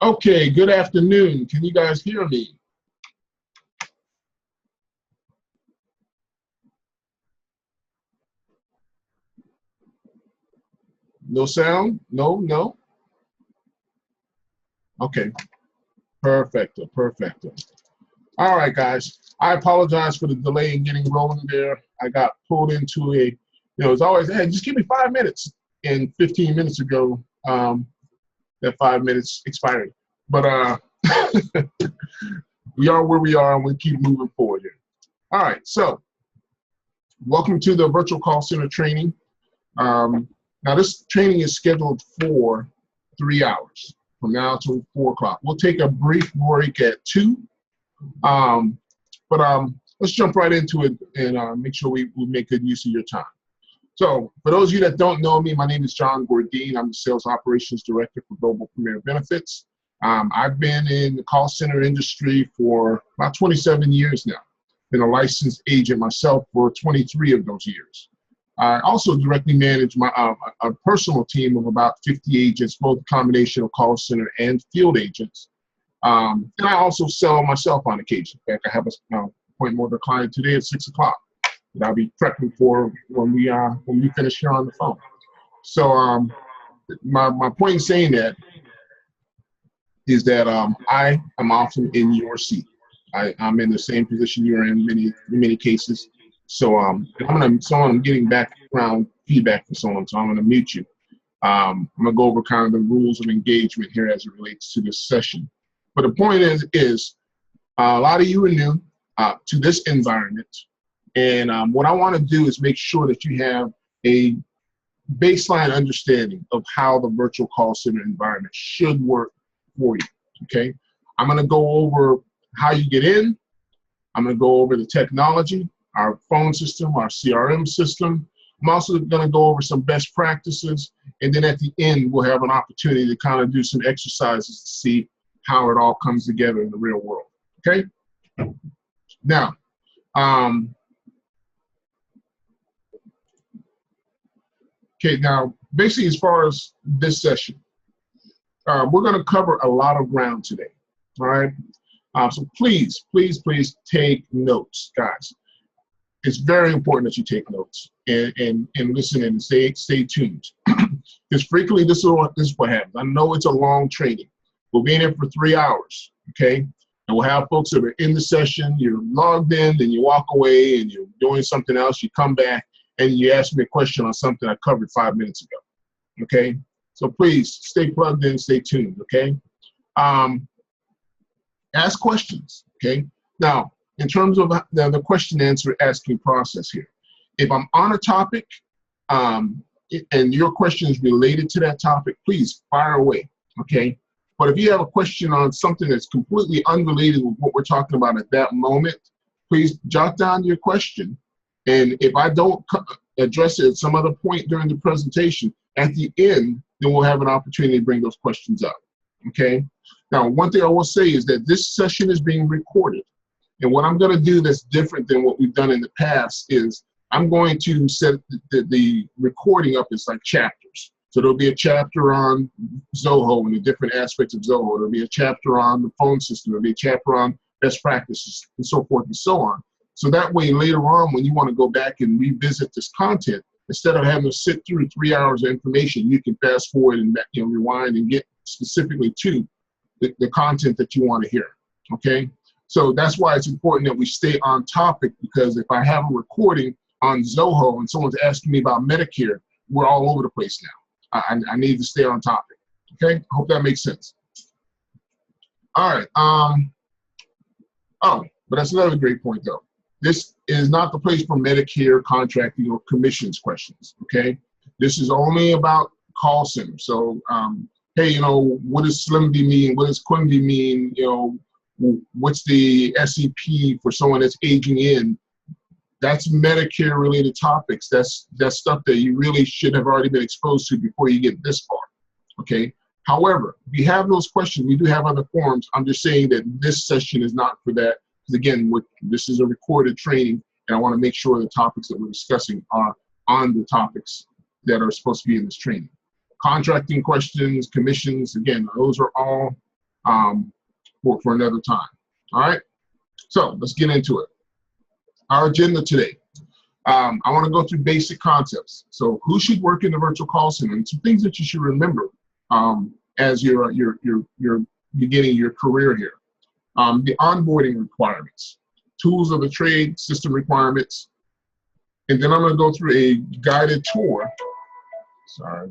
Okay, good afternoon. Can you guys hear me? No sound? No? Okay, perfecto, perfecto. All right, guys. I apologize for the delay in getting rolling there. I got pulled into it's always, hey, just give me 5 minutes. And 15 minutes ago, that 5 minutes expired. But we are where we are, and we keep moving forward here. All right, so welcome to the virtual call center training. Now this training is scheduled for 3 hours from now till 4 o'clock. We'll take a brief break at 2. Let's jump right into it and make sure we make good use of your time. So for those of you that don't know me, my name is John Gordine. I'm the Sales Operations Director for Global Premier Benefits. I've been in the call center industry for about 27 years now. Been a licensed agent myself for 23 of those years. I also directly manage a personal team of about 50 agents, both a combination of call center and field agents. And I also sell myself on occasion. In fact, I have an appointment with a client today at 6 o'clock that I'll be prepping for when we finish here on the phone. So my point in saying that is that I am often in your seat. I'm in the same position you're in in many cases. So I'm getting background feedback from someone, so I'm gonna mute you. I'm gonna go over kind of the rules of engagement here as it relates to this session. But the point is a lot of you are new to this environment. And what I wanna do is make sure that you have a baseline understanding of how the virtual call center environment should work for you, okay? I'm gonna go over how you get in. I'm gonna go over the technology, our phone system, our CRM system. I'm also gonna go over some best practices. And then at the end, we'll have an opportunity to kind of do some exercises to see how it all comes together in the real world, okay? Now, basically as far as this session, we're gonna cover a lot of ground today, all right? So please take notes, guys. It's very important that you take notes and listen and stay tuned. Because frequently this is what happens. I know it's a long training. We'll be in here for 3 hours, okay? And we'll have folks that are in the session, you're logged in, then you walk away and you're doing something else, you come back and you ask me a question on something I covered 5 minutes ago, okay? So please stay plugged in, stay tuned, okay? Ask questions, okay? Now, in terms of the question answer asking process here, if I'm on a topic and your question is related to that topic, please fire away, okay? But if you have a question on something that's completely unrelated with what we're talking about at that moment, please jot down your question. And if I don't address it at some other point during the presentation, at the end, then we'll have an opportunity to bring those questions up, okay? Now, one thing I will say is that this session is being recorded. And what I'm gonna do that's different than what we've done in the past is I'm going to set the recording up as like chapters. So there'll be a chapter on Zoho and the different aspects of Zoho. There'll be a chapter on the phone system. There'll be a chapter on best practices and so forth and so on. So that way later on when you wanna go back and revisit this content, instead of having to sit through 3 hours of information, you can fast forward and rewind and get specifically to the content that you want to hear, okay? So that's why it's important that we stay on topic, because if I have a recording on Zoho and someone's asking me about Medicare, we're all over the place now. I need to stay on topic, okay? I hope that makes sense. All right, but that's another great point though. This is not the place for Medicare contracting or commissions questions, okay? This is only about call center. So, hey, what does SLIMD mean? What does QIMD mean? What's the SEP for someone that's aging in? That's Medicare related topics. That's stuff that you really should have already been exposed to before you get this far, okay? However, if you have those questions, we do have other forums. I'm just saying that this session is not for that. Because again, this is a recorded training, and I want to make sure the topics that we're discussing are on the topics that are supposed to be in this training. Contracting questions, commissions, again, those are all for another time. All right, so let's get into it. Our agenda today. I want to go through basic concepts. So who should work in the virtual call center, and some things that you should remember as you're beginning your career here. The onboarding requirements, tools of the trade, system requirements, and then I'm going to go through a guided tour. Sorry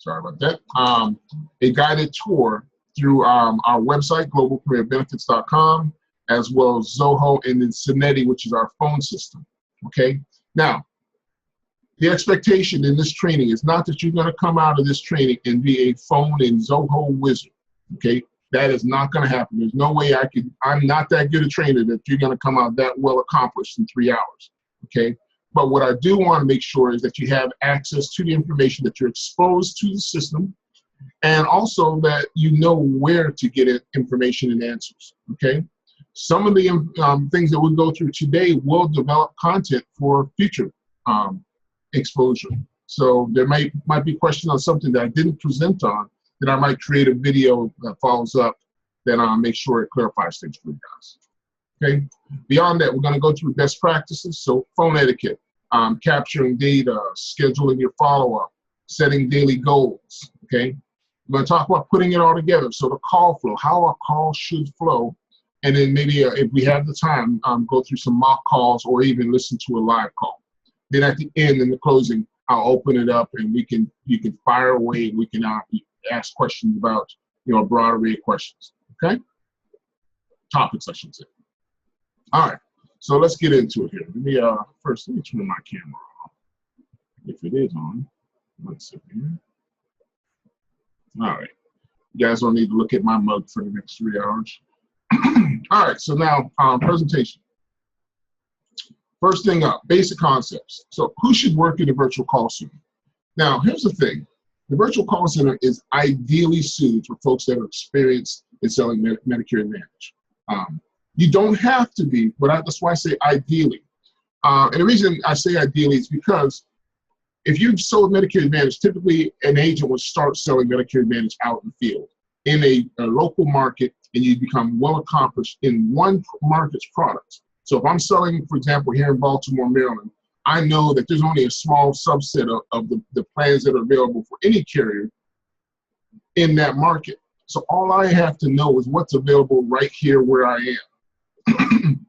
about that. A guided tour through our website, globalcareerbenefits.com, as well as Zoho and then Cinetti, which is our phone system. Okay. Now, the expectation in this training is not that you're going to come out of this training and be a phone and Zoho wizard. Okay. That is not going to happen. There's no way I'm not that good a trainer that you're going to come out that well accomplished in 3 hours. Okay. But what I do want to make sure is that you have access to the information, that you're exposed to the system, and also that you know where to get information and answers. Okay. Some of the things that we'll go through today will develop content for future exposure. So there might be questions on something that I didn't present on, that I might create a video that follows up, then I'll make sure it clarifies things for you guys. Okay. Beyond that, we're going to go through best practices. So phone etiquette, capturing data, scheduling your follow-up, setting daily goals. Okay. We're going to talk about putting it all together. So the call flow, how a call should flow. And then maybe if we have the time, go through some mock calls or even listen to a live call. Then at the end, in the closing, I'll open it up and you can fire away. We can ask questions about, a broad array of questions. Okay. Topics, I should say. All right. So let's get into it here. Let me turn my camera off. If it is on, let's see here. All right. You guys don't need to look at my mug for the next 3 hours. All right, so now presentation. First thing up, basic concepts. So who should work in a virtual call center? Now, here's the thing. The virtual call center is ideally suited for folks that are experienced in selling Medicare Advantage. You don't have to be, but that's why I say ideally. And the reason I say ideally is because if you've sold Medicare Advantage, typically an agent would start selling Medicare Advantage out in the field in a local market, and you become well accomplished in one market's products. So if I'm selling, for example, here in Baltimore, Maryland, I know that there's only a small subset of the plans that are available for any carrier in that market. So all I have to know is what's available right here where I am.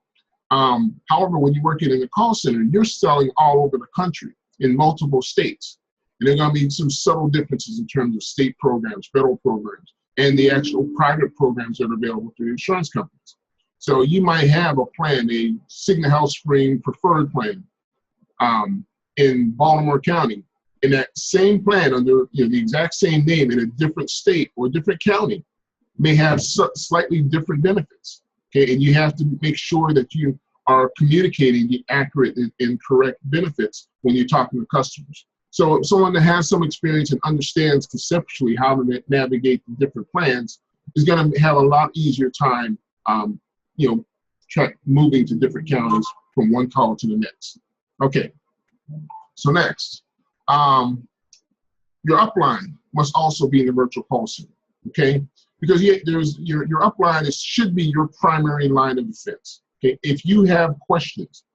However, when you're working in the call center, you're selling all over the country in multiple states. And there are going to be some subtle differences in terms of state programs, federal programs, and the actual private programs that are available through insurance companies. So you might have a plan, a Cigna Health Spring preferred plan in Baltimore County. And that same plan under the exact same name in a different state or different county may have slightly different benefits. Okay, and you have to make sure that you are communicating the accurate and correct benefits when you're talking to customers. So someone that has some experience and understands conceptually how to navigate the different plans is going to have a lot easier time, moving to different counties from one call to the next. Okay, so next, your upline must also be in the virtual call center, okay? Because your upline should be your primary line of defense, okay? If you have questions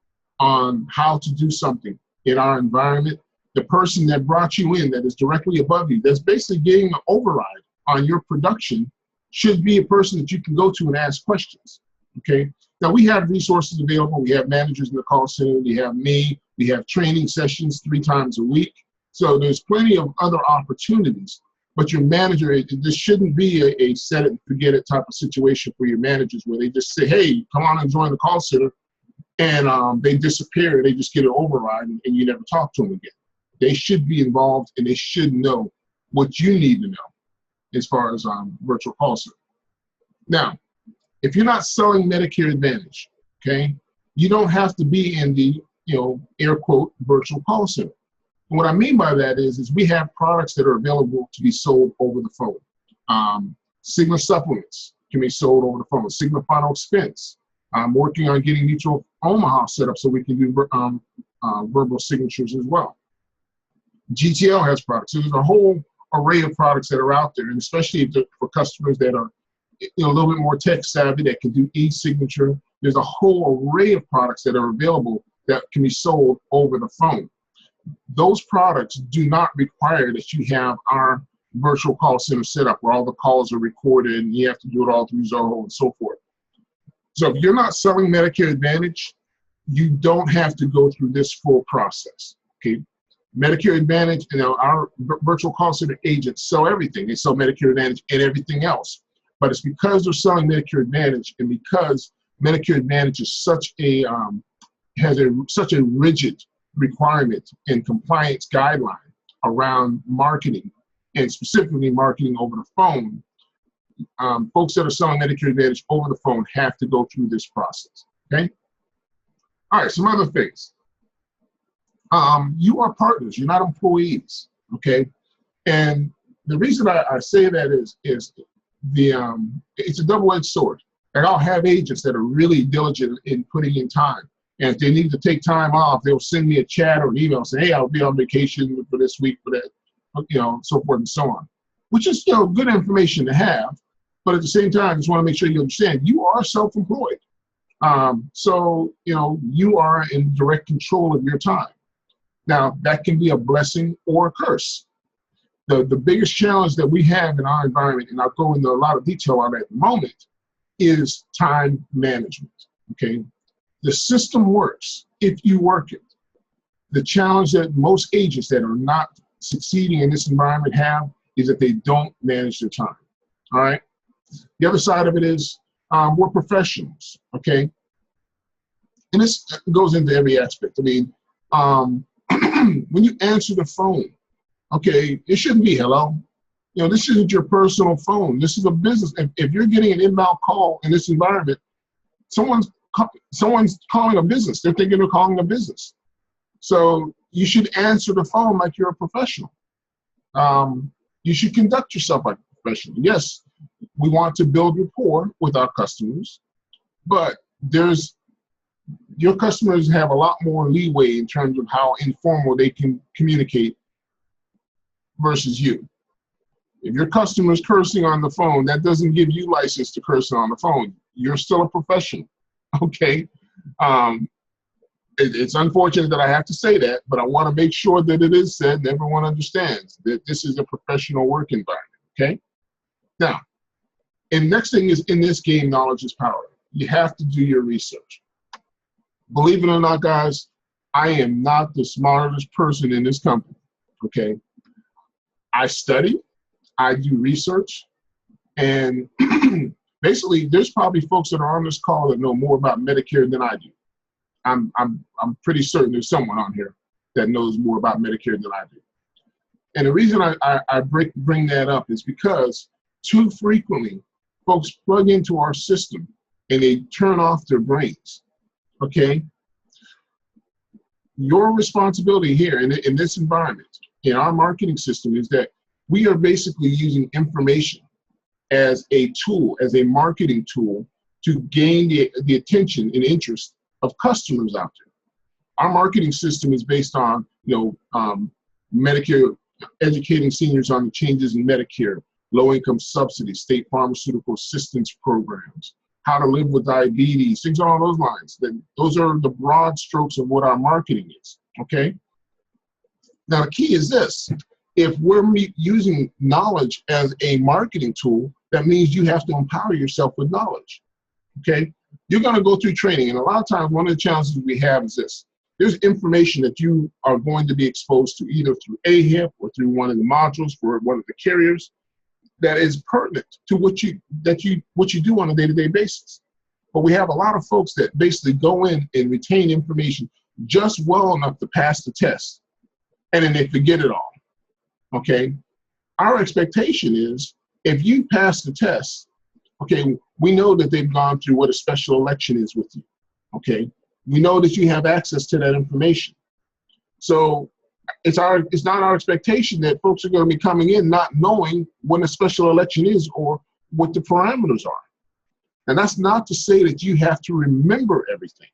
on how to do something in our environment, the person that brought you in that is directly above you, that's basically getting an override on your production, should be a person that you can go to and ask questions, okay? Now, we have resources available. We have managers in the call center. We have me. We have training sessions 3 times a week. So there's plenty of other opportunities. But your manager, this shouldn't be a set it and forget it type of situation for your managers where they just say, hey, come on and join the call center, and they disappear and they just get an override and you never talk to them again. They should be involved and they should know what you need to know as far as virtual call center. Now, if you're not selling Medicare Advantage, okay, you don't have to be in the, air quote, virtual call center. And what I mean by that is we have products that are available to be sold over the phone. Cigna supplements can be sold over the phone. Cigna final expense. I'm working on getting Mutual Omaha set up so we can do verbal signatures as well. GTL has products. So there's a whole array of products that are out there, and especially for customers that are a little bit more tech savvy that can do e-signature. There's a whole array of products that are available that can be sold over the phone. Those products do not require that you have our virtual call center set up where all the calls are recorded and you have to do it all through Zoho and so forth. So if you're not selling Medicare Advantage, you don't have to go through this full process, okay? Medicare Advantage, our virtual call center agents sell everything. They sell Medicare Advantage and everything else. But it's because they're selling Medicare Advantage and because Medicare Advantage is such a such a rigid requirement and compliance guideline around marketing, and specifically marketing over the phone. Folks that are selling Medicare Advantage over the phone have to go through this process, okay? All right, some other things. You are partners, you're not employees, okay? And the reason I say that is it's a double-edged sword. And I'll have agents that are really diligent in putting in time. And if they need to take time off, they'll send me a chat or an email saying, hey, I'll be on vacation for this week, for that, so forth and so on, which is, good information to have. But at the same time, I just want to make sure you understand you are self-employed. So, you are in direct control of your time. Now, that can be a blessing or a curse. The biggest challenge that we have in our environment, and I'll go into a lot of detail on that at the moment, is time management, okay? The system works if you work it. The challenge that most agents that are not succeeding in this environment have is that they don't manage their time, all right? The other side of it is we're professionals, okay? And this goes into every aspect. I mean, when you answer the phone, okay, it shouldn't be hello. This isn't your personal phone. This is a business. If you're getting an inbound call in this environment, someone's calling a business. They're thinking they're calling a business. So you should answer the phone like you're a professional. You should conduct yourself like a professional. Yes, we want to build rapport with our customers, but your customers have a lot more leeway in terms of how informal they can communicate versus you. If your customer is cursing on the phone, that doesn't give you license to curse on the phone. You're still a professional, okay? It's unfortunate that I have to say that, but I want to make sure that it is said and everyone understands that this is a professional work environment, okay? Now, and next thing is, in this game, knowledge is power. You have to do your research. Believe it or not, guys, I am not the smartest person in this company, okay? I study, I do research, and basically there's probably folks that are on this call that know more about Medicare than I do. I'm pretty certain there's someone on here that knows more about Medicare than I do. And the reason I bring that up is because too frequently folks plug into our system and they turn off their brains, okay? Your responsibility here in this environment, in our marketing system, is that we are basically using information as a tool, as a marketing tool, to gain the attention and interest of customers out there. Our marketing system is based on, Medicare, educating seniors on the changes in Medicare, low-income subsidies, state pharmaceutical assistance programs, how to live with diabetes, things along those lines. Those are the broad strokes of what our marketing is, okay? Now, the key is this. If we're using knowledge as a marketing tool, that means you have to empower yourself with knowledge, okay? You're going to go through training, and a lot of times one of the challenges we have is this. There's information that you are going to be exposed to either through AHIP or through one of the modules for one of the carriers that is pertinent to what you do on a day-to-day basis. But we have a lot of folks that basically go in and retain information just well enough to pass the test, and then they forget it all, okay? Our expectation is if you pass the test, okay, we know that they've gone through what a special election is with you, okay? We know that you have access to that information. So it's not our expectation that folks are going to be coming in not knowing when a special election is or what the parameters are. And that's not to say that you have to remember everything.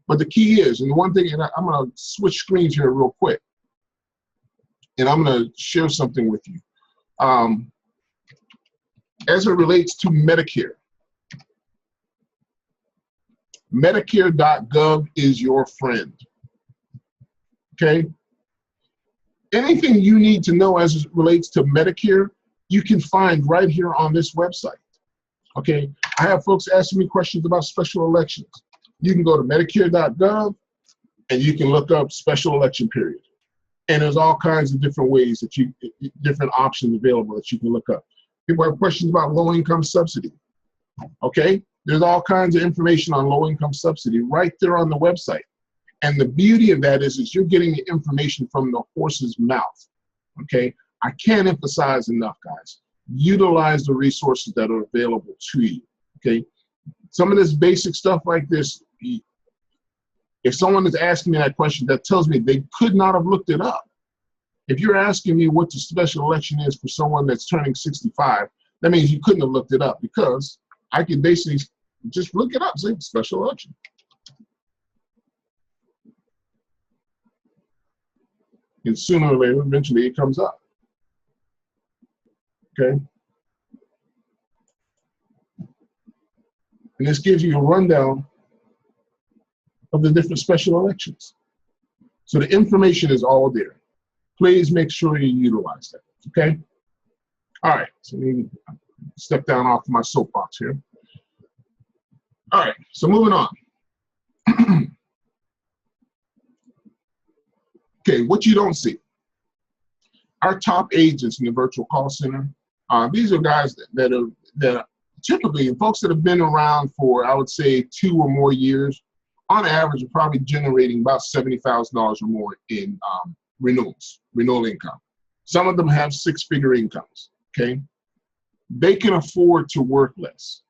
But the key is, and the one thing, and I'm going to switch screens here real quick. and I'm going to share something with you. As it relates to Medicare, Medicare.gov is your friend. Okay? Anything you need to know as it relates to Medicare, you can find right here on this website. Okay? I have folks asking me questions about special elections. You can go to Medicare.gov and you can look up special election period. And there's all kinds of different ways that different options available that you can look up. People have questions about low-income subsidy. Okay? There's all kinds of information on low-income subsidy right there on the website. And the beauty of that is you're getting the information from the horse's mouth. Okay? I can't emphasize enough, guys. Utilize the resources that are available to you. Okay? Some of this basic stuff like this, if someone is asking me that question, that tells me they could not have looked it up. If you're asking me what the special election is for someone that's turning 65, that means you couldn't have looked it up, because I can basically just look it up, say special election. And sooner or later, eventually it comes up. Okay? And this gives you a rundown of the different special elections. So the information is all there. Please make sure you utilize that, okay? All right, so let me step down off my soapbox here. All right, so moving on. Okay, what you don't see. Our top agents in the virtual call center, these are guys that are typically folks that have been around for, I would say, 2 or more years. On average, are probably generating about $70,000 or more in renewal income. Some of them have 6-figure incomes, okay? They can afford to work less.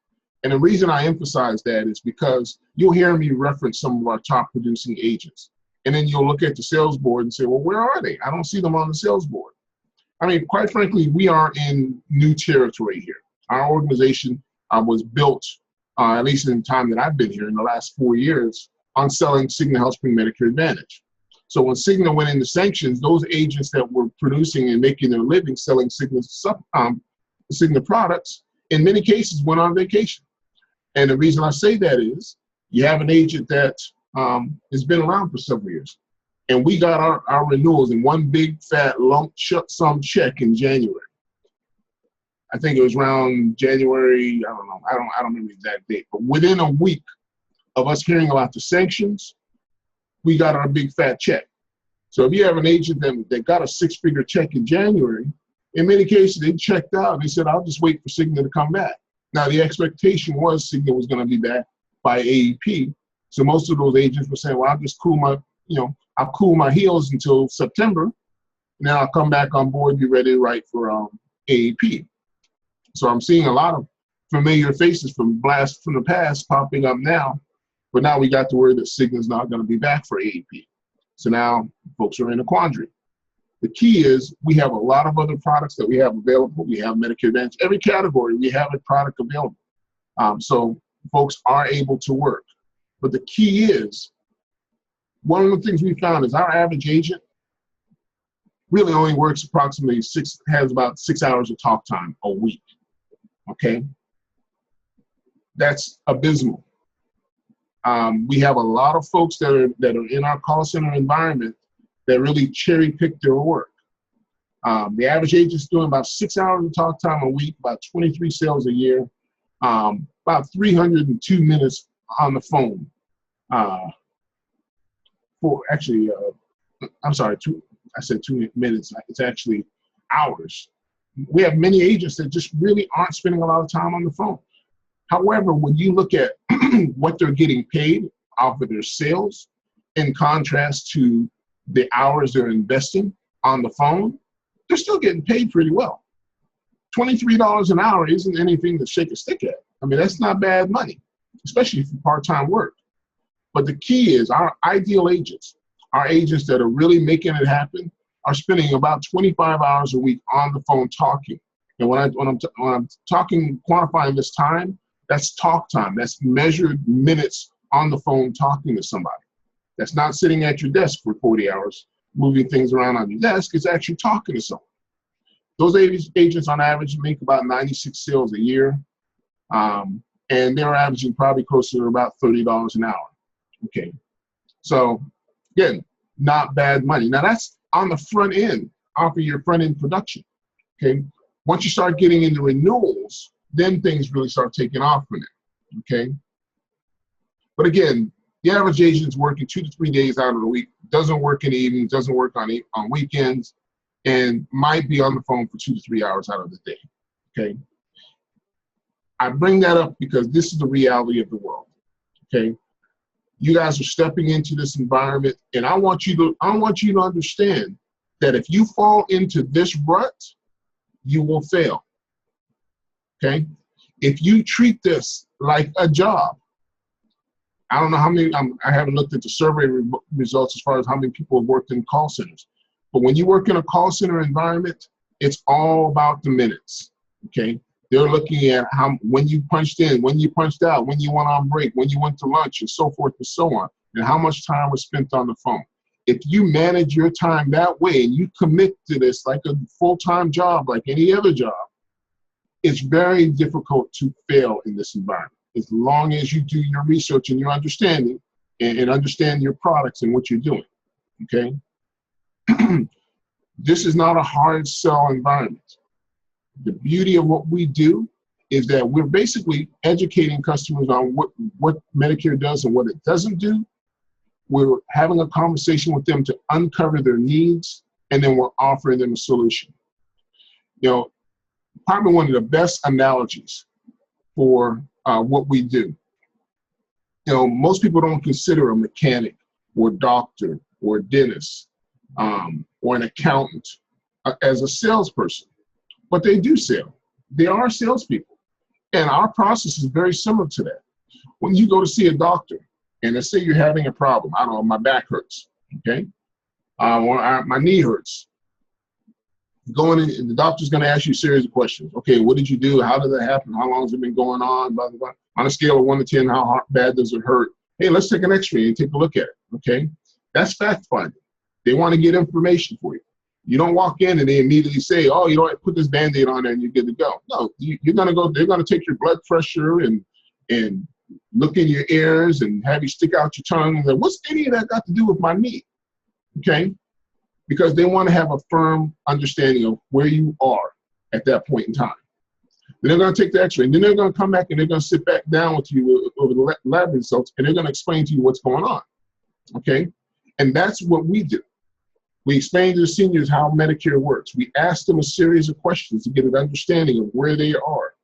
And the reason I emphasize that is because you'll hear me reference some of our top producing agents. And then you'll look at the sales board and say, well, where are they? I don't see them on the sales board. I mean, quite frankly, we are in new territory here. Our organization was built, at least in the time that I've been here, in the last 4 years, on selling Cigna HealthSpring Medicare Advantage. So when Cigna went into sanctions, those agents that were producing and making their living selling Cigna products, in many cases went on vacation. And the reason I say that is you have an agent that has been around for several years. And we got our renewals in one big fat lump sum check in January. I think it was around January, I don't know, I don't remember the exact date, but within a week of us hearing about the sanctions, we got our big fat check. So if you have an agent that got a 6-figure check in January, in many cases they checked out. They said, I'll just wait for Cigna to come back. Now the expectation was Cigna was going to be back by AEP. So most of those agents were saying, well, I'll just I'll cool my heels until September. Now I'll come back on board, be ready to write for AEP. So I'm seeing a lot of familiar faces from blasts from the past popping up now. But now we got the word that Cigna's not going to be back for AEP. So now folks are in a quandary. The key is we have a lot of other products that we have available. We have Medicare Advantage. Every category, we have a product available. So folks are able to work. But the key is, one of the things we found is our average agent really only works approximately has about 6 hours of talk time a week, okay? That's abysmal. We have a lot of folks that are in our call center environment that really cherry pick their work. The average agent's doing about 6 hours of talk time a week, about 23 sales a year, about 302 minutes on the phone. I said 2 minutes. It's actually hours. We have many agents that just really aren't spending a lot of time on the phone. However, when you look at what they're getting paid off of their sales in contrast to the hours they're investing on the phone, they're still getting paid pretty well. $23 an hour isn't anything to shake a stick at. I mean, that's not bad money, especially for part-time work. But the key is our ideal agents, our agents that are really making it happen, are spending about 25 hours a week on the phone talking. And when I'm talking, quantifying this time, that's talk time. That's measured minutes on the phone talking to somebody. That's not sitting at your desk for 40 hours. moving things around on your desk. It's actually talking to someone. Those agents on average make about 96 sales a year. And they're averaging probably closer to about $30 an hour. Okay. So again, not bad money. Now that's on the front end, off of your front end production. Okay. Once you start getting into renewals, then things really start taking off from it. Okay. But again, the average agent's working 2 to 3 days out of the week, doesn't work in the evenings, doesn't work on weekends, and might be on the phone for 2 to 3 hours out of the day. Okay. I bring that up because this is the reality of the world. Okay. You guys are stepping into this environment, and I want you to understand that if you fall into this rut, you will fail. Okay. If you treat this like a job, I don't know how many, I haven't looked at the survey results as far as how many people have worked in call centers. But when you work in a call center environment, it's all about the minutes. Okay. They're looking at when you punched in, when you punched out, when you went on break, when you went to lunch, and so forth and so on, and how much time was spent on the phone. If you manage your time that way and you commit to this like a full-time job, like any other job, it's very difficult to fail in this environment. As long as you do your research and your understanding and understand your products and what you're doing, okay? This is not a hard sell environment. The beauty of what we do is that we're basically educating customers on what Medicare does and what it doesn't do. We're having a conversation with them to uncover their needs, and then we're offering them a solution. You know, probably one of the best analogies for what we do. You know, most people don't consider a mechanic or doctor or dentist or an accountant as a salesperson, but they do sell. They are salespeople. And our process is very similar to that. When you go to see a doctor, and let's say you're having a problem, I don't know, my back hurts, okay? Or my knee hurts. Going in, and the doctor's going to ask you a series of questions. Okay, what did you do? How did that happen? How long has it been going on? Blah, blah, blah. On a scale of 1 to 10, how bad does it hurt? Hey, let's take an x-ray and take a look at it, okay? That's fact finding. They want to get information for you. You don't walk in and they immediately say, oh, you know what, put this Band-Aid on there and you're good to go. No, you're going to go, they're going to take your blood pressure and look in your ears and have you stick out your tongue and say, what's any of that got to do with my knee? Okay? Because they want to have a firm understanding of where you are at that point in time. Then they're going to take the x-ray, and then they're going to come back and they're going to sit back down with you over the lab results, and they're going to explain to you what's going on. Okay? And that's what we do. We explain to the seniors how Medicare works. We ask them a series of questions to get an understanding of where they are.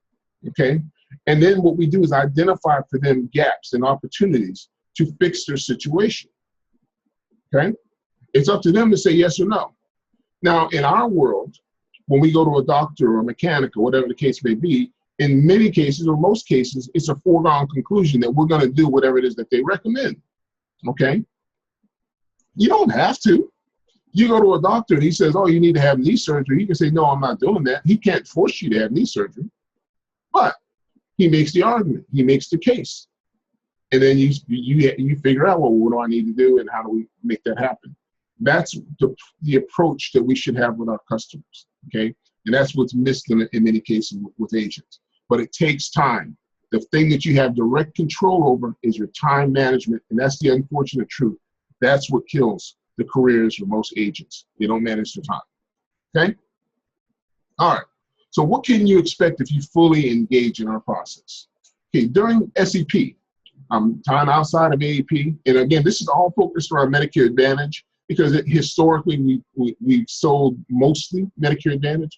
Okay? And then what we do is identify for them gaps and opportunities to fix their situation. Okay? It's up to them to say yes or no. Now, in our world, when we go to a doctor or a mechanic or whatever the case may be, in many cases or most cases, it's a foregone conclusion that we're going to do whatever it is that they recommend. Okay? You don't have to. You go to a doctor and he says, oh, you need to have knee surgery. He can say, no, I'm not doing that. He can't force you to have knee surgery. But he makes the argument. He makes the case. And then you figure out, well, what do I need to do and how do we make that happen? That's the approach that we should have with our customers, okay? And that's what's missed in many cases with agents. But it takes time. The thing that you have direct control over is your time management, and that's the unfortunate truth. That's what kills the careers for most agents. They don't manage their time, okay? All right, so what can you expect if you fully engage in our process? Okay, during SEP, time outside of AEP, and again, this is all focused around Medicare Advantage, because historically we sold mostly Medicare Advantage.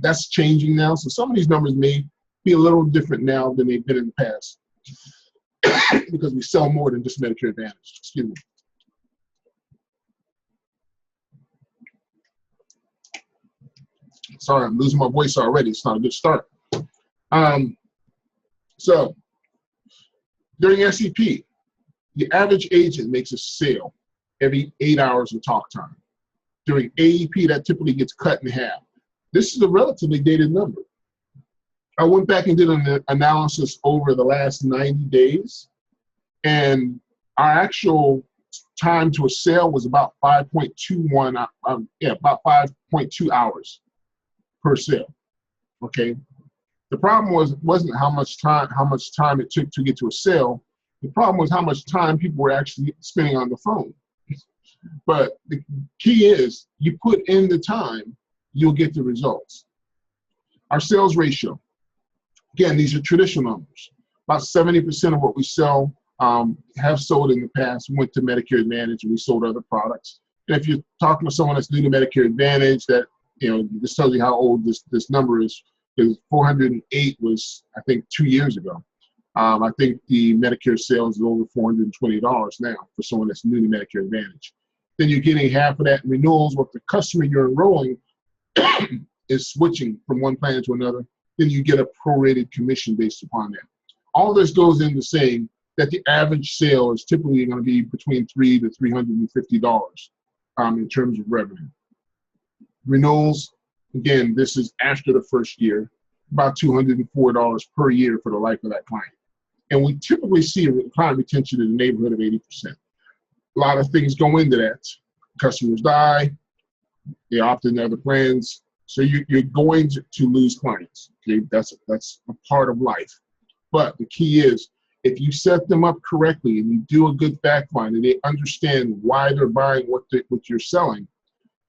That's changing now. So some of these numbers may be a little different now than they've been in the past because we sell more than just Medicare Advantage. Excuse me. Sorry, I'm losing my voice already. It's not a good start. So during SEP, the average agent makes a sale every 8 hours of talk time. During AEP, that typically gets cut in half. This is a relatively dated number. I went back and did an analysis over the last 90 days, and our actual time to a sale was about 5.21, about 5.2 hours per sale. Okay. The problem wasn't how much time it took to get to a sale. The problem was how much time people were actually spending on the phone. But the key is you put in the time, you'll get the results. Our sales ratio, again, these are traditional numbers. About 70% of what we sell have sold in the past. We went to Medicare Advantage and we sold other products. And if you're talking to someone that's new to Medicare Advantage, that, this tells you how old this number is. Because 408 was, I think, 2 years ago. I think the Medicare sales is over $420 now for someone that's new to Medicare Advantage. Then you're getting half of that in renewals. What the customer you're enrolling is switching from one plan to another. Then you get a prorated commission based upon that. All this goes into saying that the average sale is typically going to be between $300 to $350 in terms of revenue. Renewals, again, this is after the first year, about $204 per year for the life of that client. And we typically see a client retention in the neighborhood of 80%. A lot of things go into that. Customers die, they opt into other plans. So you're going to lose clients. Okay, that's a part of life. But the key is, if you set them up correctly and you do a good fact find and they understand why they're buying what you're selling,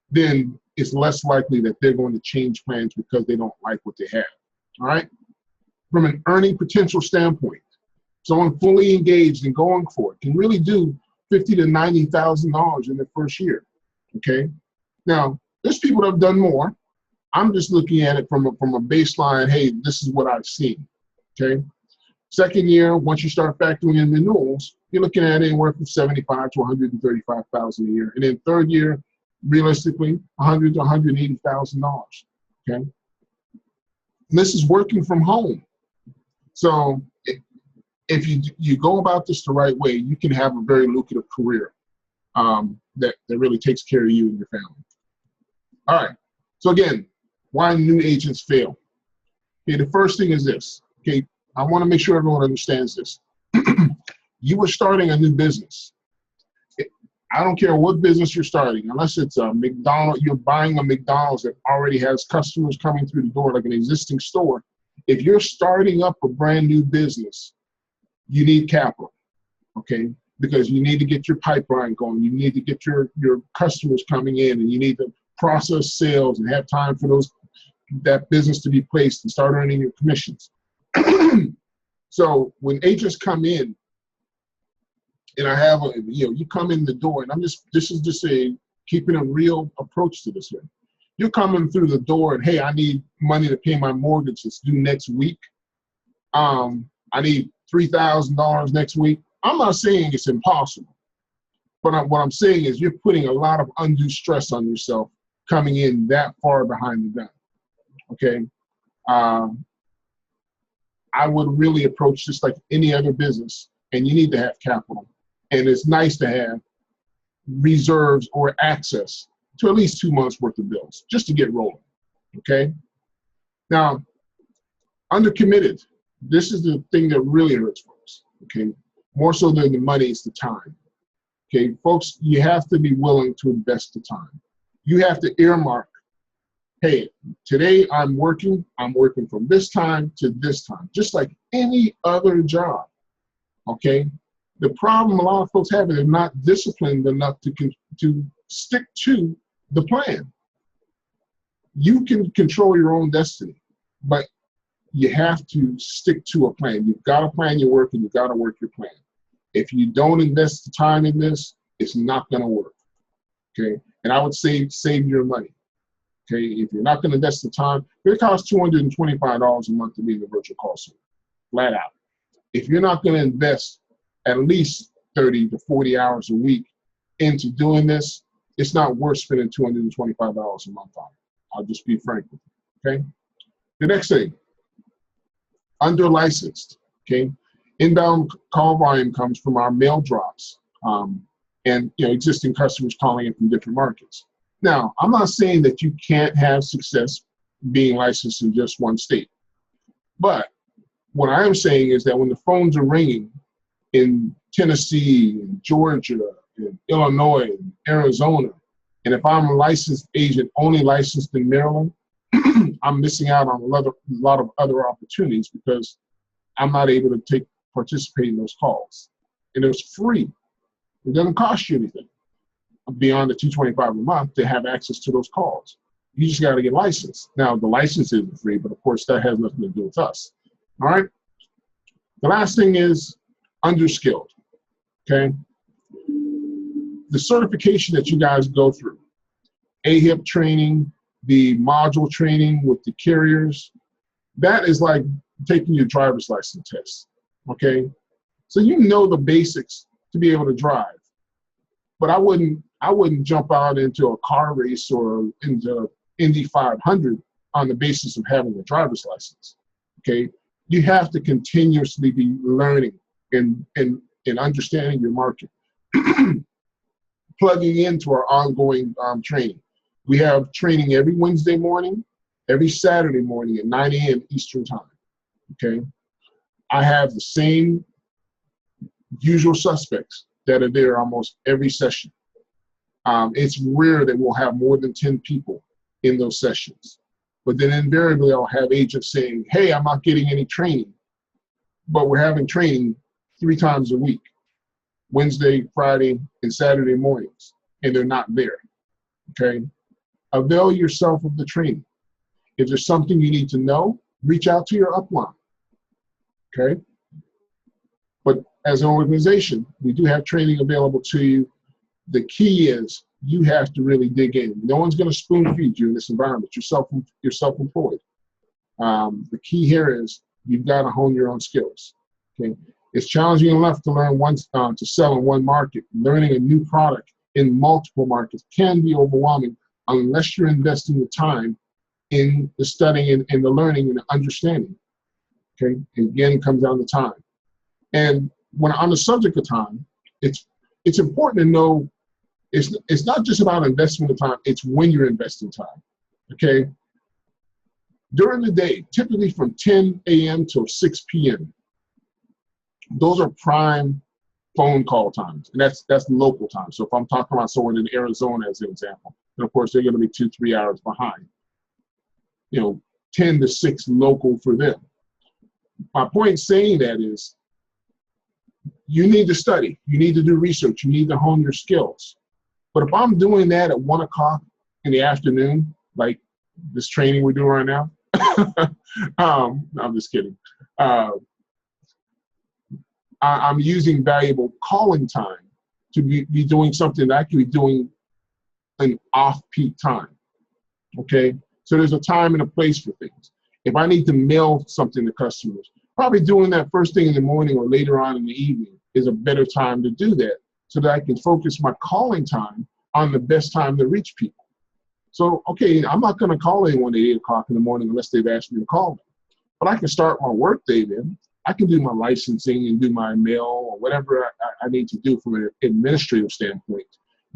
then it's less likely that they're going to change plans because they don't like what they have. All right. From an earning potential standpoint, someone fully engaged and going for it can really do $50,000 to $90,000 in their first year. Okay. Now, there's people that have done more. I'm just looking at it from a baseline. Hey, this is what I've seen. Okay. Second year, once you start factoring in renewals, you're looking at anywhere from $75,000 to $135,000 a year. And then third year, realistically, $100,000 to $180,000. Okay. And this is working from home. So if you go about this the right way, you can have a very lucrative career that really takes care of you and your family. All right. So again, why new agents fail. Okay, the first thing is this. Okay, I want to make sure everyone understands this. You were starting a new business. I don't care what business you're starting, unless it's a McDonald's, you're buying a McDonald's that already has customers coming through the door like an existing store. If you're starting up a brand new business, you need capital, okay? Because you need to get your pipeline going. You need to get your customers coming in, and you need to process sales and have time for that business to be placed and start earning your commissions. So when agents come in, and I have you come in the door, and this is just keeping a real approach to this here. You're coming through the door and, hey, I need money to pay my mortgage that's due next week. I need $3,000 next week. I'm not saying it's impossible, but what I'm saying is you're putting a lot of undue stress on yourself coming in that far behind the gun. Okay. I would really approach this like any other business, and you need to have capital. And it's nice to have reserves or access to at least 2 months worth of bills just to get rolling. Okay. Now, undercommitted. This is the thing that really hurts folks. Okay. More so than the money, it's the time. Okay. Folks, you have to be willing to invest the time. You have to earmark, hey, today I'm working from this time to this time, just like any other job. Okay. The problem a lot of folks have is they're not disciplined enough to stick to the plan. You can control your own destiny, but you have to stick to a plan. You've got to plan your work, and you've got to work your plan. If you don't invest the time in this, it's not going to work. Okay. And I would save your money. Okay. If you're not going to invest the time, it costs $225 a month to be in the virtual call center, flat out. If you're not going to invest at least 30 to 40 hours a week into doing this, it's not worth spending $225 a month on it. I'll just be frank with you. Okay. The next thing, under licensed. Okay. Inbound call volume comes from our mail drops and existing customers calling in from different markets. Now, I'm not saying that you can't have success being licensed in just one state, but what I am saying is that when the phones are ringing in Tennessee, in Georgia, and Illinois, and Arizona. And if I'm a licensed agent only licensed in Maryland, I'm missing out on a lot of other opportunities because I'm not able to participate in those calls. And it's free. It doesn't cost you anything beyond the $225 a month to have access to those calls. You just got to get licensed. Now, the license isn't free, but of course, that has nothing to do with us. All right? The last thing is underskilled, okay? The certification that you guys go through, AHIP training, the module training with the carriers, that is like taking your driver's license test, okay? So you know the basics to be able to drive. But I wouldn't jump out into a car race or into Indy 500 on the basis of having a driver's license, okay? You have to continuously be learning and understanding your market. Plugging into our ongoing training. We have training every Wednesday morning, every Saturday morning at 9 a.m. Eastern time, okay? I have the same usual suspects that are there almost every session. It's rare that we'll have more than 10 people in those sessions. But then invariably I'll have agents saying, hey, I'm not getting any training, but we're having training 3 times a week, Wednesday, Friday, and Saturday mornings, and they're not there, okay? Avail yourself of the training. If there's something you need to know, reach out to your upline, okay? But as an organization, we do have training available to you. The key is you have to really dig in. No one's going to spoon feed you in this environment. You're self-employed. The key here is you've got to hone your own skills. Okay, it's challenging enough to learn to sell in one market. Learning a new product in multiple markets can be overwhelming unless you're investing the time in the studying and the learning and the understanding. Okay, and again, it comes down to time. And when on the subject of time, it's important to know it's not just about investment of time, it's when you're investing time, okay? During the day, typically from 10 a.m. till 6 p.m., those are prime phone call times, and that's local time. So if I'm talking about someone in Arizona as an example, and of course they're gonna be 2-3 hours behind, 10 to 6 local for them. My point in saying that is you need to study, you need to do research, you need to hone your skills. But if I'm doing that at 1 o'clock in the afternoon, like this training we're doing right now, I'm just kidding. I'm using valuable calling time to be doing something that I could be doing an off-peak time, okay? So there's a time and a place for things. If I need to mail something to customers, probably doing that first thing in the morning or later on in the evening is a better time to do that so that I can focus my calling time on the best time to reach people. So, okay, I'm not going to call anyone at 8 o'clock in the morning unless they've asked me to call them. But I can start my work day then. I can do my licensing and do my mail or whatever I need to do from an administrative standpoint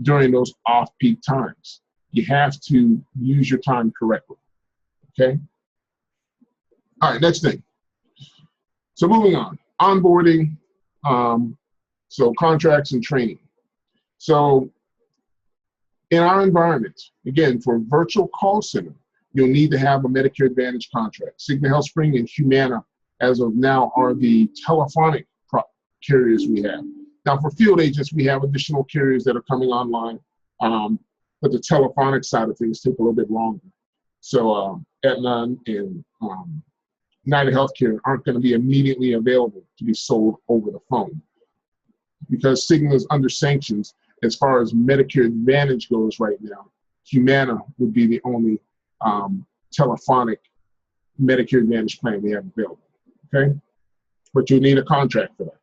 during those off-peak times. You have to use your time correctly, okay? All right, next thing. So moving on, onboarding, so contracts and training. So in our environment, again, for a virtual call center, you'll need to have a Medicare Advantage contract. Cigna HealthSpring and Humana, as of now, are the telephonic carriers we have. Now, for field agents, we have additional carriers that are coming online, but the telephonic side of things take a little bit longer. So Aetna and United Healthcare aren't going to be immediately available to be sold over the phone because Cigna is under sanctions as far as Medicare Advantage goes right now. Humana would be the only telephonic Medicare Advantage plan we have available, okay? But you'll need a contract for that.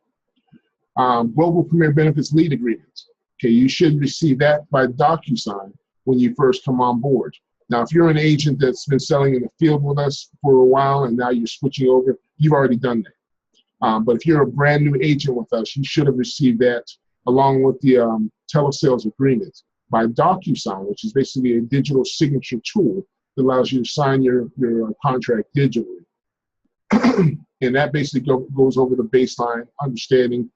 Global Premier Benefits Lead Agreements. Okay, you should receive that by DocuSign when you first come on board. Now, if you're an agent that's been selling in the field with us for a while and now you're switching over, you've already done that. But if you're a brand new agent with us, you should have received that along with the telesales agreement by DocuSign, which is basically a digital signature tool that allows you to sign your contract digitally. And that basically goes over the baseline understanding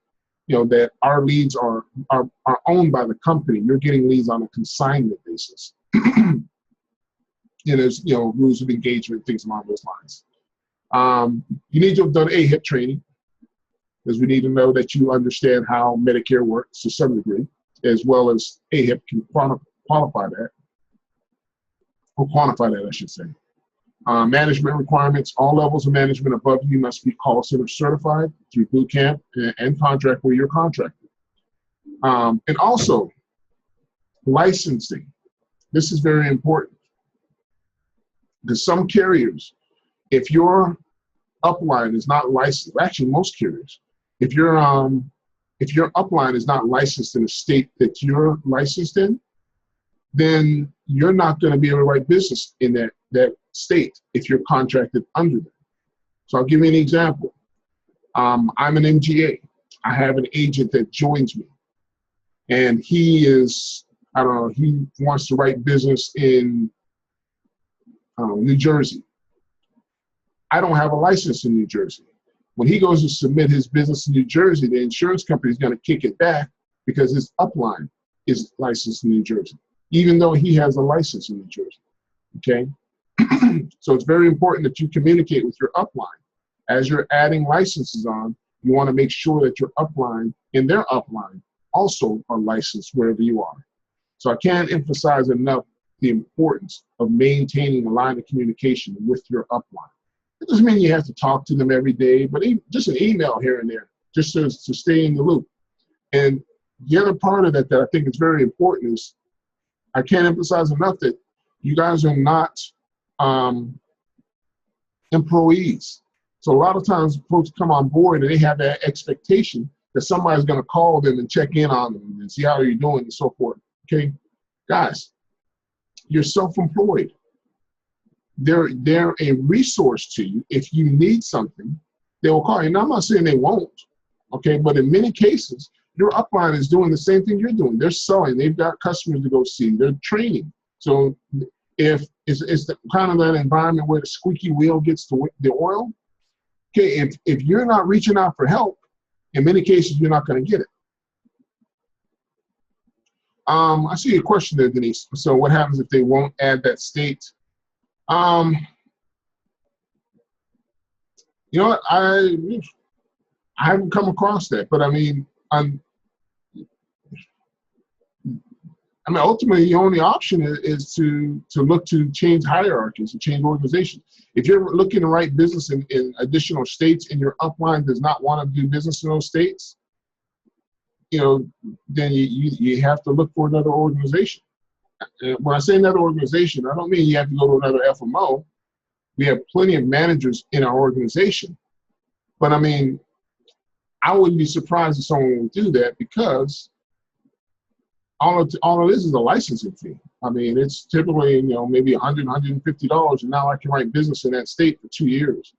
that our leads are owned by the company. You're getting leads on a consignment basis. There's rules of engagement, things along those lines. You need to have done AHIP training, because we need to know that you understand how Medicare works to some degree, as well as AHIP can qualify that, or quantify that, I should say. Management requirements: all levels of management above you must be call center certified through boot camp and contract where you're contracted. And also, licensing. This is very important, because some carriers, if your upline is not licensed, actually most carriers, if your upline is not licensed in a state that you're licensed in, then you're not going to be able to write business in that state if you're contracted under them. So I'll give you an example. I'm an MGA. I have an agent that joins me, and he is, I don't know, he wants to write business in New Jersey. I don't have a license in New Jersey. When he goes to submit his business in New Jersey, the insurance company is going to kick it back because his upline is licensed in New Jersey, even though he has a license in New Jersey. Okay? So it's very important that you communicate with your upline. As you're adding licenses on, you want to make sure that your upline and their upline also are licensed wherever you are. So I can't emphasize enough the importance of maintaining a line of communication with your upline. It doesn't mean you have to talk to them every day, but just an email here and there, just to stay in the loop. And the other part of that I think is very important is, I can't emphasize enough that you guys are not employees. So a lot of times folks come on board and they have that expectation that somebody's going to call them and check in on them and see how you're doing and so forth. Okay, guys, you're self-employed. They're a resource to you. If you need something, they will call you. Now, I'm not saying they won't, okay, but in many cases, your upline is doing the same thing you're doing. They're selling. They've got customers to go see. They're training. So if it's the kind of that environment where the squeaky wheel gets the oil, okay, if you're not reaching out for help, in many cases, you're not going to get it. I see a question there, Denise. So what happens if they won't add that state? You know what? I haven't come across that, but I mean, ultimately, the only option is to look to change hierarchies and change organizations. If you're looking to write business in additional states and your upline does not want to do business in those states, then you have to look for another organization. When I say another organization, I don't mean you have to go to another FMO. We have plenty of managers in our organization. But I mean, I wouldn't be surprised if someone would do that, because all it is a licensing fee. I mean, it's typically, maybe $100, $150, and now I can write business in that state for 2 years.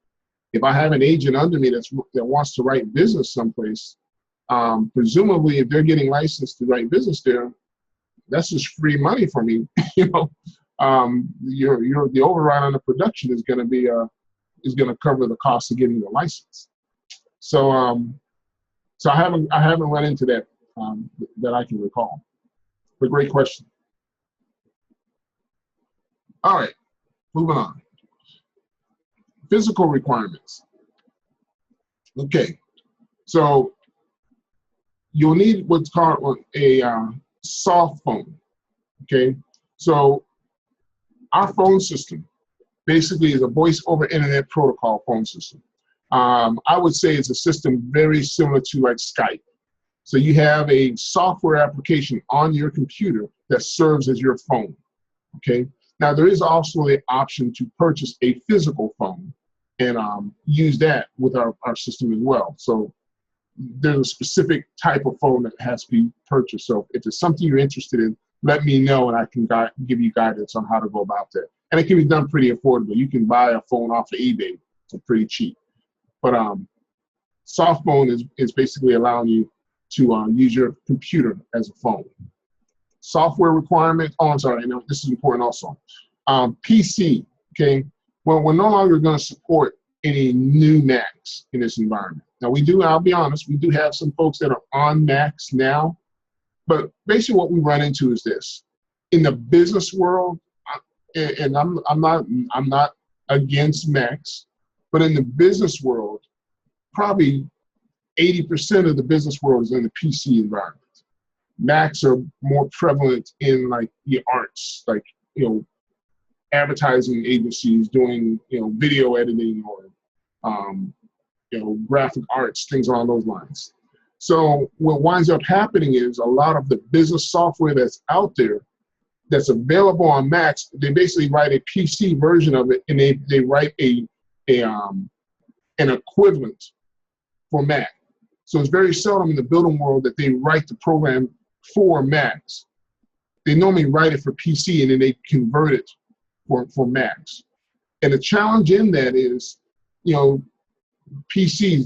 If I have an agent under me that wants to write business someplace, presumably if they're getting licensed to write business there, that's just free money for me. The override on the production is going to cover the cost of getting the license. So I haven't run into that that I can recall. But great question. All right, moving on. Physical requirements. Okay, so you'll need what's called a soft phone. Okay, so our phone system basically is a voice over internet protocol phone system. I would say it's a system very similar to like Skype. So you have a software application on your computer that serves as your phone. Okay, now there is also the option to purchase a physical phone and use that with our system as well. So there's a specific type of phone that has to be purchased. So if it's something you're interested in, let me know and I can give you guidance on how to go about that. And it can be done pretty affordable. You can buy a phone off of eBay for pretty cheap. But soft phone is basically allowing you to use your computer as a phone. Software requirements. Oh, I'm sorry. No, this is important also. PC. Okay. Well, we're no longer going to support any new Macs in this environment. Now I'll be honest, we do have some folks that are on Macs now, but basically what we run into is this. In the business world, and I'm not against Macs, but in the business world, probably 80% of the business world is in the PC environment. Macs are more prevalent in like the arts, like, advertising agencies doing, video editing or, graphic arts, things along those lines. So what winds up happening is a lot of the business software that's out there that's available on Macs, they basically write a PC version of it, and they write an equivalent for Mac. So it's very seldom in the building world that they write the program for Macs. They normally write it for PC and then they convert it for Macs. And the challenge in that is, PCs,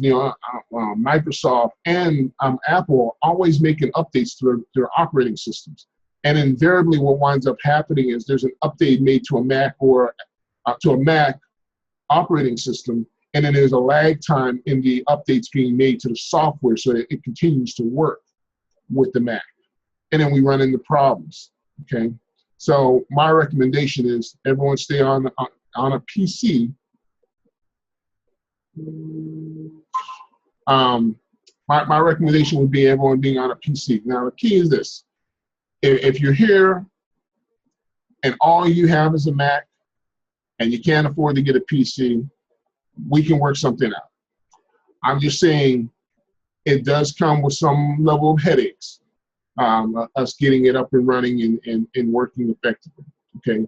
Microsoft and Apple are always making updates to their operating systems. And invariably what winds up happening is there's an update made to a Mac or to a Mac operating system, and then there's a lag time in the updates being made to the software so that it continues to work with the Mac. And then we run into problems, okay? So my recommendation is everyone stay on a PC. My recommendation would be everyone being on a PC. Now the key is this. If you're here and all you have is a Mac and you can't afford to get a PC, we can work something out. I'm just saying it does come with some level of headaches, us getting it up and running and working effectively, okay?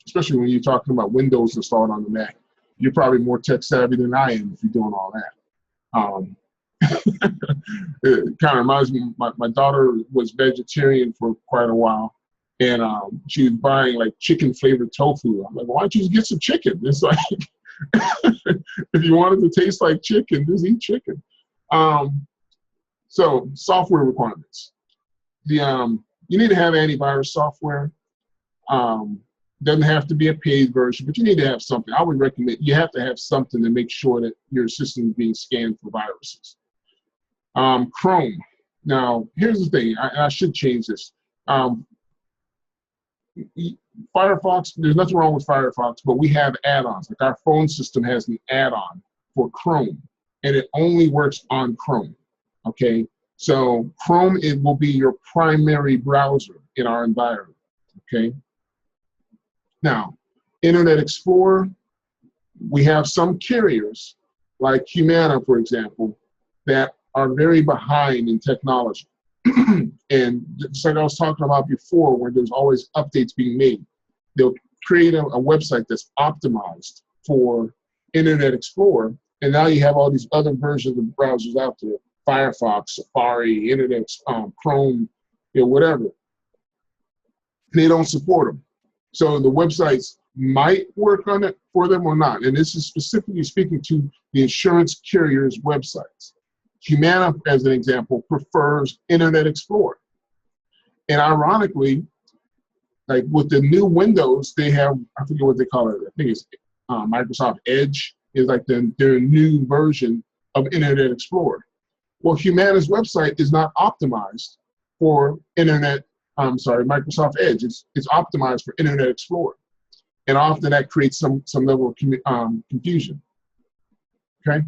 Especially when you're talking about Windows installed on the Mac. You're probably more tech savvy than I am if you're doing all that. It kind of reminds me, my daughter was vegetarian for quite a while, and she was buying like chicken flavored tofu. I'm like, why don't you just get some chicken? It's like, if you want it to taste like chicken, just eat chicken. So software requirements. You need to have antivirus software. Doesn't have to be a paid version, but you need to have something. I would recommend you have to have something to make sure that your system is being scanned for viruses. Chrome. Now, here's the thing. I should change this. Firefox, there's nothing wrong with Firefox, but we have add-ons. Like our phone system has an add-on for Chrome, and it only works on Chrome, okay? So Chrome, it will be your primary browser in our environment, okay? Now, Internet Explorer, we have some carriers, like Humana, for example, that are very behind in technology. And just like I was talking about before, where there's always updates being made, they'll create a website that's optimized for Internet Explorer, and now you have all these other versions of browsers out there, Firefox, Safari, Internet, Chrome, whatever. They don't support them. So the websites might work on it for them or not. And this is specifically speaking to the insurance carriers' websites. Humana, as an example, prefers Internet Explorer. And ironically, like with the new Windows, they have, I forget what they call it. I think it's Microsoft Edge is like their new version of Internet Explorer. Well, Humana's website is not optimized for Microsoft Edge. It's optimized for Internet Explorer. And often that creates some level of confusion, okay?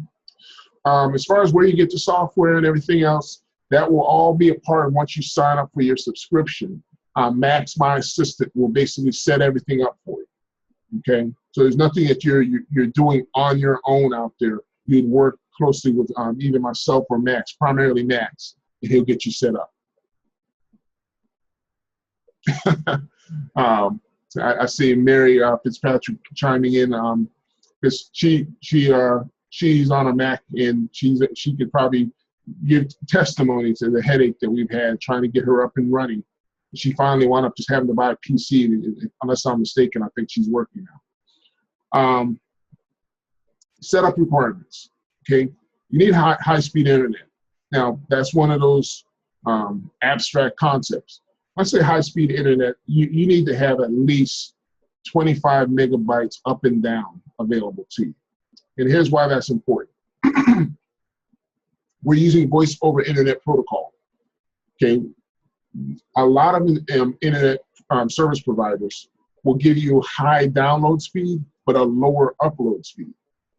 As far as where you get the software and everything else, that will all be a part of once you sign up for your subscription. Max My Assistant will basically set everything up for you, okay? So there's nothing that you're doing on your own out there. You'd work closely with either myself or Max, primarily Max, and he'll get you set up. I see Mary Fitzpatrick chiming in because she's on a Mac, and she could probably give testimony to the headache that we've had trying to get her up and running. She finally wound up just having to buy a PC, and unless I'm mistaken, I think she's working now. Setup requirements, okay? You need high-speed internet. Now, that's one of those abstract concepts. When I say high-speed internet, you need to have at least 25 megabytes up and down available to you. And here's why that's important. We're using voice over internet protocol. Okay, a lot of internet service providers will give you high download speed, but a lower upload speed.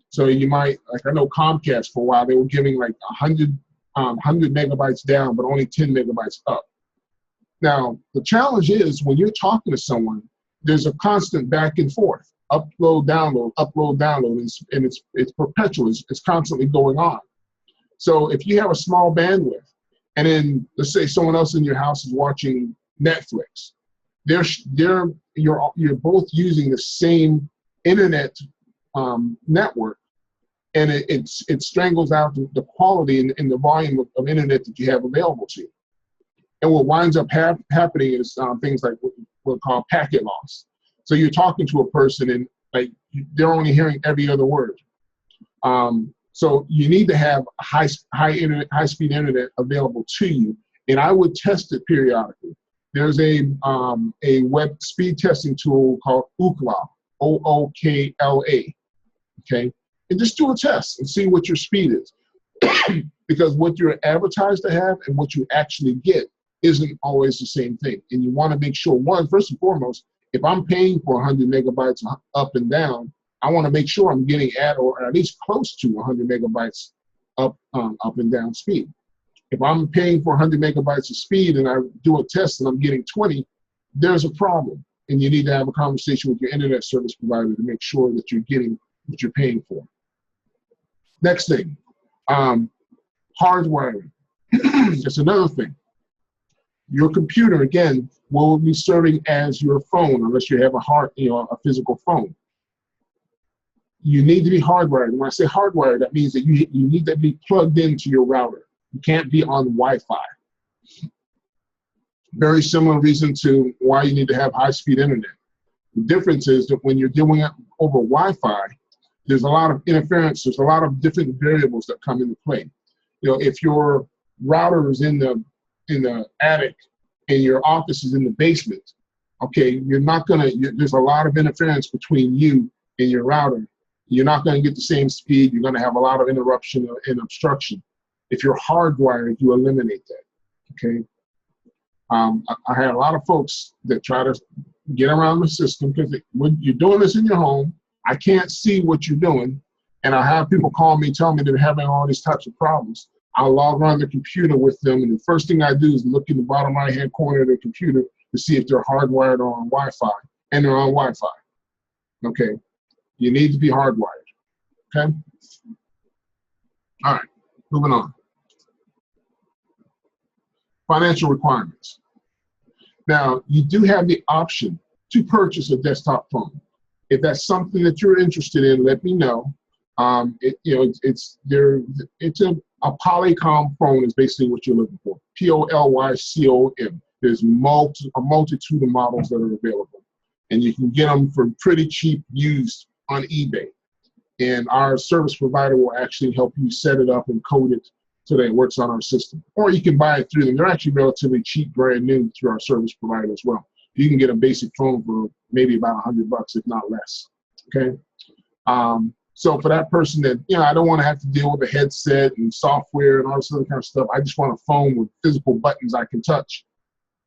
So you might, like I know Comcast for a while, they were giving like 100 megabytes down, but only 10 megabytes up. Now, the challenge is when you're talking to someone, there's a constant back and forth, upload, download, and it's perpetual, it's constantly going on. So if you have a small bandwidth, and then let's say someone else in your house is watching Netflix, you're both using the same internet network, and it strangles out the quality and the volume of internet that you have available to you. And what winds up happening is things like what we'll call packet loss. So you're talking to a person and like they're only hearing every other word. So you need to have high-speed internet available to you, and I would test it periodically. There's a web speed testing tool called Ookla, O-O-K-L-A. Okay, and just do a test and see what your speed is, because what you're advertised to have and what you actually get isn't always the same thing. And you want to make sure, one, first and foremost, if I'm paying for 100 megabytes up and down, I want to make sure I'm getting at or at least close to 100 megabytes up and down speed. If I'm paying for 100 megabytes of speed and I do a test and I'm getting 20, there's a problem. And you need to have a conversation with your internet service provider to make sure that you're getting what you're paying for. Next thing, hardwiring. That's another thing. Your computer, again, will be serving as your phone unless you have a physical phone. You need to be hardwired. And when I say hardwired, that means that you need to be plugged into your router. You can't be on Wi-Fi. Very similar reason to why you need to have high-speed internet. The difference is that when you're doing it over Wi-Fi, there's a lot of interference. There's a lot of different variables that come into play. You know, if your router is in the attic and your office is in the basement, okay, there's a lot of interference between you and your router. You're not going to get the same speed. You're going to have a lot of interruption and obstruction. If you're hardwired, you eliminate that, okay? I had a lot of folks that try to get around the system because when you're doing this in your home, I can't see what you're doing, and I have people call me, tell me they're having all these types of problems. I'll log on the computer with them, and the first thing I do is look in the bottom right-hand corner of the computer to see if they're hardwired or on Wi-Fi, and they're on Wi-Fi, okay? You need to be hardwired, okay? All right, moving on. Financial requirements. Now, you do have the option to purchase a desktop phone. If that's something that you're interested in, let me know. It's a Polycom phone is basically what you're looking for. Polycom. There's a multitude of models that are available, and you can get them for pretty cheap used on eBay. And our service provider will actually help you set it up and code it so that it works on our system. Or you can buy it through them. They're actually relatively cheap, brand new, through our service provider as well. You can get a basic phone for maybe about $100, if not less, okay? So for that person that, I don't want to have to deal with a headset and software and all this other kind of stuff, I just want a phone with physical buttons I can touch.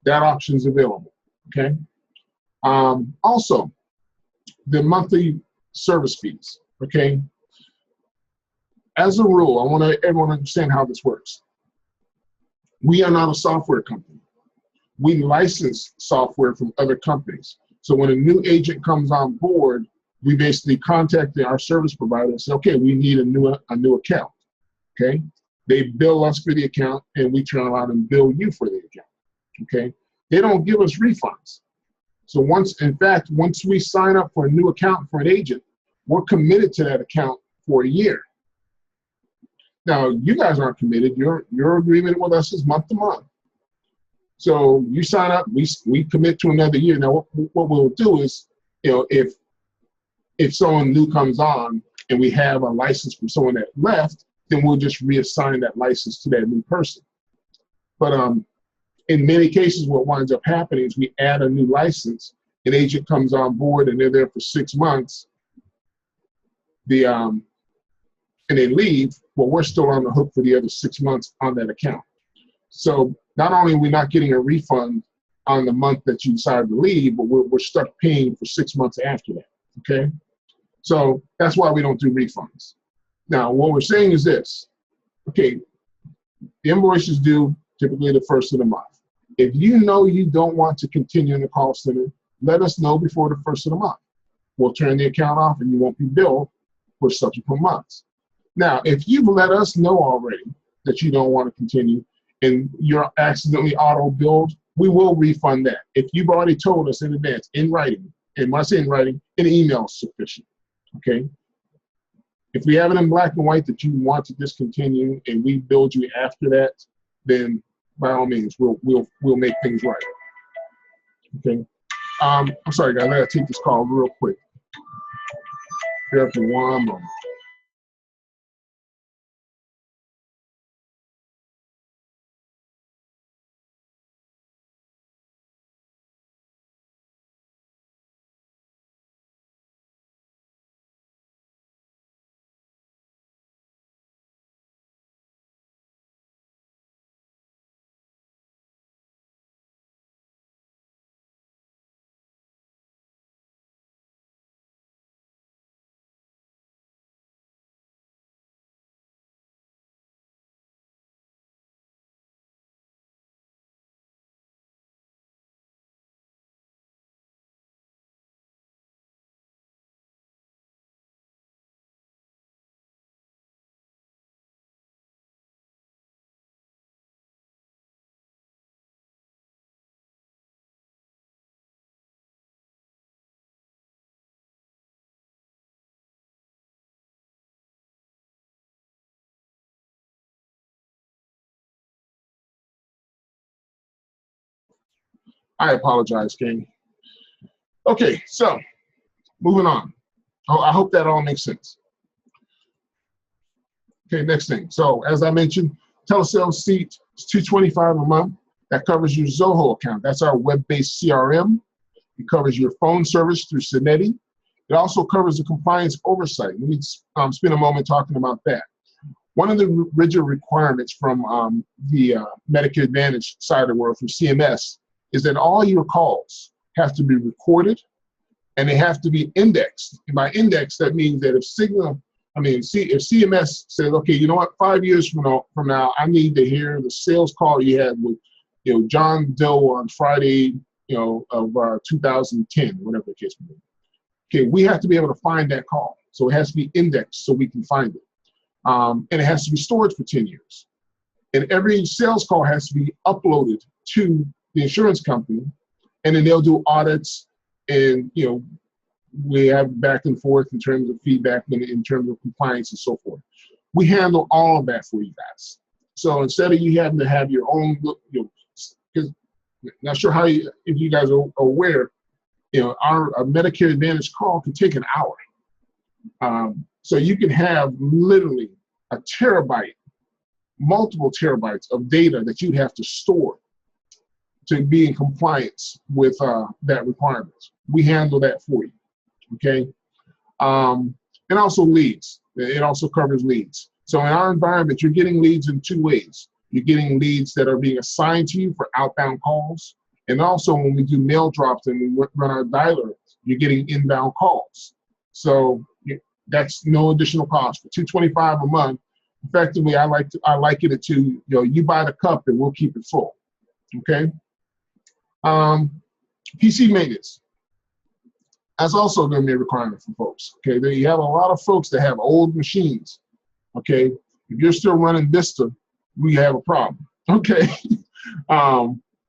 That option is available, okay? Also, the monthly service fees, okay? As a rule, I want everyone to understand how this works. We are not a software company. We license software from other companies. So when a new agent comes on board, we basically contact our service provider and say, okay, we need a new account, okay? They bill us for the account, and we turn around and bill you for the account, okay? They don't give us refunds. So once we sign up for a new account for an agent, we're committed to that account for a year. Now, you guys aren't committed. Your agreement with us is month to month. So you sign up, we commit to another year. Now, what we'll do is, if someone new comes on and we have a license from someone that left, then we'll just reassign that license to that new person. But in many cases, what winds up happening is we add a new license, an agent comes on board and they're there for 6 months. The and they leave, well, we're still on the hook for the other 6 months on that account. So not only are we not getting a refund on the month that you decided to leave, but we're stuck paying for 6 months after that, okay? So that's why we don't do refunds. Now, what we're saying is this, okay, the invoice is due typically the first of the month. If you know you don't want to continue in the call center, let us know before the first of the month. We'll turn the account off and you won't be billed for subsequent months. Now, if you've let us know already that you don't want to continue and you're accidentally auto-billed, we will refund that. If you've already told us in advance, in writing, and when I say in writing, an email is sufficient, okay? If we have it in black and white that you want to discontinue and we billed you after that, then by all means, we'll make things right, okay? I'm sorry, guys, I gotta take this call real quick. Bear with me one moment. I apologize, King. Okay, so moving on. Oh, I hope that all makes sense. Okay, next thing. So as I mentioned, telesales seat is $225 a month. That covers your Zoho account. That's our web-based CRM. It covers your phone service through Syneti. It also covers the compliance oversight. We need to spend a moment talking about that. One of the rigid requirements from the Medicare Advantage side of the world, from CMS, is that all your calls have to be recorded and they have to be indexed. And by index, that means that if if CMS says, okay, you know what, 5 years from now, I need to hear the sales call you had with, John Doe on Friday, of 2010, whatever the case may be. Okay, we have to be able to find that call. So it has to be indexed so we can find it. And it has to be stored for 10 years. And every sales call has to be uploaded to the insurance company, and then they'll do audits, and we have back and forth in terms of feedback and in terms of compliance and so forth. We handle all of that for you guys. So instead of you having to have your own, because not sure if you guys are aware, our Medicare Advantage call can take an hour. So you can have literally a terabyte, multiple terabytes of data that you have to store to be in compliance with that requirement. We handle that for you, okay? And also leads. It also covers leads. So in our environment, you're getting leads in two ways. You're getting leads that are being assigned to you for outbound calls. And also when we do mail drops and we run our dialer, you're getting inbound calls. So that's no additional cost. For $225 a month, effectively, I liken it to, you buy the cup and we'll keep it full, okay? PC maintenance. That's also going to be a requirement for folks, okay? You have a lot of folks that have old machines, okay? If you're still running Vista, we have a problem, okay?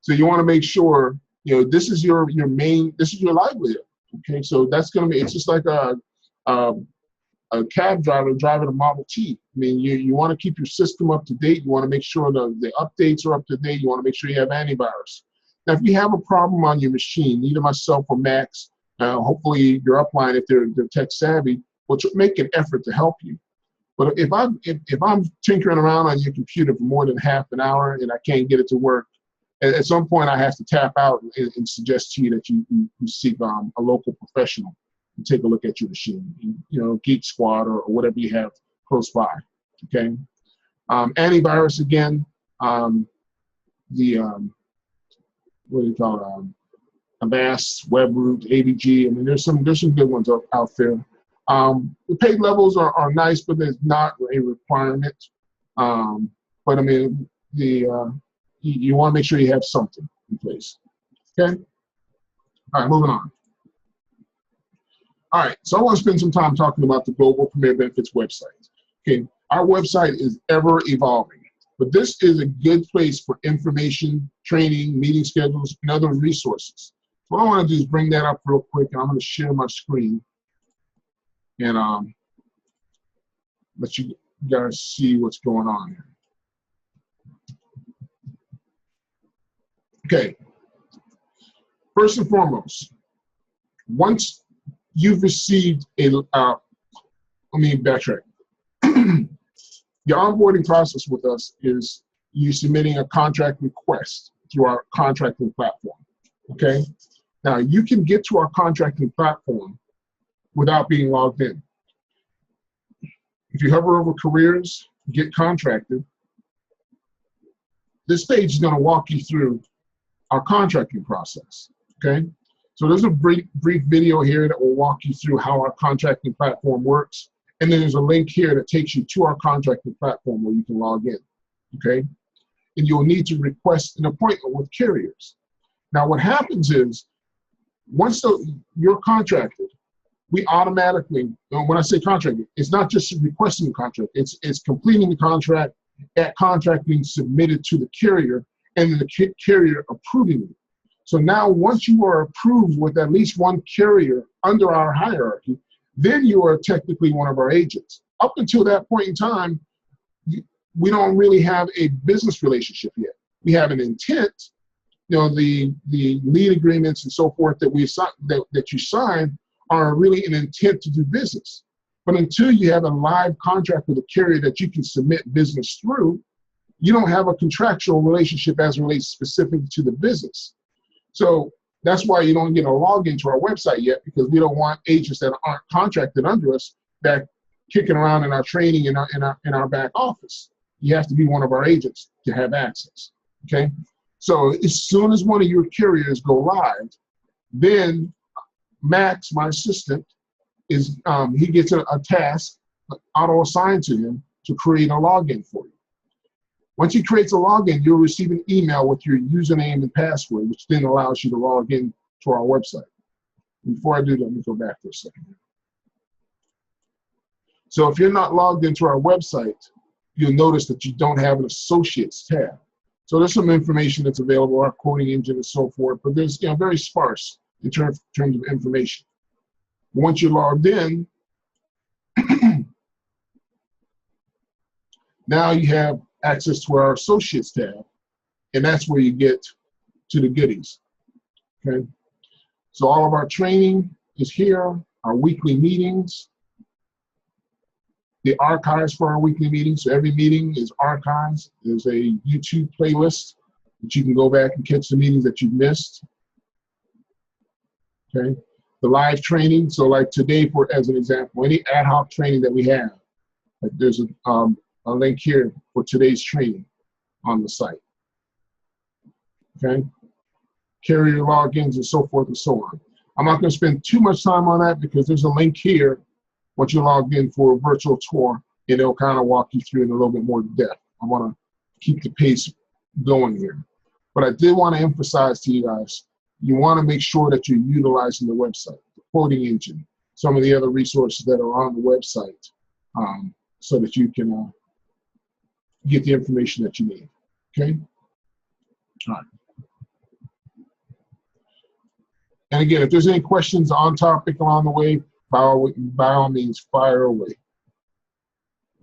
So you want to make sure, this is your livelihood, okay? So that's going to be, it's just like a cab driver driving a Model T. I mean, you want to keep your system up to date. You want to make sure the updates are up to date. You want to make sure you have antivirus. Now, if you have a problem on your machine, either myself or Max, hopefully your upline, if they're tech savvy, will make an effort to help you. But if I'm tinkering around on your computer for more than half an hour and I can't get it to work, at some point I have to tap out and suggest to you that you seek a local professional to take a look at your machine. Geek Squad or whatever you have close by. Okay. Antivirus again. What do you call it? Avast, WebRoot, AVG. I mean, there's some good ones out there. The paid levels are nice, but there's not a requirement. But I mean, you want to make sure you have something in place. Okay. All right, moving on. All right, so I want to spend some time talking about the Global Premier Benefits website. Okay, our website is ever evolving, but this is a good place for information, training, meeting schedules, and other resources. So what I want to do is bring that up real quick, and I'm going to share my screen and let you guys see what's going on here. Okay, first and foremost, once you've received a, let me backtrack. The onboarding process with us is you submitting a contract request through our contracting platform, okay? Now, you can get to our contracting platform without being logged in. If you hover over careers, get contracted, this page is gonna walk you through our contracting process, okay? So there's a brief video here that will walk you through how our contracting platform works. And then there's a link here that takes you to our contracting platform where you can log in, okay? And you'll need to request an appointment with carriers. Now what happens is, once you're contracted, we automatically, when I say contracted, it's not just requesting a contract, it's completing the contract, that contract being submitted to the carrier, and then the carrier approving it. So now once you are approved with at least one carrier under our hierarchy, then you are technically one of our agents. Up until that point in time, we don't really have a business relationship yet. We have an intent, you know, the lead agreements and so forth that that you sign are really an intent to do business. But until you have a live contract with a carrier that you can submit business through, you don't have a contractual relationship as it relates specifically to the business. So that's why you don't get a login to our website yet, because we don't want agents that aren't contracted under us that kicking around in our training in our back office. You have to be one of our agents to have access, okay? So as soon as one of your carriers go live, then Max, my assistant, is he gets a task auto-assigned to him to create a login for you. Once he creates a login, you'll receive an email with your username and password, which then allows you to log in to our website. Before I do that, let me go back for a second. So if you're not logged into our website, you'll notice that you don't have an associates tab. So there's some information that's available, our quoting engine and so forth, but there's very sparse in terms of information. Once you're logged in, now you have access to our associates tab, and that's where you get to the goodies, okay? So all of our training is here, our weekly meetings, the archives for our weekly meetings. So every meeting is archived. There's a YouTube playlist that you can go back and catch the meetings that you've missed, okay? The live training, so like today, as an example, any ad hoc training that we have, like there's a link here for today's training on the site, okay? Carrier logins and so forth and so on. I'm not going to spend too much time on that because there's a link here once you log in for a virtual tour, and it'll kind of walk you through in a little bit more depth. I want to keep the pace going here. But I did want to emphasize to you guys, you want to make sure that you're utilizing the website, the quoting engine, some of the other resources that are on the website, so that you can get the information that you need, okay? All right. And again, if there's any questions on topic along the way, by all means, fire away.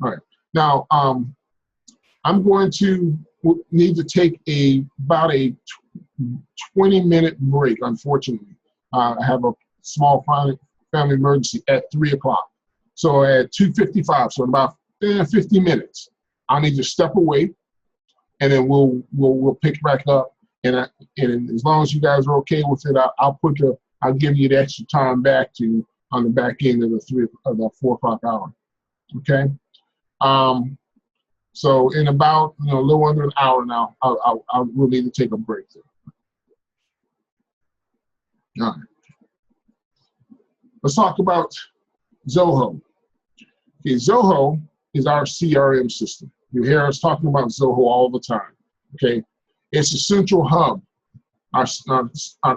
All right. Now, I'm going to need to take about a 20-minute break, unfortunately. I have a small family emergency at 3 o'clock. So at 2:55, so in about 50 minutes, I'll need to step away, and then we'll pick back up. And as long as you guys are okay with it, I'll give you the extra time back on the back end of the 4 o'clock hour. Okay. So in about a little under an hour now, we'll need to take a break there. All right. Let's talk about Zoho. Okay, Zoho is our CRM system. You hear us talking about Zoho all the time. Okay, it's a central hub, our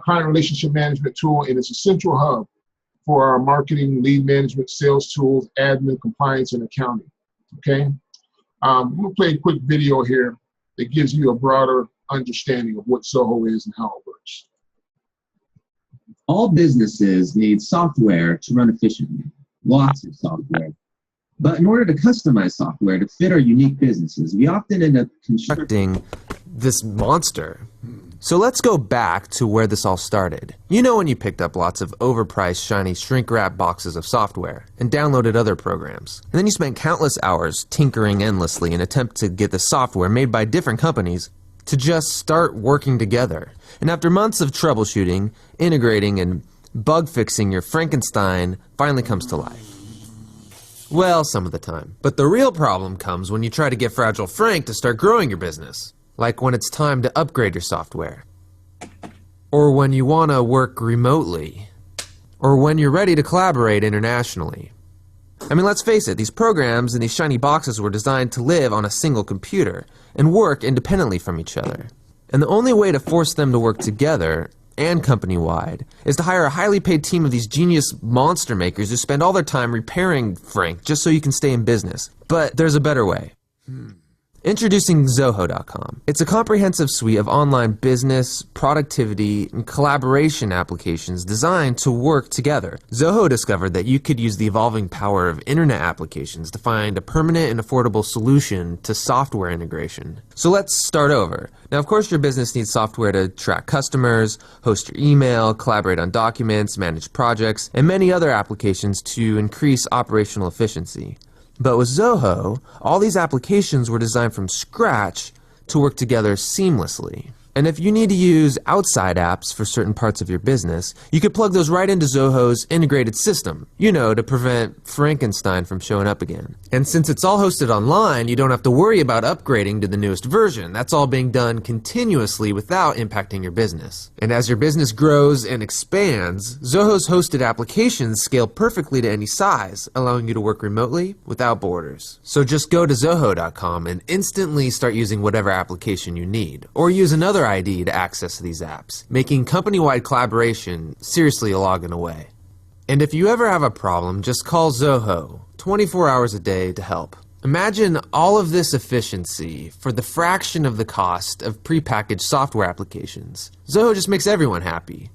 client relationship management tool, and it's a central hub for our marketing, lead management, sales tools, admin, compliance, and accounting. Okay, I'm going to play a quick video here that gives you a broader understanding of what Zoho is and how it works. All businesses need software to run efficiently, lots of software. But in order to customize software to fit our unique businesses, we often end up constructing this monster. So let's go back to where this all started. You know when you picked up lots of overpriced, shiny, shrink-wrap boxes of software and downloaded other programs. And then you spent countless hours tinkering endlessly in an attempt to get the software made by different companies to just start working together. And after months of troubleshooting, integrating, and bug fixing, your Frankenstein finally comes to life. Well, some of the time. But the real problem comes when you try to get Fragile Frank to start growing your business. Like when it's time to upgrade your software. Or when you want to work remotely. Or when you're ready to collaborate internationally. I mean, let's face it, these programs and these shiny boxes were designed to live on a single computer and work independently from each other. And the only way to force them to work together and company-wide is to hire a highly paid team of these genius monster makers who spend all their time repairing Frank just so you can stay in business. But there's a better way. Introducing Zoho.com. It's a comprehensive suite of online business, productivity, and collaboration applications designed to work together. Zoho discovered that you could use the evolving power of internet applications to find a permanent and affordable solution to software integration. So let's start over. Now, of course, your business needs software to track customers, host your email, collaborate on documents, manage projects, and many other applications to increase operational efficiency. But with Zoho, all these applications were designed from scratch to work together seamlessly. And if you need to use outside apps for certain parts of your business, you could plug those right into Zoho's integrated system, to prevent Frankenstein from showing up again. And since it's all hosted online, you don't have to worry about upgrading to the newest version. That's all being done continuously without impacting your business. And as your business grows and expands, Zoho's hosted applications scale perfectly to any size, allowing you to work remotely without borders. So just go to Zoho.com and instantly start using whatever application you need, or use another ID to access these apps, making company-wide collaboration seriously a login away. And if you ever have a problem, just call Zoho 24 hours a day to help. Imagine all of this efficiency for the fraction of the cost of prepackaged software applications. Zoho just makes everyone happy.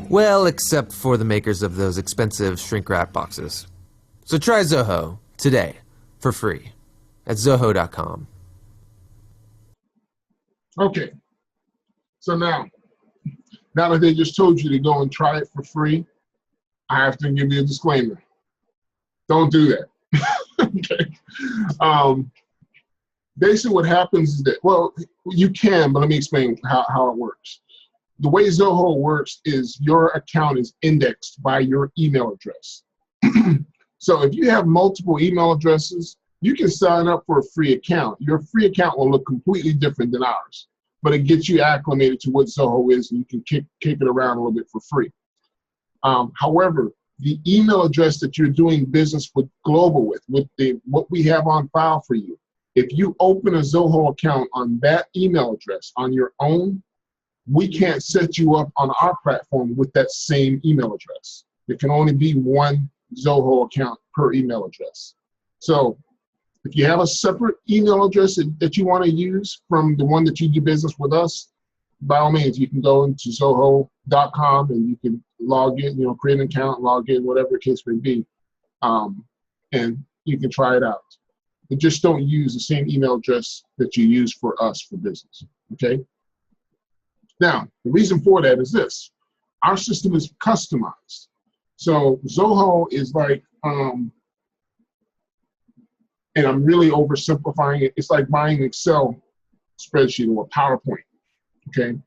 Well, except for the makers of those expensive shrink-wrap boxes. So try Zoho today for free at Zoho.com. Okay. So now that they just told you to go and try it for free, I have to give you a disclaimer. Don't do that. Okay. Basically what happens is that, well, you can, but let me explain how it works. The way Zoho works is your account is indexed by your email address. So if you have multiple email addresses, you can sign up for a free account. Your free account will look completely different than ours, but it gets you acclimated to what Zoho is, and you can kick it around a little bit for free. However, the email address that you're doing business with Global with what we have on file for you, if you open a Zoho account on that email address on your own, we can't set you up on our platform with that same email address. There can only be one Zoho account per email address. So if you have a separate email address that you want to use from the one that you do business with us, by all means, you can go into Zoho.com and you can log in, create an account, log in, whatever the case may be, and you can try it out. But just don't use the same email address that you use for us for business, okay? Now, the reason for that is this. Our system is customized. So Zoho is like, and I'm really oversimplifying it, it's like buying an Excel spreadsheet or a PowerPoint, okay?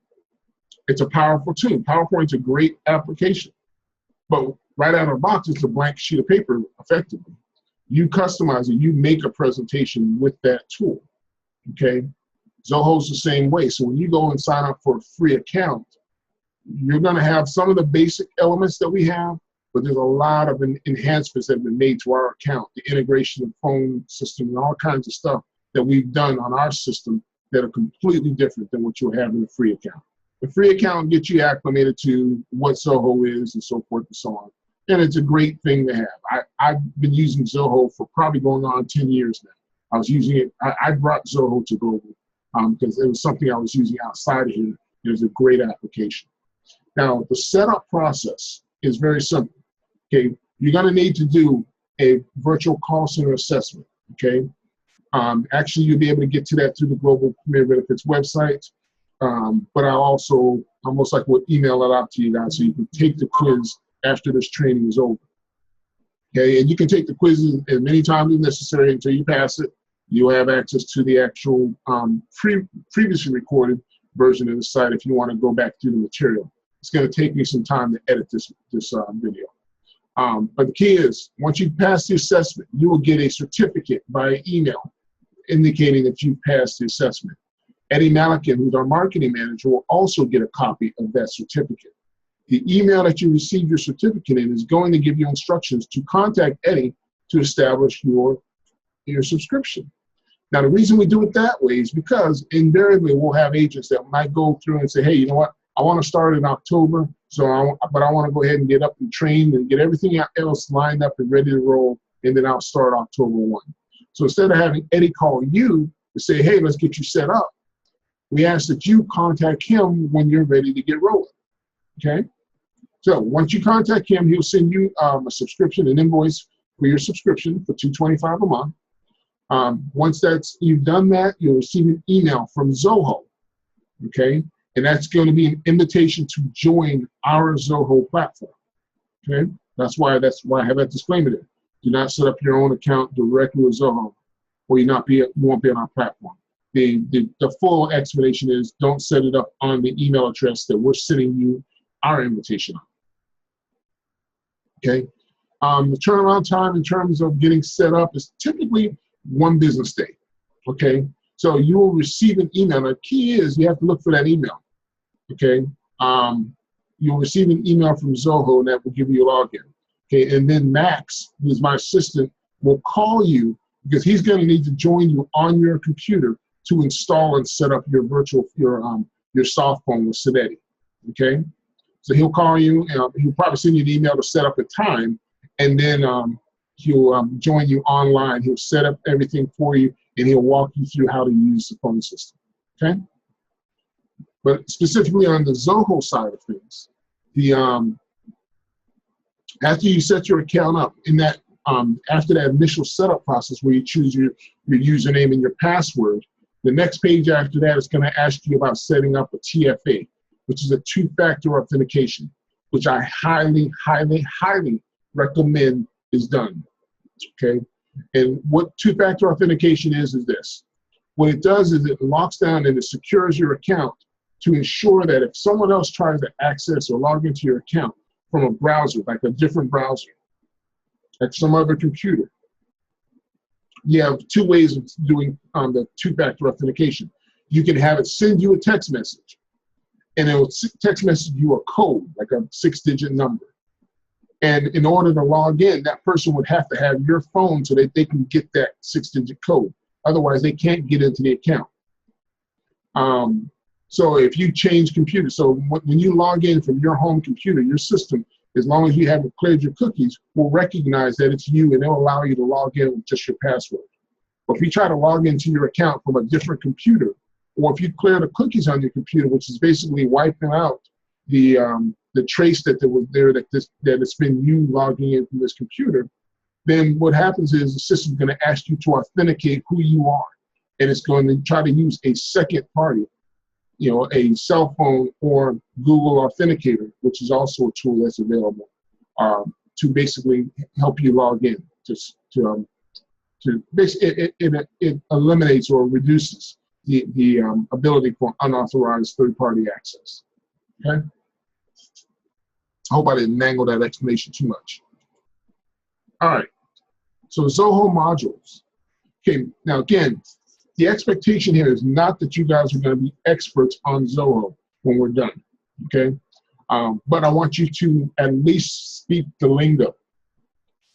It's a powerful tool. PowerPoint's a great application, but right out of the box, it's a blank sheet of paper, effectively. You customize it, you make a presentation with that tool, okay? Zoho's the same way. So when you go and sign up for a free account, you're gonna have some of the basic elements that we have, but there's a lot of enhancements that have been made to our account, the integration of phone system and all kinds of stuff that we've done on our system that are completely different than what you'll have in a free account. The free account gets you acclimated to what Zoho is and so forth and so on. And it's a great thing to have. I've been using Zoho for probably going on 10 years now. I was using it, I brought Zoho to Global because it was something I was using outside of here. It was a great application. Now, the setup process is very simple. Okay, you're gonna need to do a virtual call center assessment, okay? Actually, you'll be able to get to that through the Global Premier Benefits website, but I'll most likely will email it out to you guys so you can take the quiz after this training is over. Okay, and you can take the quiz as many times as necessary until you pass it. You'll have access to the actual previously recorded version of the site if you want to go back through the material. It's going to take me some time to edit this video. But the key is, once you pass the assessment, you will get a certificate by email indicating that you passed the assessment. Eddie Malikin, who's our marketing manager, will also get a copy of that certificate. The email that you receive your certificate in is going to give you instructions to contact Eddie to establish your subscription. Now, the reason we do it that way is because invariably we'll have agents that might go through and say, hey, you know what? I want to start in October, but I want to go ahead and get up and train and get everything else lined up and ready to roll, and then I'll start October 1. So instead of having Eddie call you to say, hey, let's get you set up, we ask that you contact him when you're ready to get rolling, okay? So once you contact him, he'll send you a subscription, an invoice for your subscription for $225 a month. Once you've done that, you'll receive an email from Zoho, okay? And that's going to be an invitation to join our Zoho platform, okay? That's why I have that disclaimer there. Do not set up your own account directly with Zoho, or you won't be on our platform. The full explanation is don't set it up on the email address that we're sending you our invitation on. Okay, the turnaround time in terms of getting set up is typically 1 business day. Okay, so you will receive an email. The key is you have to look for that email. Okay, you'll receive an email from Zoho that will give you a login. Okay, and then Max, who's my assistant, will call you because he's going to need to join you on your computer to install and set up your soft phone with Cinetti. Okay. So he'll call you, and he'll probably send you an email to set up a time, and then he'll join you online. He'll set up everything for you, and he'll walk you through how to use the phone system, okay? But specifically on the Zoho side of things, after you set your account up, after that initial setup process where you choose your username and your password, the next page after that is going to ask you about setting up a TFA, which is a two-factor authentication, which I highly, highly, highly recommend is done, okay? And what two-factor authentication is this. What it does is it locks down and it secures your account to ensure that if someone else tries to access or log into your account from a browser, like a different browser, like some other computer, you have 2 ways of doing the two-factor authentication. You can have it send you a text message, and it will text message you a code, like a 6-digit number. And in order to log in, that person would have to have your phone so that they can get that 6-digit code. Otherwise, they can't get into the account. So if you change computers, so when you log in from your home computer, your system, as long as you haven't cleared your cookies, will recognize that it's you, and it'll allow you to log in with just your password. But if you try to log into your account from a different computer, or if you clear the cookies on your computer, which is basically wiping out the trace that was there that it's been you logging in from this computer, then what happens is the system's going to ask you to authenticate who you are, and it's going to try to use a second party, a cell phone or Google Authenticator, which is also a tool that's available to basically help you log in. It eliminates or reduces the ability for unauthorized third-party access. Okay. I hope I didn't mangle that explanation too much. All right. So Zoho modules. Okay, now again, the expectation here is not that you guys are going to be experts on Zoho when we're done, okay? But I want you to at least speak the lingo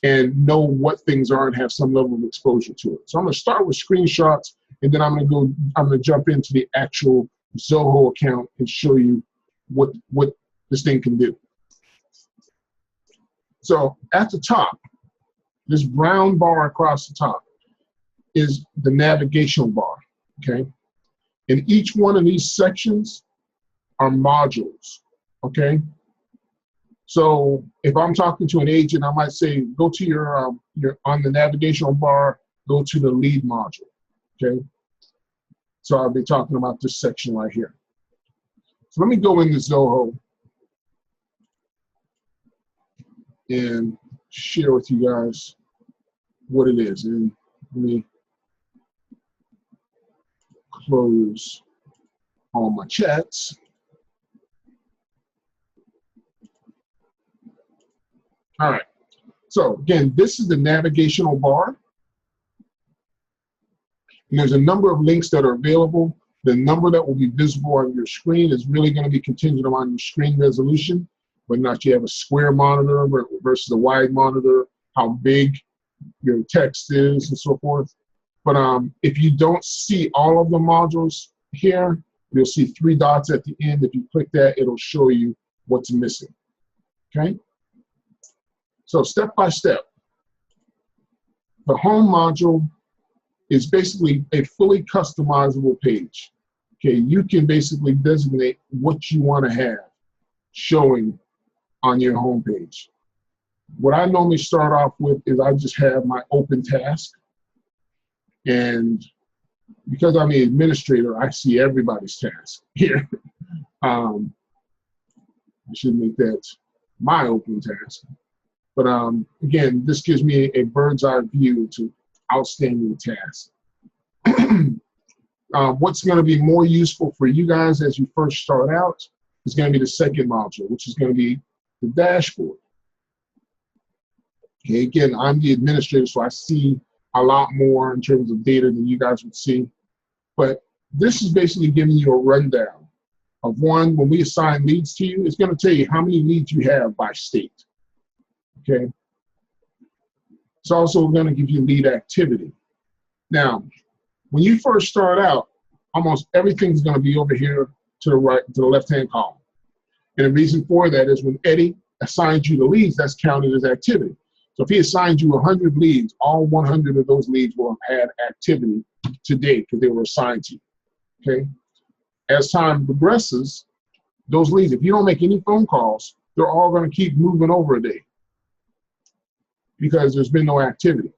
and know what things are and have some level of exposure to it. So I'm going to start with screenshots, and then I'm going to jump into the actual Zoho account and show you what this thing can do. So at the top, this brown bar across the top is the navigational bar, okay? And each one of these sections are modules, okay? So if I'm talking to an agent, I might say, go to your on the navigational bar, go to the lead module, okay? So I'll be talking about this section right here. So let me go into Zoho and share with you guys what it is. And let me close all my chats. All right, so again, this is the navigational bar. And there's a number of links that are available. The number that will be visible on your screen is really going to be contingent on your screen resolution, whether or not you have a square monitor versus a wide monitor, how big your text is, and so forth. But if you don't see all of the modules here, you'll see 3 dots at the end. If you click that, it'll show you what's missing, okay? So step by step, the home module is basically a fully customizable page. Okay, you can basically designate what you want to have showing on your home page. What I normally start off with is I just have my open task. And because I'm the administrator, I see everybody's task here. I should make that my open task. But again, this gives me a bird's eye view to outstanding tasks. What's going to be more useful for you guys as you first start out is going to be the second module, which is going to be the dashboard. Okay, again, I'm the administrator, so I see a lot more in terms of data than you guys would see. But this is basically giving you a rundown of when we assign leads to you, it's going to tell you how many leads you have by state. Okay. It's also going to give you lead activity. Now, when you first start out, almost everything's going to be over here to the right, to the left-hand column. And the reason for that is when Eddie assigns you the leads, that's counted as activity. So if he assigns you 100 leads, all 100 of those leads will have had activity today because they were assigned to you, okay? As time progresses, those leads, if you don't make any phone calls, they're all going to keep moving over a day because there's been no activity.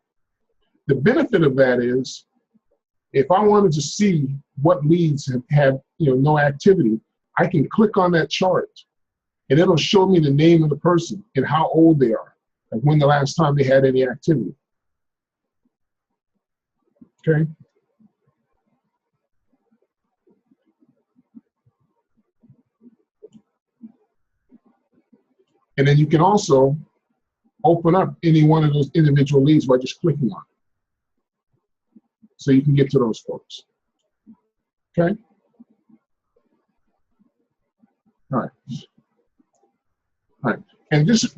The benefit of that is if I wanted to see what leads have had no activity, I can click on that chart and it'll show me the name of the person and how old they are, like when the last time they had any activity. Okay. And then you can also open up any one of those individual leads by just clicking on it. So you can get to those folks. Okay? All right. All right. And just,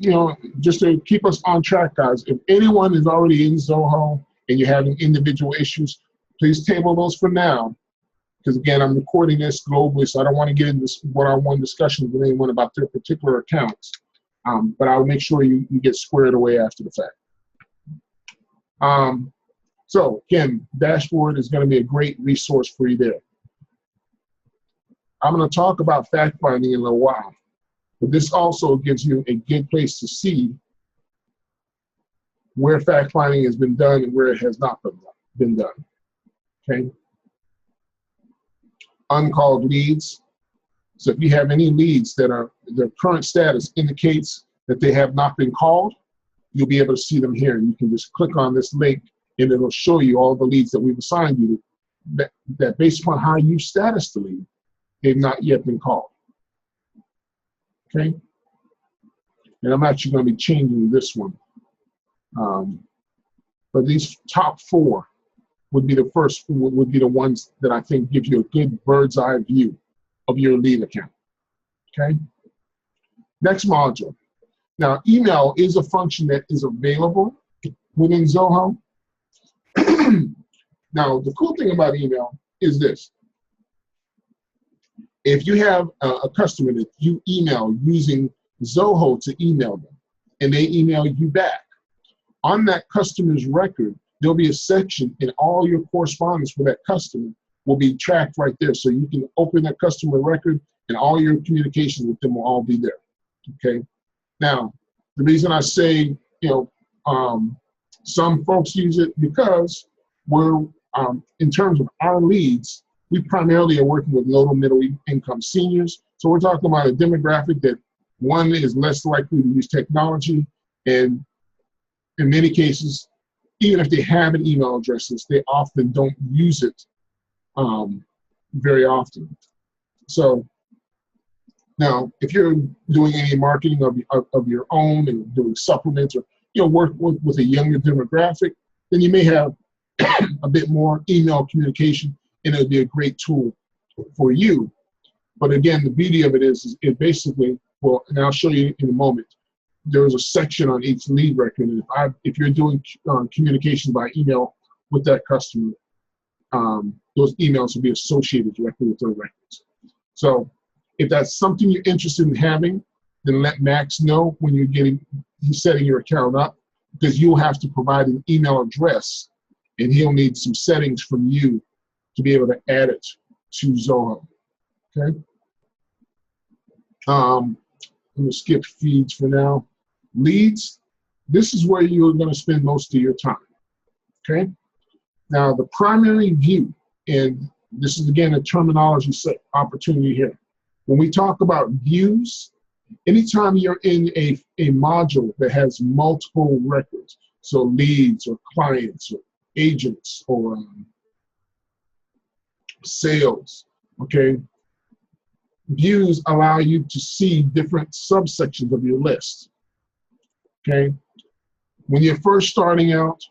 just to keep us on track, guys, if anyone is already in Zoho and you're having individual issues, please table those for now. Because again, I'm recording this globally, so I don't want to get into this one-on-one discussions with anyone about their particular accounts. But I'll make sure you get squared away after the fact. So again, dashboard is going to be a great resource for you there. I'm going to talk about fact finding in a little while, but this also gives you a good place to see where fact finding has been done and where it has not been done. Okay. Uncalled leads. So if you have any leads that are, their current status indicates that they have not been called, you'll be able to see them here. And you can just click on this link and it'll show you all the leads that we've assigned you that based upon how you status the lead, they've not yet been called. Okay? And I'm actually going to be changing this one. but these top 4 would be the first, would be the ones that I think give you a good bird's eye view of your lead account, okay? Next module. Now, email is a function that is available within Zoho. Now, the cool thing about email is this. If you have a customer that you email using Zoho to email them, and they email you back, on that customer's record, there'll be a section in all your correspondence with that customer will be tracked right there. So you can open that customer record and all your communications with them will all be there, okay? Now, the reason I say, some folks use it because we're, in terms of our leads, we primarily are working with low to middle income seniors. So we're talking about a demographic that, one, is less likely to use technology, and in many cases, even if they have an email addresses, they often don't use it very often. So now, if you're doing any marketing of your own and doing supplements, or work with a younger demographic, then you may have a bit more email communication, and it'll be a great tool for you. But again, the beauty of it is it basically, well, and I'll show you in a moment, there's a section on each lead record, and if you're doing communications by email with that customer, those emails will be associated directly with their records. So if that's something you're interested in having, then let Max know when you're setting your account up, because you'll have to provide an email address, and he'll need some settings from you to be able to add it to Zoho. Okay. I'm going to skip feeds for now. Leads, this is where you're going to spend most of your time. Okay. Now, the primary view, and this is again a terminology opportunity here. When we talk about views, anytime you're in a module that has multiple records, so leads or clients or agents or sales, okay, views allow you to see different subsections of your list, okay? When you're first starting out,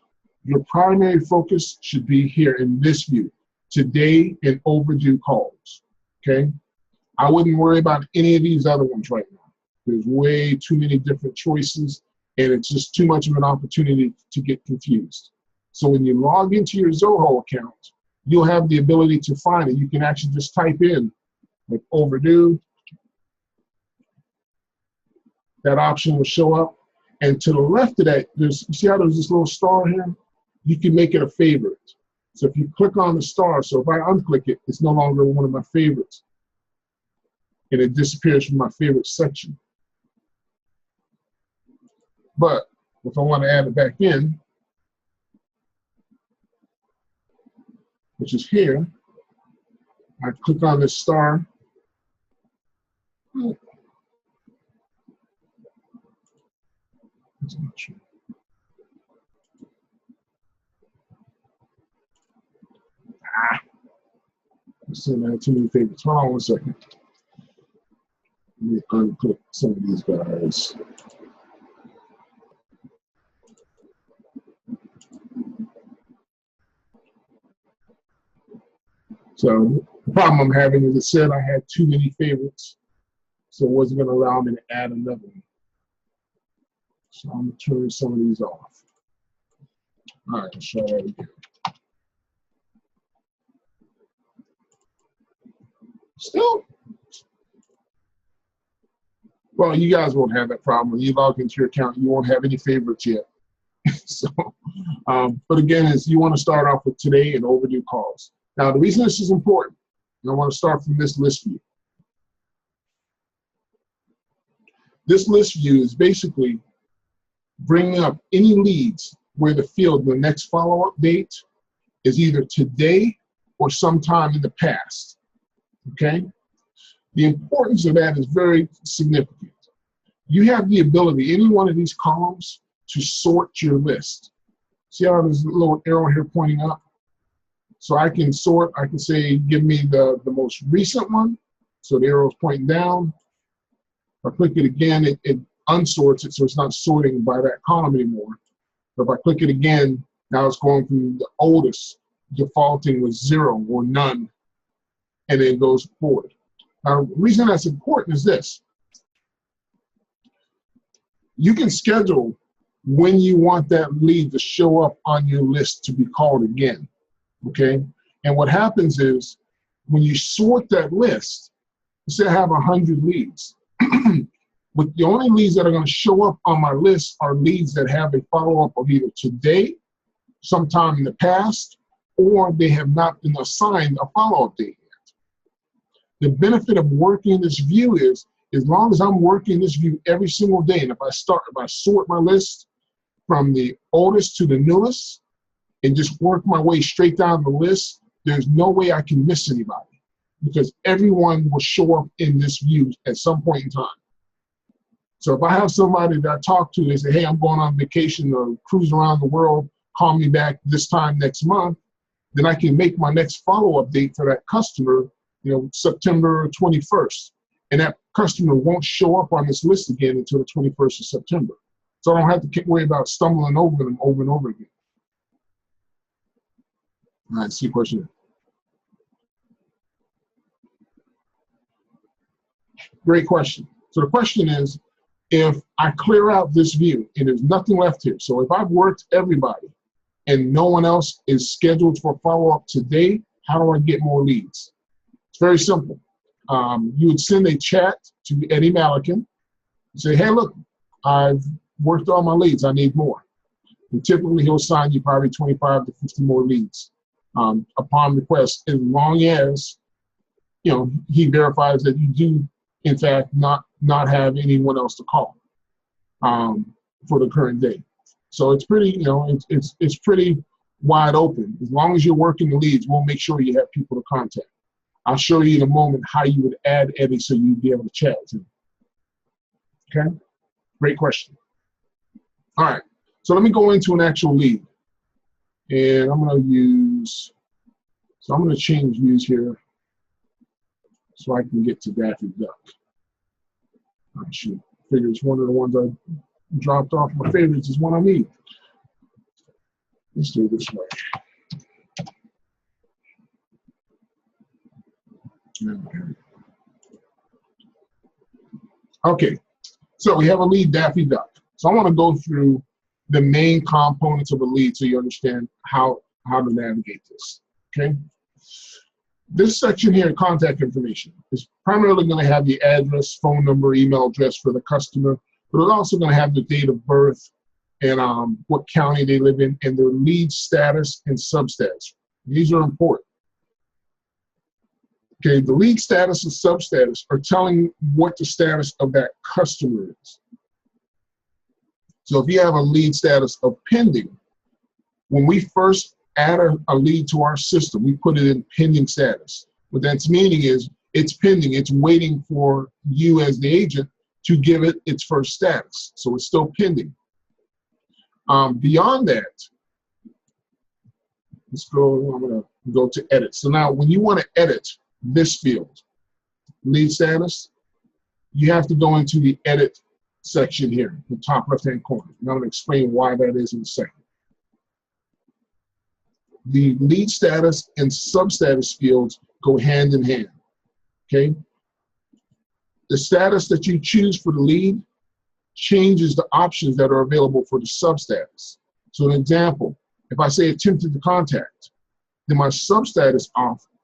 your primary focus should be here in this view, today and overdue calls, okay? I wouldn't worry about any of these other ones right now. There's way too many different choices, and it's just too much of an opportunity to get confused. So when you log into your Zoho account, you'll have the ability to find it. You can actually just type in like overdue. That option will show up. And to the left of that, you see how there's this little star here? You can make it a favorite. So if you click on the star, so if I unclick it, it's no longer one of my favorites. And it disappears from my favorite section. But if I want to add it back in, which is here, I click on this star. That's not true. I still have too many favorites. Hold on one second. Let me unclick some of these guys. So the problem I'm having is it said I had too many favorites, so it wasn't going to allow me to add another one. So I'm going to turn some of these off. All right, let's try that again. Still? Well, you guys won't have that problem. When you log into your account, you won't have any favorites yet. So, but again, is you want to start off with today and overdue calls. Now, the reason this is important, and I want to start from this list view. This list view is basically bringing up any leads where the field, the next follow-up date is either today or sometime in the past, okay? The importance of that is very significant. You have the ability, any one of these columns, to sort your list. See how there's a little arrow here pointing up? So I can sort, I can say, give me the most recent one. So the arrow is pointing down. If I click it again, it unsorts it, so it's not sorting by that column anymore. But if I click it again, Now it's going from the oldest, defaulting with 0 or none, and then it goes forward. Now, the reason that's important is this. You can schedule when you want that lead to show up on your list to be called again, okay? And what happens is when you sort that list, say I have 100 leads, but the only leads that are going to show up on my list are leads that have a follow-up of either today, sometime in the past, or they have not been assigned a follow-up date yet. The benefit of working this view is, as long as I'm working this view every single day, and if I sort my list from the oldest to the newest, and just work my way straight down the list, there's no way I can miss anybody, because everyone will show up in this view at some point in time. So if I have somebody that I talk to, they say, hey, I'm going on vacation or cruise around the world, call me back this time next month, then I can make my next follow-up date for that customer, September 21st. And that customer won't show up on this list again until the 21st of September. So I don't have to worry about stumbling over them over and over again. All right, see a question. Great question. So the question is, if I clear out this view and there's nothing left here, so if I've worked everybody and no one else is scheduled for follow-up today, how do I get more leads? It's very simple. You would send a chat to Eddie Malikan and say, hey, look, I've worked all my leads, I need more. And typically he'll assign you probably 25 to 50 more leads upon request, as long as he verifies that you do, in fact, not have anyone else to call for the current day. So it's pretty, it's pretty wide open. As long as you're working the leads, we'll make sure you have people to contact. I'll show you in a moment how you would add Eddie so you'd be able to chat with him. Okay, great question. All right, so let me go into an actual lead. And I'm going to change views here so I can get to Daffy Duck. I should figure it's one of the ones I dropped off my favorites is one I need. Let's do it this way. Okay, so we have a lead, Daffy Duck. So I want to go through the main components of a lead so you understand how to navigate this, okay? This section here, contact information, is primarily going to have the address, phone number, email address for the customer, but it's also going to have the date of birth and what county they live in and their lead status and substatus. These are important. Okay, the lead status and substatus are telling what the status of that customer is. So if you have a lead status of pending, when we first add a lead to our system, we put it in pending status. What that's meaning is it's pending, it's waiting for you as the agent to give it its first status. So it's still pending. Beyond that, I'm gonna go to edit. So now when you wanna edit this field, lead status, you have to go into the edit section here, the top left-hand corner. And I'm gonna explain why that is in a second. The lead status and substatus fields go hand in hand, okay? The status that you choose for the lead changes the options that are available for the substatus. So an example, if I say attempted to contact, then my substatus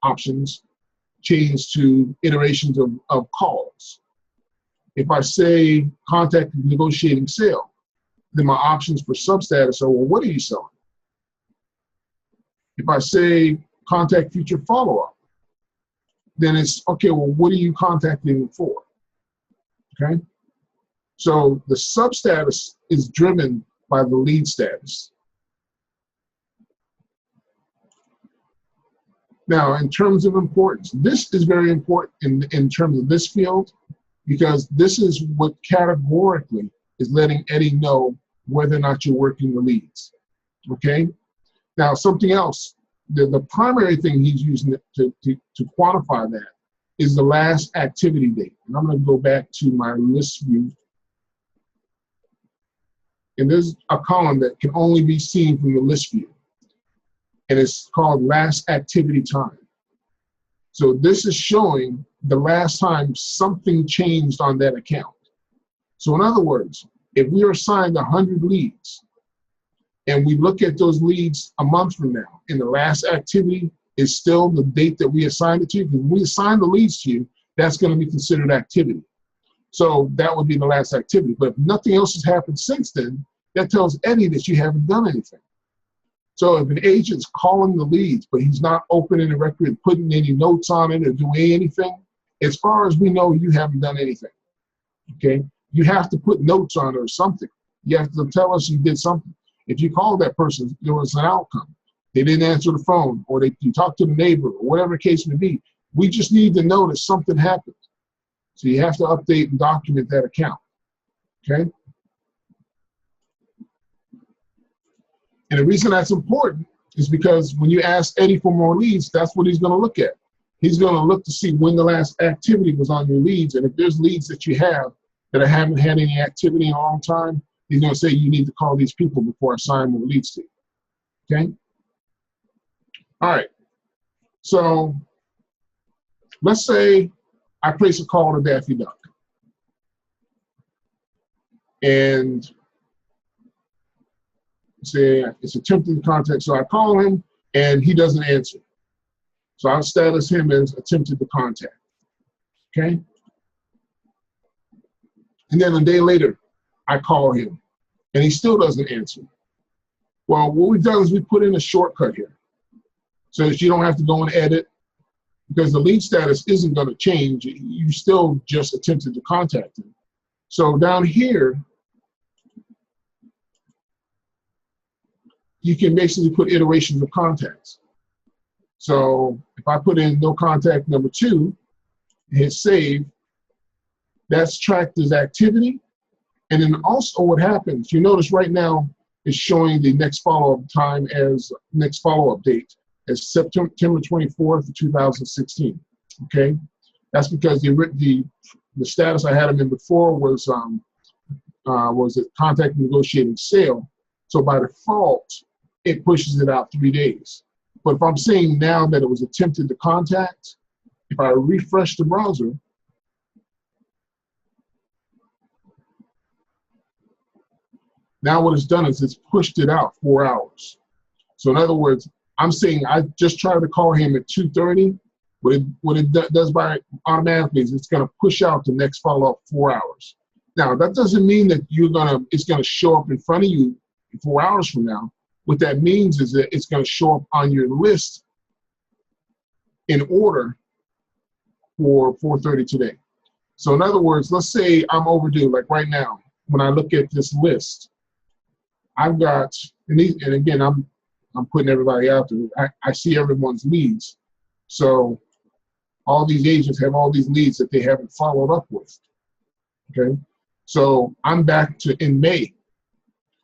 options change to iterations of calls. If I say contact negotiating sale, then my options for substatus are, well, what are you selling? If I say contact future follow-up, then it's, okay, well, what are you contacting them for? Okay? So the substatus is driven by the lead status. Now, in terms of importance, this is very important in terms of this field, because this is what categorically is letting Eddie know whether or not you're working the leads, okay? Now, something else, the primary thing he's using to quantify that is the last activity date. And I'm gonna go back to my list view. And there's a column that can only be seen from the list view. and it's called last activity time. So this is showing the last time something changed on that account. So in other words, if we are assigned 100 leads and we look at those leads a month from now, and the last activity is still the date that we assigned it to you, because when we assign the leads to you, that's going to be considered activity. So that would be the last activity. But if nothing else has happened since then, that tells Eddie that you haven't done anything. So if an agent's calling the leads, but he's not opening the record, putting any notes on it or doing anything, as far as we know, you haven't done anything, okay? You have to put notes on it or something. You have to tell us you did something. If you called that person, there was an outcome. They didn't answer the phone, or you talked to the neighbor, or whatever the case may be. We just need to know that something happened. So you have to update and document that account, okay? And the reason that's important is because when you ask Eddie for more leads, that's what he's going to look at. He's going to look to see when the last activity was on your leads. And if there's leads that you have that haven't had any activity in a long time, he's going to say you need to call these people before I assign more leads to you. Okay? All right. So let's say I place a call to Daffy Duck. And say it's attempted contact. So I call him and he doesn't answer. So I'll status him as attempted to contact. Okay? And then a day later, I call him and he still doesn't answer. Well, what we've done is we put in a shortcut here so that you don't have to go and edit, because the lead status isn't going to change. You still just attempted to contact him. So down here, you can basically put iterations of contacts. So if I put in no contact number 2, hit save, that's tracked as activity. And then also what happens, you notice right now it's showing the next follow-up time as next follow-up date as September 24th of 2016, okay? That's because the status I had him in before was a contact negotiating sale. So by default, it pushes it out 3 days. But if I'm saying now that it was attempted to contact, if I refresh the browser, now what it's done is it's pushed it out 4 hours. So in other words, I'm saying I just tried to call him at 2:30. What it does by automatically is it's going to push out the next follow-up 4 hours. Now that doesn't mean that it's going to show up in front of you 4 hours from now. What that means is that it's going to show up on your list in order for 4:30 today. So in other words, let's say I'm overdue, like right now, when I look at this list, I've got, and again, I'm putting everybody out there. I see everyone's leads. So all these agents have all these leads that they haven't followed up with, okay? So I'm back to in May.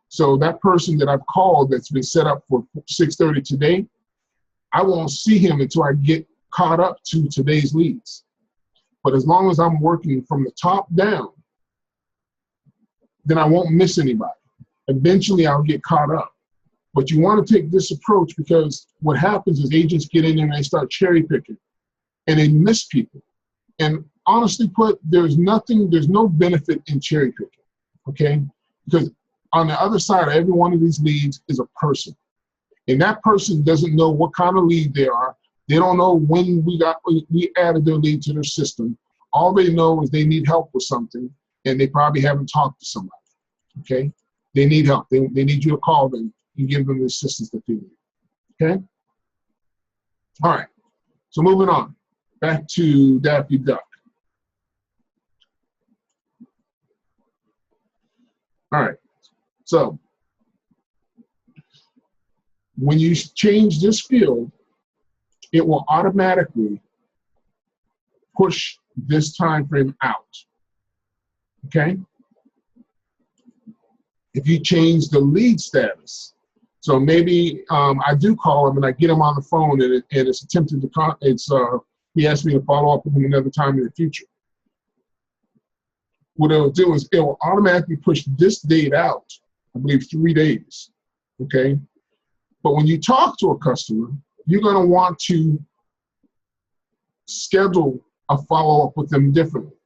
So that person that I've called that's been set up for 6:30 today, I won't see him until I get caught up to today's leads. But as long as I'm working from the top down, then I won't miss anybody. Eventually I'll get caught up. But you want to take this approach because what happens is agents get in there and they start cherry picking and they miss people. And honestly put, there's no benefit in cherry picking, okay? Because on the other side of every one of these leads is a person. And that person doesn't know what kind of lead they are. They don't know when we added their lead to their system. All they know is they need help with something and they probably haven't talked to somebody, okay? They need help. They need you to call them and give them the assistance that they need, okay? All right, so moving on, back to Daffy Duck. All right, so when you change this field, it will automatically push this time frame out, okay? If you change the lead status, so maybe I do call him and I get him on the phone and it's attempted to he asked me to follow up with him another time in the future. What it'll do is it will automatically push this date out, I believe 3 days, okay? But when you talk to a customer, you're going to want to schedule a follow-up with them differently,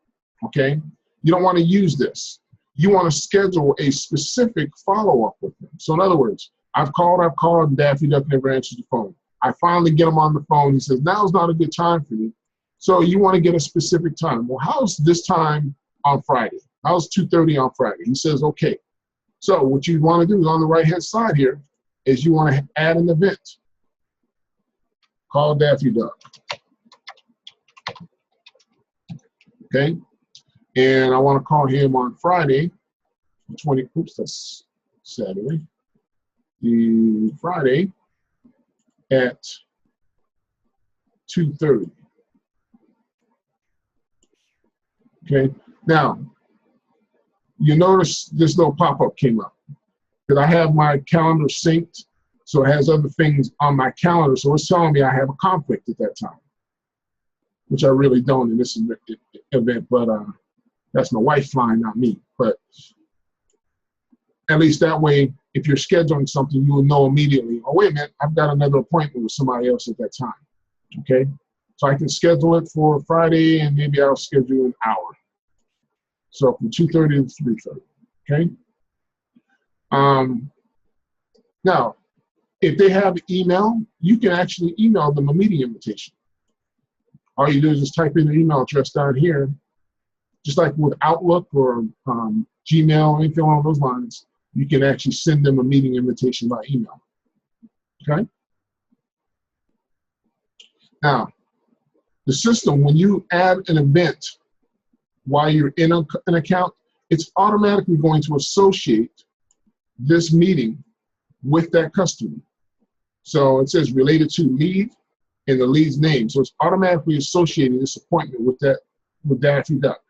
okay? You don't want to use this. You want to schedule a specific follow-up with them. So in other words, I've called, and Daffy Duck never answers the phone. I finally get him on the phone. He says, now's not a good time for me. So you want to get a specific time. Well, how's this time on Friday? How's 2:30 on Friday? He says, okay. So what you want to do is on the right-hand side here is you want to add an event. Call Daffy Duck. Okay? And I want to call him on Friday, that's Saturday. The Friday at 2:30. Okay, now you notice this little pop-up came up because I have my calendar synced, so it has other things on my calendar. So it's telling me I have a conflict at that time, which I really don't in this event, but that's my wife flying, not me. But at least that way, if you're scheduling something, you will know immediately, oh, wait a minute, I've got another appointment with somebody else at that time, okay? So I can schedule it for Friday, and maybe I'll schedule an hour. So from 2:30 to 3:30, okay? Now, if they have email, you can actually email them a meeting invitation. All you do is just type in the email address down here, just like with Outlook or Gmail, anything along those lines, you can actually send them a meeting invitation by email, okay? Now, the system, when you add an event while you're in an account, it's automatically going to associate this meeting with that customer. So it says related to lead and the lead's name. So it's automatically associating this appointment with Daffy Duck.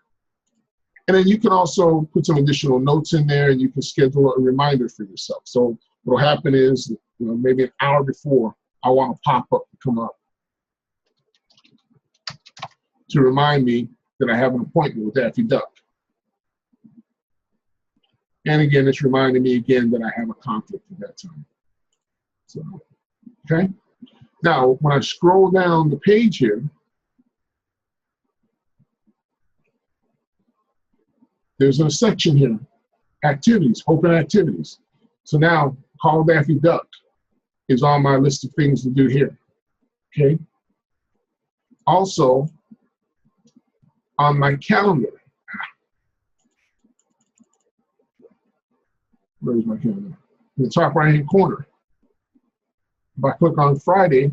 And then you can also put some additional notes in there, and you can schedule a reminder for yourself. So what'll happen is, maybe an hour before, I want a pop-up to come up to remind me that I have an appointment with Daffy Duck. And again, it's reminding me again that I have a conflict at that time. So, okay. Now, when I scroll down the page here, there's a section here, activities, open activities. So now, Call Daffy Duck is on my list of things to do here, okay? Also, on my calendar, where's my calendar? In the top right-hand corner. If I click on Friday,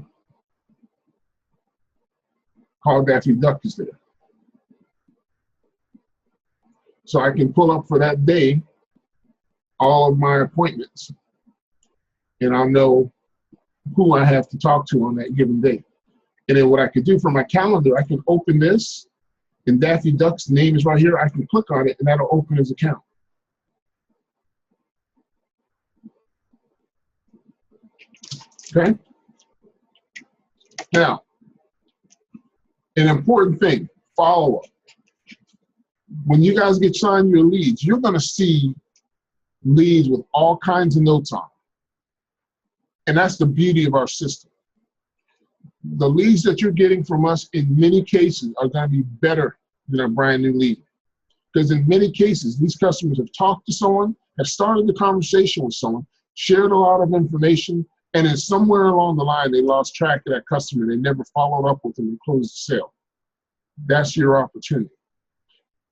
Call Daffy Duck is there. So I can pull up for that day all of my appointments, and I'll know who I have to talk to on that given day. And then what I could do for my calendar, I can open this, and Daffy Duck's name is right here. I can click on it, and that'll open his account. Okay? Now, an important thing, follow-up. When you guys get signed your leads, you're going to see leads with all kinds of notes on them. And that's the beauty of our system. The leads that you're getting from us in many cases are going to be better than a brand new lead. Because in many cases, these customers have talked to someone, have started the conversation with someone, shared a lot of information, and then somewhere along the line, they lost track of that customer. They never followed up with them and closed the sale. That's your opportunity.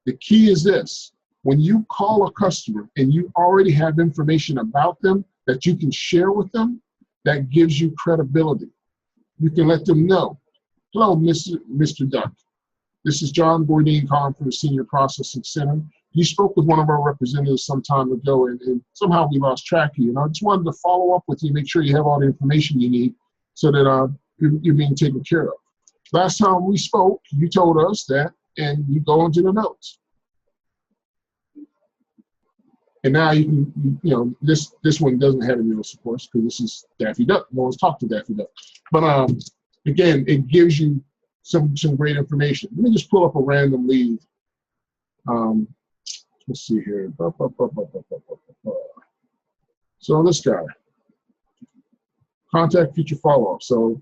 The key is this: when you call a customer and you already have information about them that you can share with them, that gives you credibility. You can let them know, hello, Mr. Duck. This is John Bourdin calling from the Senior Processing Center. You spoke with one of our representatives some time ago, and somehow we lost track of you. And I just wanted to follow up with you, make sure you have all the information you need so that you're being taken care of. Last time we spoke, you told us that, and you go into the notes. And now you can, this one doesn't have any notes, of course, because this is Daffy Duck. No one's talked to Daffy Duck. But again, it gives you some great information. Let me just pull up a random lead. Let's see here. So this guy. Contact future follow-up. So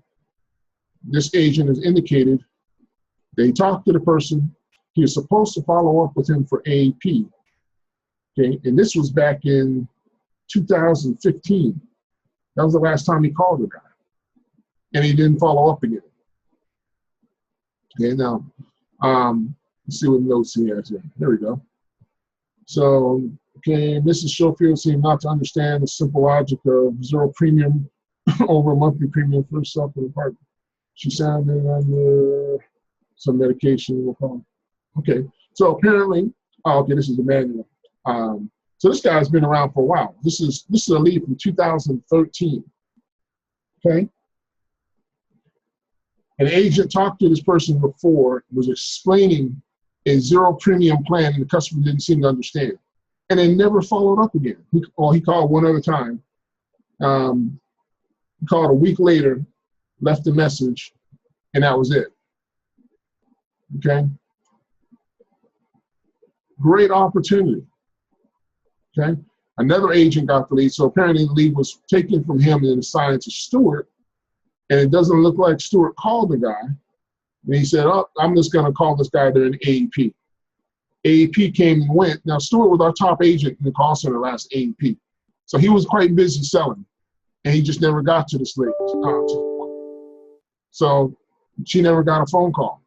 this agent has indicated they talked to the person. He was supposed to follow up with him for AAP. Okay, and this was back in 2015. That was the last time he called the guy. And he didn't follow up again. Okay, now, let's see what notes he has here. There we go. So, okay, Mrs. Schofield seemed not to understand the simple logic of zero premium over monthly premium for herself and the partner. She sounded under some medication. We'll call it. Okay, so apparently, okay, this is the manual. So this guy's been around for a while. This is a lead from 2013. Okay. An agent talked to this person before, was explaining a zero premium plan, and the customer didn't seem to understand. And they never followed up again. He called one other time. He called a week later, left a message, and that was it. Okay? Great opportunity. Okay? Another agent got the lead, so apparently the lead was taken from him and assigned to Stewart, and it doesn't look like Stewart called the guy. And he said, oh, I'm just going to call this guy during AAP. AAP came and went. Now, Stewart was our top agent in the call center last AAP. So he was quite busy selling, and he just never got to this lady. So she never got a phone call.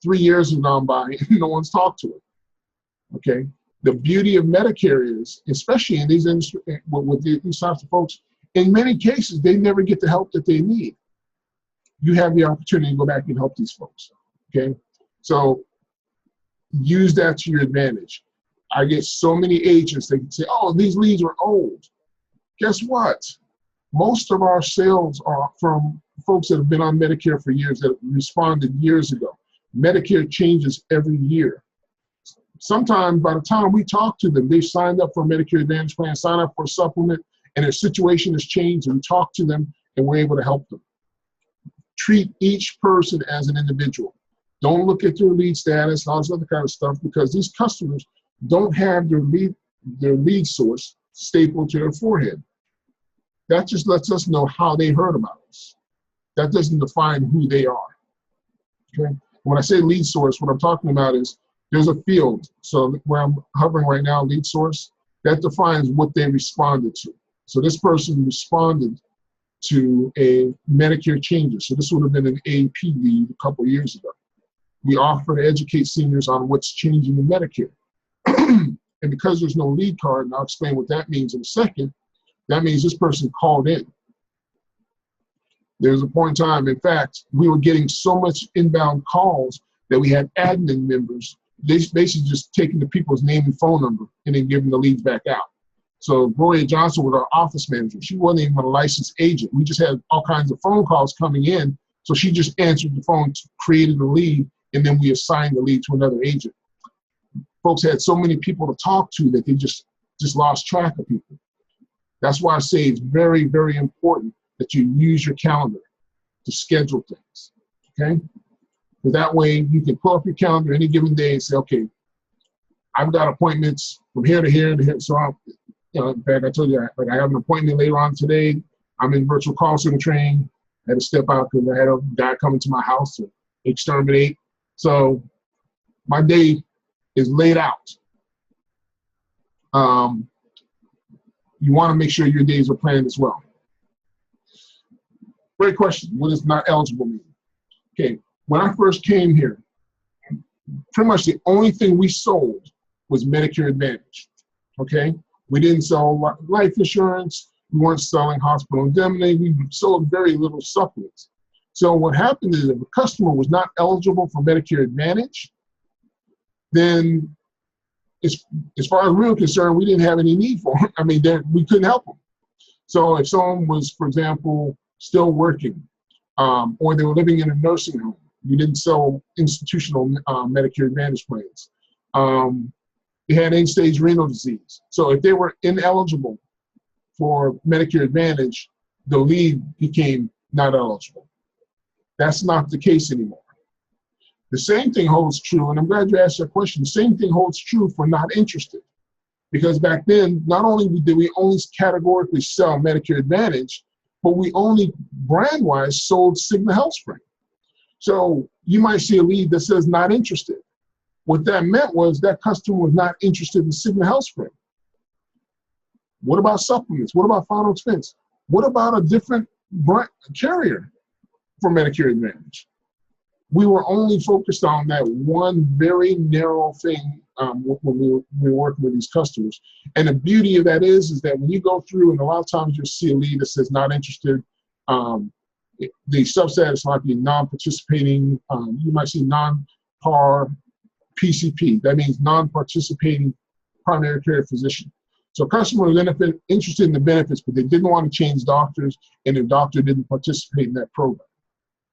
3 years have gone by, and no one's talked to her. Okay? The beauty of Medicare is, especially in these industries, with these types of folks, in many cases, they never get the help that they need. You have the opportunity to go back and help these folks, okay? So use that to your advantage. I get so many agents that say, oh, these leads are old. Guess what? Most of our sales are from folks that have been on Medicare for years, that responded years ago. Medicare changes every year. Sometimes by the time we talk to them, they've signed up for a Medicare Advantage plan, signed up for a supplement, and their situation has changed, and we talk to them, and we're able to help them. Treat each person as an individual. Don't look at their lead status and all this other kind of stuff, because these customers don't have their lead source stapled to their forehead. That just lets us know how they heard about us. That doesn't define who they are. Okay? When I say lead source, what I'm talking about is there's a field. So where I'm hovering right now, lead source, that defines what they responded to. So this person responded to a Medicare changes. So this would have been an AAP lead a couple of years ago. We offer to educate seniors on what's changing in Medicare. And because there's no lead card, and I'll explain what that means in a second, that means this person called in. There's a point in time, in fact, we were getting so much inbound calls that we had admin members, they basically just taking the people's name and phone number and then giving the leads back out. So Gloria Johnson was our office manager. She wasn't even a licensed agent. We just had all kinds of phone calls coming in. So she just answered the phone, created a lead, and then we assigned the lead to another agent. Folks had so many people to talk to that they just lost track of people. That's why I say it's very, very important that you use your calendar to schedule things, okay? Because that way you can pull up your calendar any given day and say, okay, I've got appointments from here to here to here. So in fact, I told you, like I have an appointment later on today. I'm in virtual call center training. I had to step out because I had a guy coming to my house to exterminate. So my day is laid out. You want to make sure your days are planned as well. Great question. What does not eligible mean? Okay, when I first came here, pretty much the only thing we sold was Medicare Advantage. Okay, we didn't sell life insurance. We weren't selling hospital indemnity. We sold very little supplements. So what happened is if a customer was not eligible for Medicare Advantage, then as far as we were concerned, we didn't have any need for them. I mean, we couldn't help them. So if someone was, for example, still working, or they were living in a nursing home, we didn't sell institutional Medicare Advantage plans. They had end-stage renal disease. So if they were ineligible for Medicare Advantage, the lead became not eligible. That's not the case anymore. The same thing holds true, and I'm glad you asked that question. The same thing holds true for not interested. Because back then, not only did we only categorically sell Medicare Advantage, but we only brand-wise sold Cigna HealthSpring. So you might see a lead that says not interested. What that meant was that customer was not interested in Cigna HealthSpring. What about supplements? What about final expense? What about a different carrier for Medicare Advantage? We were only focused on that one very narrow thing when we were working with these customers. And the beauty of that is that when you go through, and a lot of times you'll see a lead that says not interested, the substatus might be non-participating. You might see non-par PCP. That means non-participating primary care physician. So customers were interested in the benefits, but they didn't want to change doctors, and their doctor didn't participate in that program.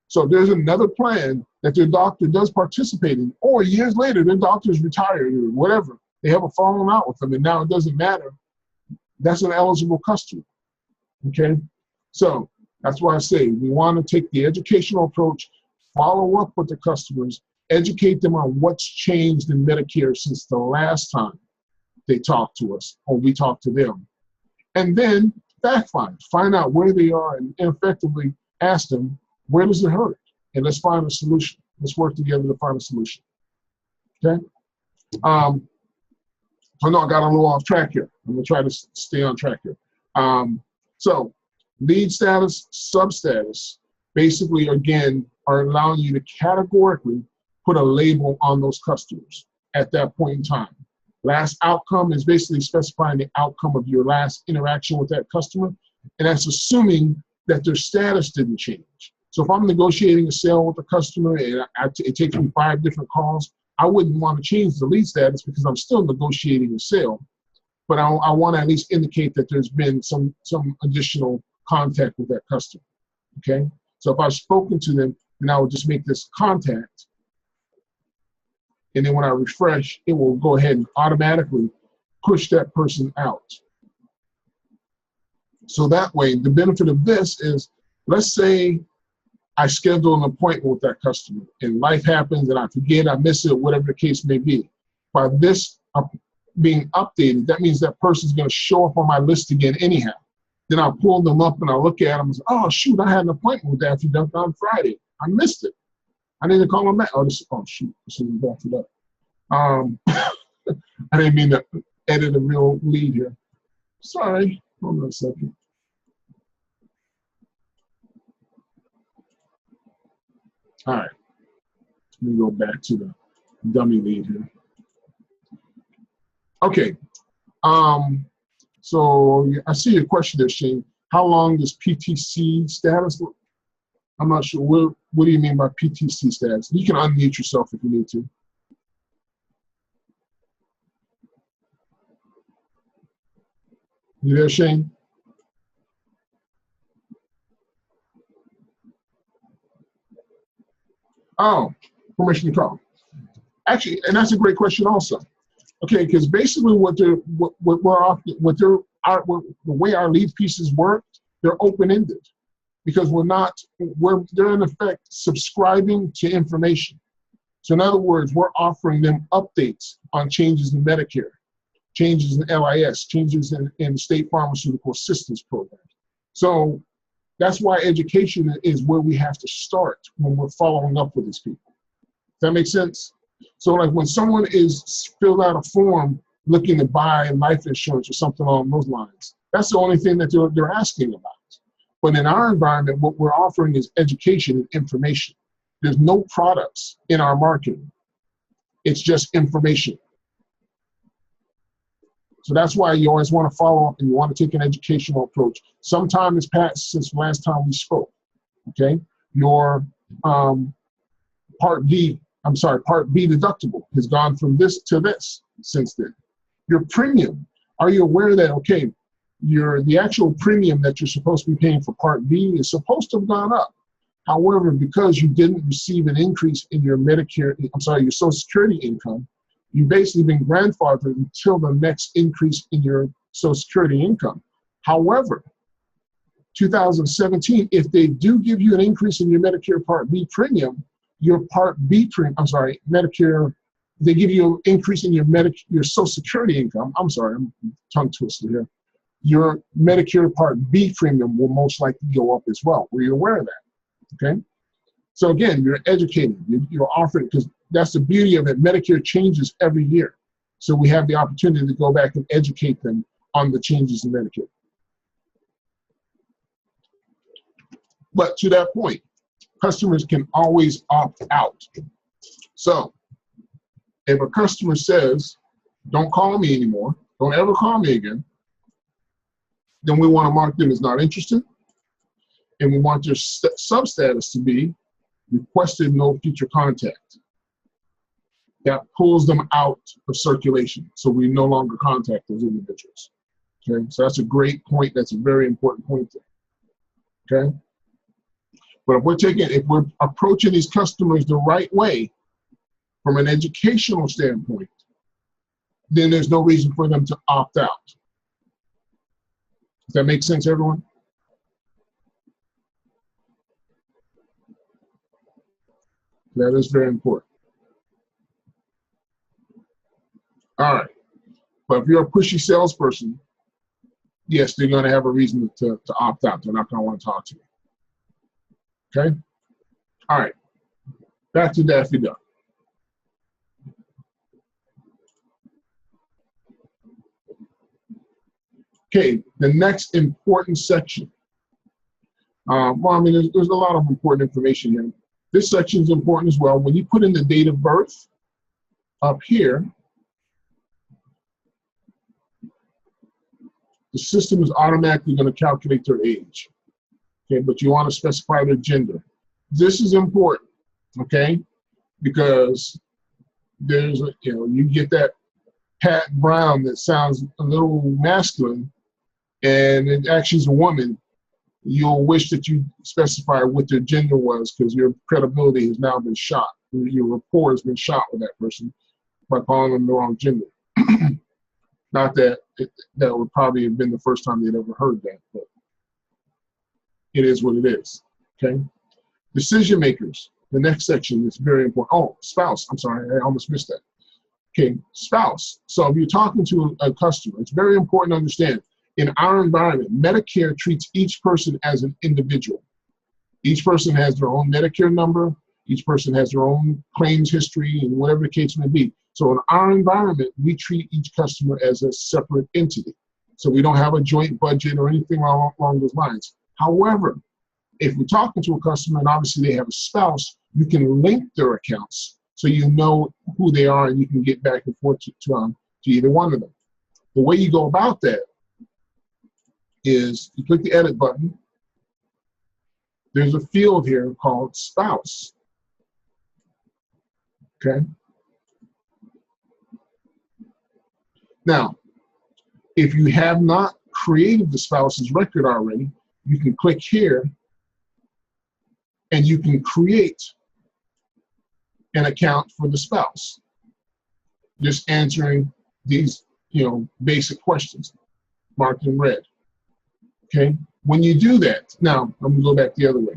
So there's another plan that their doctor does participate in, or years later, their doctor's retired or whatever. They have a falling out with them, and now it doesn't matter. That's an eligible customer, okay? So that's why I say we want to take the educational approach, follow up with the customers, educate them on what's changed in Medicare since the last time they talked to us or we talked to them. And then fact find out where they are, and effectively ask them, where does it hurt? And let's find a solution. Let's work together to find a solution. Okay? So I know I got a little off track here. I'm gonna try to stay on track here. So lead status, substatus, basically, again, are allowing you to categorically put a label on those customers at that point in time. Last outcome is basically specifying the outcome of your last interaction with that customer, and that's assuming that their status didn't change. So if I'm negotiating a sale with a customer and it takes me 5 different calls, I wouldn't want to change the lead status because I'm still negotiating a sale, but I want to at least indicate that there's been some additional contact with that customer, okay? So if I've spoken to them, then I would just make this contact, and then when I refresh, it will go ahead and automatically push that person out. So that way, the benefit of this is, let's say I schedule an appointment with that customer and life happens and I forget, I miss it, whatever the case may be. By this being updated, that means that person's gonna show up on my list again anyhow. Then I'll pull them up and I'll look at them and say, oh shoot, I had an appointment with Daffy Duck on Friday. I missed it. I need to call him back. Oh shoot, this is Daffy Duck. I didn't mean to edit a real lead here. Sorry, hold on a second. All right, let me go back to the dummy lead here. Okay, so I see your question there, Shane. How long does PTC status look? I'm not sure, what do you mean by PTC status? You can unmute yourself if you need to. You there, Shane? Oh, permission to call. Actually, and that's a great question also. Okay, because basically the way our lead pieces work, they're open-ended because they're in effect subscribing to information. So in other words, we're offering them updates on changes in Medicare, changes in LIS, changes in state pharmaceutical assistance programs. So that's why education is where we have to start when we're following up with these people. Does that make sense? So like when someone is filled out a form looking to buy life insurance or something along those lines, that's the only thing that they're asking about. But in our environment, what we're offering is education and information. There's no products in our marketing. It's just information. So that's why you always want to follow up and you want to take an educational approach. Some time has passed since the last time we spoke, okay? Your Part B deductible has gone from this to this since then. Your premium, are you aware that, okay, the actual premium that you're supposed to be paying for Part B is supposed to have gone up. However, because you didn't receive an increase in your your Social Security income, you've basically been grandfathered until the next increase in your Social Security income. However, 2017, if they do give you an increase in your Medicare Part B premium, your Part B premium, Medicare, they give you an increase in your Social Security income. I'm sorry, I'm tongue twisted here. your Medicare Part B premium will most likely go up as well. Were you aware of that? Okay. So again, you're educating, you're offering, because that's the beauty of it. Medicare changes every year. So we have the opportunity to go back and educate them on the changes in Medicare. But to that point, customers can always opt out. So if a customer says, don't call me anymore, don't ever call me again, then we want to mark them as not interested. And we want their substatus to be requested no future contact. That pulls them out of circulation. So we no longer contact those individuals. Okay, so that's a great point. That's a very important point there. Okay. But if we're approaching these customers the right way from an educational standpoint, then there's no reason for them to opt out. Does that make sense, everyone? That is very important. All right. But if you're a pushy salesperson, yes, they're going to have a reason to opt out. They're not going to want to talk to you. Okay? All right. Back to Daffy Duck. Okay, the next important section. Well, I mean, there's a lot of important information here. This section is important as well. When you put in the date of birth up here, the system is automatically going to calculate their age. Okay, but you want to specify their gender. This is important, okay, because there's you get that Pat Brown that sounds a little masculine, and it actually is a woman. You'll wish that you specify what their gender was, because your credibility has now been shot. Your rapport has been shot with that person by calling them the wrong gender. Not that that would probably have been the first time they'd ever heard that, but it is what it is. Okay. Decision makers. The next section is very important. Oh, spouse. I'm sorry, I almost missed that. Okay, spouse. So if you're talking to a customer, it's very important to understand, in our environment, Medicare treats each person as an individual. Each person has their own Medicare number. Each person has their own claims history and whatever the case may be. So in our environment, we treat each customer as a separate entity. So we don't have a joint budget or anything along those lines. However, if we're talking to a customer and obviously they have a spouse, you can link their accounts so you know who they are and you can get back and forth to either one of them. The way you go about that is you click the edit button. There's a field here called spouse. Okay. Now, if you have not created the spouse's record already, you can click here and you can create an account for the spouse. Just answering these, basic questions marked in red. Okay. When you do that, now I'm going to go back the other way.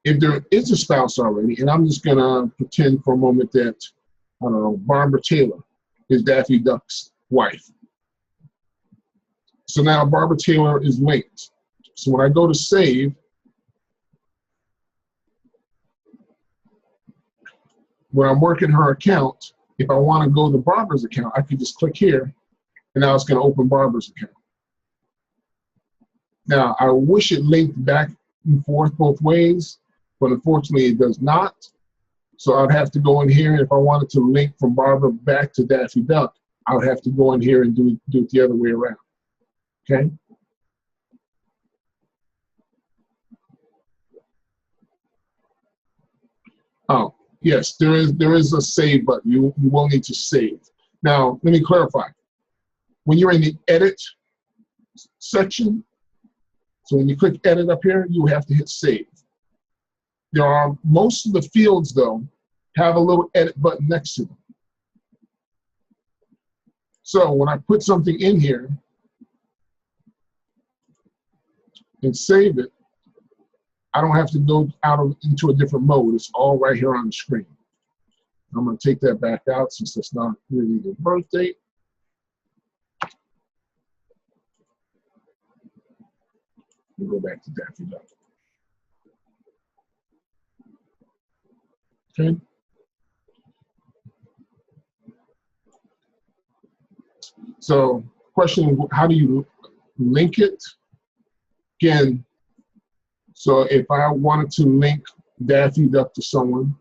If there is a spouse already, and I'm just going to pretend for a moment that, I don't know, Barbara Taylor is Daffy Duck's wife. So now Barbara Taylor is linked. So when I go to save, when I'm working her account, if I want to go to Barbara's account, I can just click here, and now it's going to open Barbara's account. Now, I wish it linked back and forth both ways, but unfortunately it does not. So I'd have to go in here, and if I wanted to link from Barbara back to Daffy Duck, I would have to go in here and do it the other way around. Okay? Oh, yes, there is a save button. You will need to save. Now, let me clarify. When you're in the edit section, so when you click edit up here, you have to hit save. There are, most of the fields though, have a little edit button next to them. So when I put something in here and save it, I don't have to go into a different mode. It's all right here on the screen. I'm going to take that back out since that's not really the birth date. We'll go back to Daffy Duck. Okay. So, question: how do you link it? Again, so if I wanted to link Daffy Duck to someone,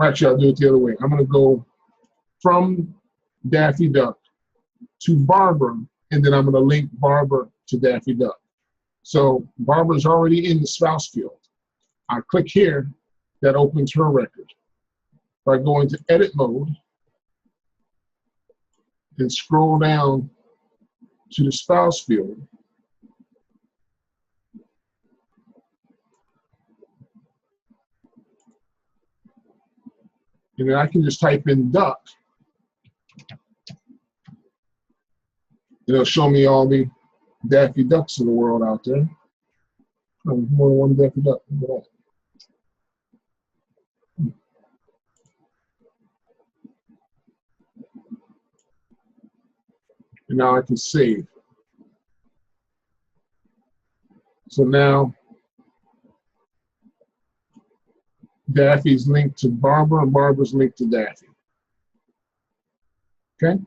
actually, I'll do it the other way. I'm going to go from Daffy Duck to Barbara, and then I'm going to link Barbara to Daffy Duck. So Barbara's already in the spouse field. I click here, that opens her record. If I go into edit mode and scroll down to the spouse field, and then I can just type in duck. It'll show me all the Daffy Ducks of the world out there. Oh, more than one Daffy Duck. Look at that. And now I can save. So now Daffy's linked to Barbara and Barbara's linked to Daffy. Okay?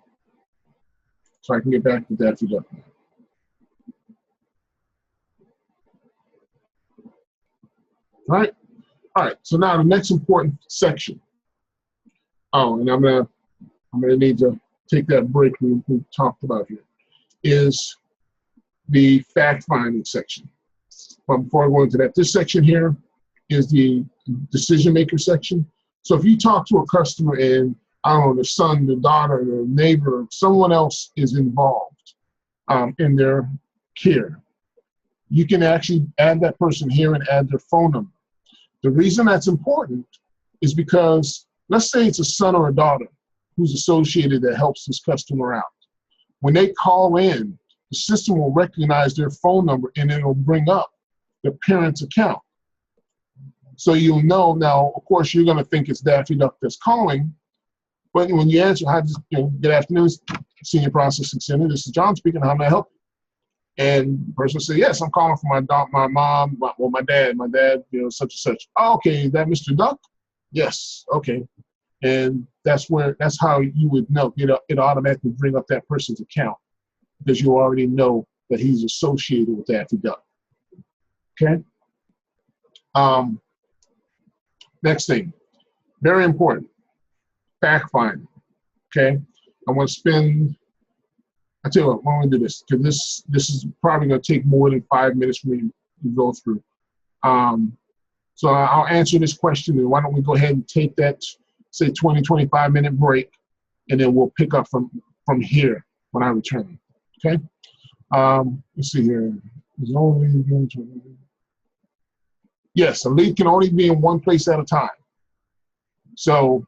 So I can get back to Daffy Duck now. All right? All right, so now the next important section. Oh, and I'm gonna need to take that break we talked about here, is the fact-finding section. But before I go into that, this section here is the decision-maker section. So if you talk to a customer and, I don't know, the son, the daughter, the neighbor, someone else is involved in their care, you can actually add that person here and add their phone number. The reason that's important is because, let's say it's a son or a daughter who's associated that helps this customer out. When they call in, the system will recognize their phone number and it'll bring up the parent's account. So you'll know now, of course, you're going to think it's Daffy Duck that's calling, but when you answer, hi, good afternoon, Senior Processing Center, this is John speaking, how may I help you? And the person will say, yes, I'm calling for my mom, my dad, such and such. Oh, okay, is that Mr. Duck? Yes, okay. And that's how you would know. It automatically bring up that person's account because you already know that he's associated with Daffy Duck. Okay? Next thing, very important, fact finding. Okay? I want to spend, I tell you what, why don't we do this? Because this is probably going to take more than 5 minutes for me to go through. So I'll answer this question, and why don't we go ahead and take that, say, 20, 25-minute break, and then we'll pick up from here when I return. Okay? Let's see here. Yes, a lead can only be in one place at a time. So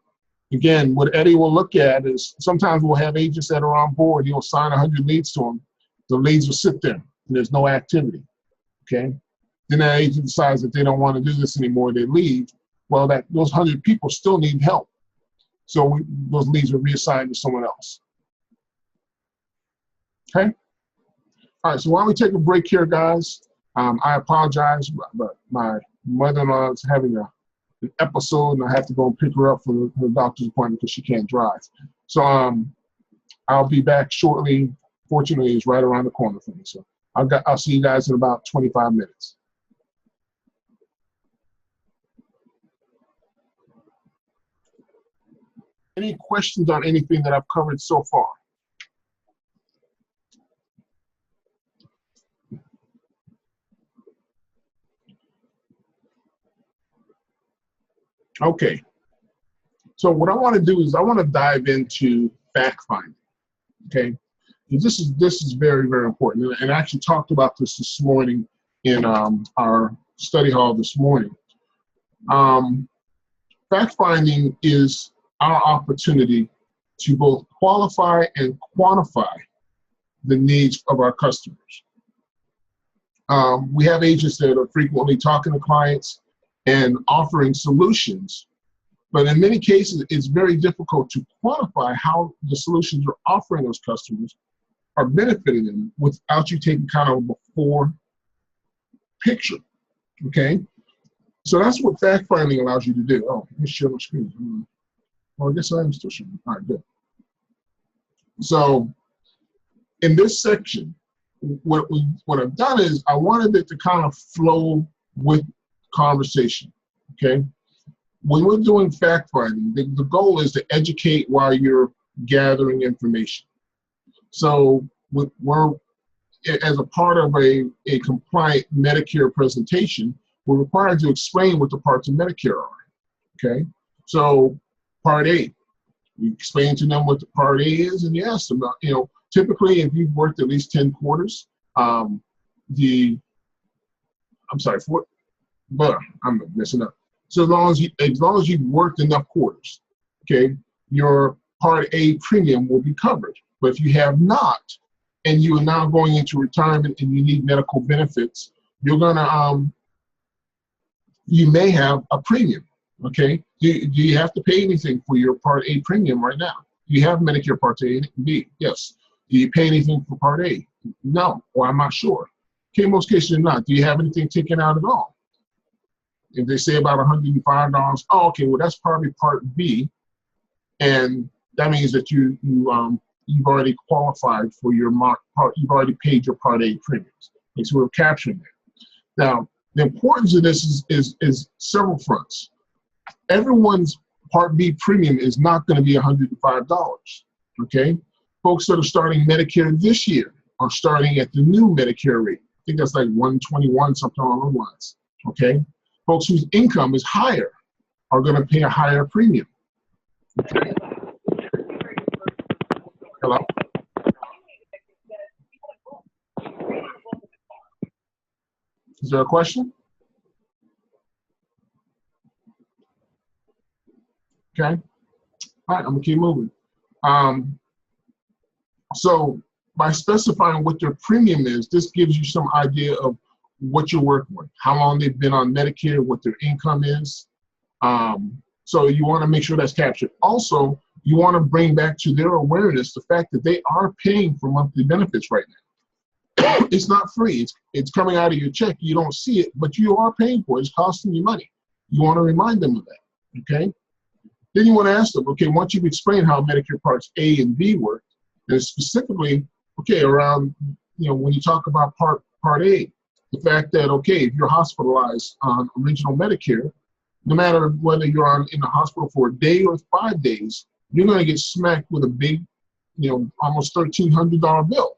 again, what Eddie will look at is sometimes we'll have agents that are on board. He'll assign 100 leads to them. The leads will sit there, and there's no activity. Okay? Then that agent decides that they don't want to do this anymore. They leave. Well, those 100 people still need help. So those leads are reassigned to someone else. Okay? All right, so why don't we take a break here, guys? I apologize, but my mother-in-law is having an episode, and I have to go and pick her up for her doctor's appointment because she can't drive. So I'll be back shortly. Fortunately, it's right around the corner for me. So I'll see you guys in about 25 minutes. Any questions on anything that I've covered so far? Okay. So what I want to do is I want to dive into fact finding. Okay. And this is very, very important. And I actually talked about this morning in our study hall this morning. Fact finding is our opportunity to both qualify and quantify the needs of our customers. We have agents that are frequently talking to clients and offering solutions, but in many cases, it's very difficult to quantify how the solutions we're offering those customers are benefiting them without you taking kind of a before picture, okay? So that's what fact finding allows you to do. Oh, let me share my screen. Well, I guess I am still sharing. All right, good. So in this section, what I've done is I wanted it to kind of flow with conversation, okay? When we're doing fact finding, the goal is to educate while you're gathering information. So we're, as a part of a compliant Medicare presentation, we're required to explain what the parts of Medicare are, okay? So Part A, you explain to them what the Part A is, and you ask them about, you know, typically if you've worked at least 10 quarters, I'm messing up. So as long as you've worked enough quarters, okay, your Part A premium will be covered. But if you have not, and you are now going into retirement and you need medical benefits, you're gonna you may have a premium. Okay, do you have to pay anything for your Part A premium right now? Do you have Medicare Part A and B? Yes. Do you pay anything for Part A? No, or I'm not sure. Okay, in most cases you're not. Do you have anything taken out at all? If they say about $105, oh, okay, well that's probably Part B, and that means that you've already qualified for your you've already paid your Part A premiums. And so we're capturing that. Now, the importance of this is several fronts. Everyone's Part B premium is not going to be $105, okay? Folks that are starting Medicare this year are starting at the new Medicare rate. I think that's like 121, something along those lines, okay? Folks whose income is higher are going to pay a higher premium. Okay. Hello? Is there a question? Okay. All right, I'm gonna keep moving. So by specifying what their premium is, this gives you some idea of what you're working with, how long they've been on Medicare, what their income is. So you want to make sure that's captured. Also, you want to bring back to their awareness the fact that they are paying for monthly benefits right now. It's not free. It's coming out of your check. You don't see it, but you are paying for it. It's costing you money. You want to remind them of that, okay? Then you want to ask them, okay, once you've explained how Medicare Parts A and B work, and specifically, okay, around, you know, when you talk about Part A, the fact that, okay, if you're hospitalized on original Medicare, no matter whether you're in the hospital for a day or 5 days, you're going to get smacked with a big, you know, almost $1,300 bill.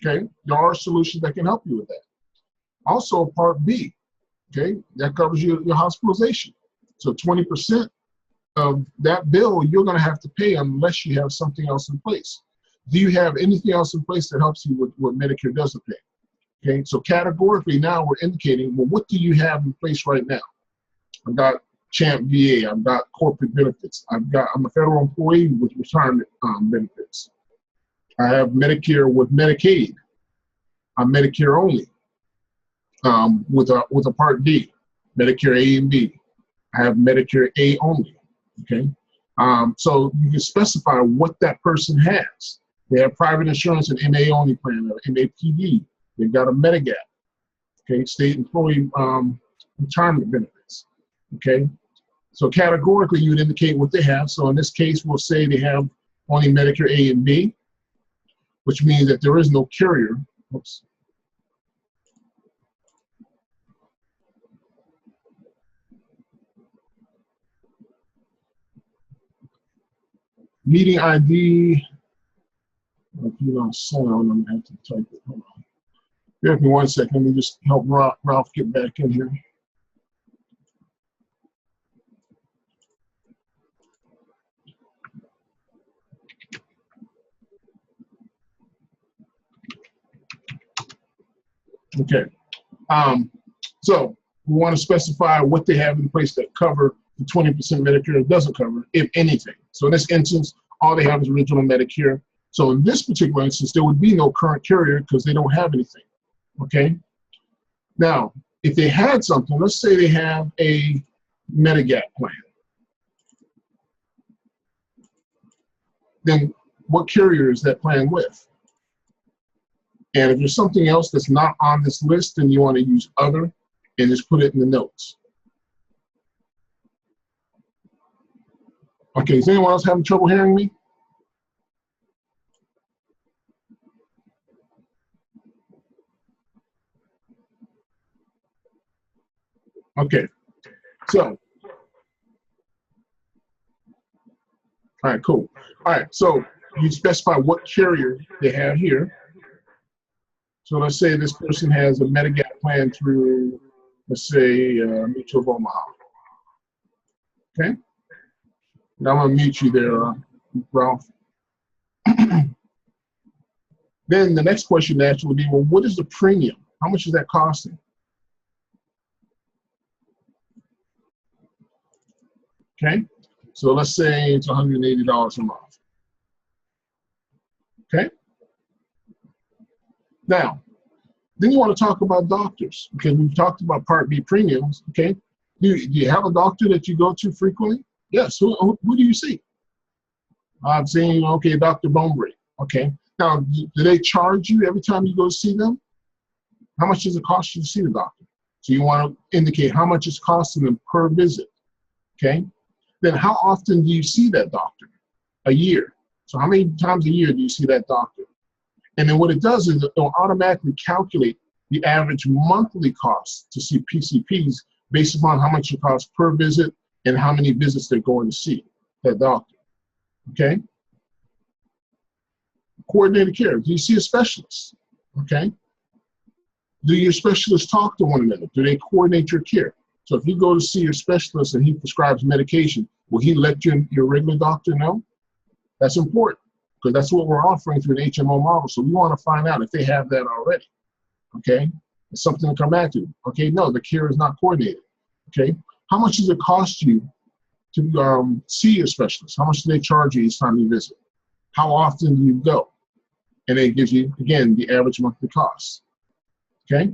Okay, there are solutions that can help you with that. Also, Part B, okay, that covers your hospitalization. So 20% of that bill you're going to have to pay unless you have something else in place. Do you have anything else in place that helps you with what Medicare doesn't pay? Okay, so categorically now we're indicating, well, what do you have in place right now? I've got Champ VA, I've got corporate benefits, I'm a federal employee with retirement benefits. I have Medicare with Medicaid. I'm Medicare only with a Part D, Medicare A and B. I have Medicare A only, okay? So you can specify what that person has. They have private insurance and MA only plan, or MAPD. They've got a Medigap, okay? State employee retirement benefits, okay? So categorically, you would indicate what they have. So in this case, we'll say they have only Medicare A and B, which means that there is no carrier. Oops. Meeting ID, if you don't sound, I'm gonna have to type it. Hold on. Bear with me 1 second. Let me just help Ralph get back in here. Okay. So we want to specify what they have in place that cover the 20% Medicare doesn't cover, if anything. So in this instance, all they have is original Medicare. So in this particular instance, there would be no current carrier because they don't have anything, okay? Now, if they had something, let's say they have a Medigap plan. Then what carrier is that plan with? And if there's something else that's not on this list, then you want to use other and just put it in the notes. Okay, is anyone else having trouble hearing me? Okay, so, all right, cool. All right, so you specify what carrier they have here. So let's say this person has a Medigap plan through, let's say, Mutual of Omaha. Okay, now I'm gonna mute you there, Ralph. Then the next question to ask will be, well, what is the premium? How much is that costing? Okay, so let's say it's $180 a month. Okay, now, then you want to talk about doctors, because we've talked about Part B premiums. Okay, do you have a doctor that you go to frequently? Yes, who do you see? I'm saying, okay, Dr. Bonebreak. Okay, now, do they charge you every time you go to see them? How much does it cost you to see the doctor? So you want to indicate how much it's costing them per visit. Okay, then how often do you see that doctor? A year. So how many times a year do you see that doctor? And then what it does is it will automatically calculate the average monthly cost to see PCPs based upon how much it costs per visit and how many visits they're going to see that doctor. Okay? Coordinated care. Do you see a specialist? Okay? Do your specialists talk to one another? Do they coordinate your care? So if you go to see your specialist and he prescribes medication, will he let your regular doctor know? That's important, because that's what we're offering through the HMO model. So we want to find out if they have that already. Okay? It's something to come back to. Okay, no, the care is not coordinated. Okay? How much does it cost you to see your specialist? How much do they charge you each time you visit? How often do you go? And it gives you, again, the average monthly cost. Okay?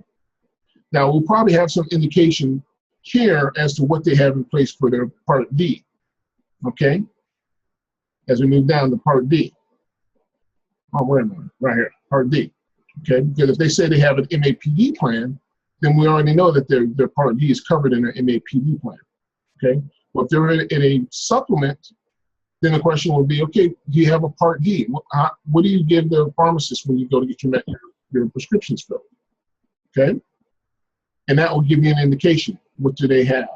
Now, we'll probably have some indication here as to what they have in place for their Part D. Okay? As we move down to Part D. Oh, wait a minute, right here, Part D. Okay, because if they say they have an MAPD plan, then we already know that their Part D is covered in their MAPD plan. Okay, well, if they're in a supplement, then the question will be, okay, do you have a Part D? What do you give the pharmacist when you go to get your prescriptions filled? Okay, and that will give you an indication. What do they have?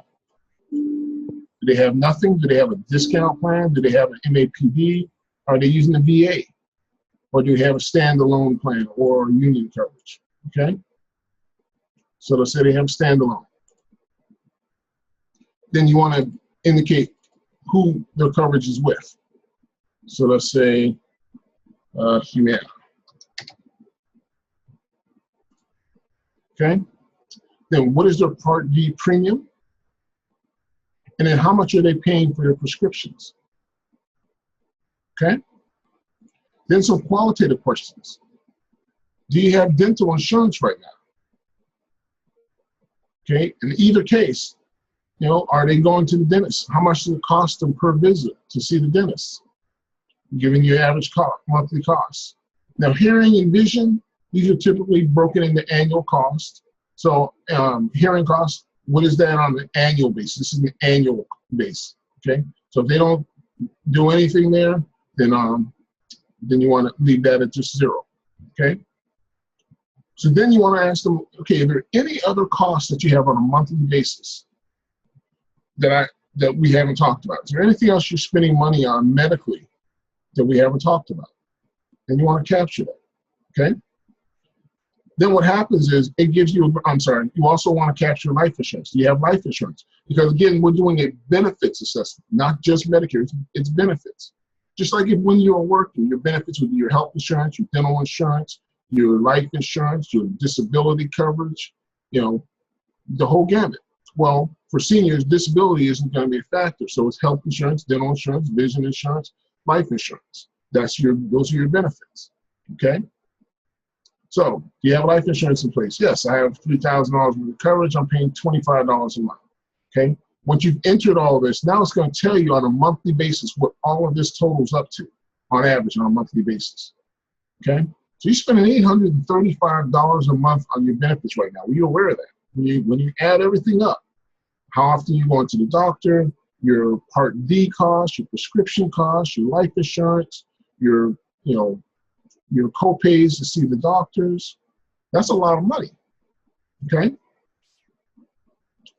Do they have nothing? Do they have a discount plan? Do they have an MAPD? Are they using the VA? Or do you have a standalone plan or union coverage? Okay? So let's say they have standalone. Then you want to indicate who their coverage is with. So let's say Humana. Okay? Then what is their Part D premium? And then how much are they paying for their prescriptions? Okay? Then some qualitative questions. Do you have dental insurance right now? Okay, in either case, are they going to the dentist? How much does it cost them per visit to see the dentist? Giving you average monthly cost. Now, hearing and vision, these are typically broken into annual cost. So hearing cost, what is that on an annual basis? This is an annual base, okay? So if they don't do anything there, then you want to leave that at just zero, okay? So then you want to ask them, okay, are there any other costs that you have on a monthly basis that we haven't talked about? Is there anything else you're spending money on medically that we haven't talked about? And you want to capture that, okay? Then what happens is it gives you, you also want to capture life insurance. Do you have life insurance? Because again, we're doing a benefits assessment, not just Medicare, it's benefits. Just like when you're working, your benefits would be your health insurance, your dental insurance, your life insurance, your disability coverage, the whole gamut. Well, for seniors, disability isn't going to be a factor. So it's health insurance, dental insurance, vision insurance, life insurance. Those are your benefits, okay? So, do you have life insurance in place? Yes, I have $3,000 worth of coverage. I'm paying $25 a month, okay? Once you've entered all of this, now it's going to tell you on a monthly basis what all of this totals up to. on average on a monthly basis. Okay? So you're spending $835 a month on your benefits right now. Were you aware of that? When you add everything up, how often you going to the doctor, your Part D costs, your prescription costs, your life insurance, your co-pays to see the doctors, that's a lot of money. Okay?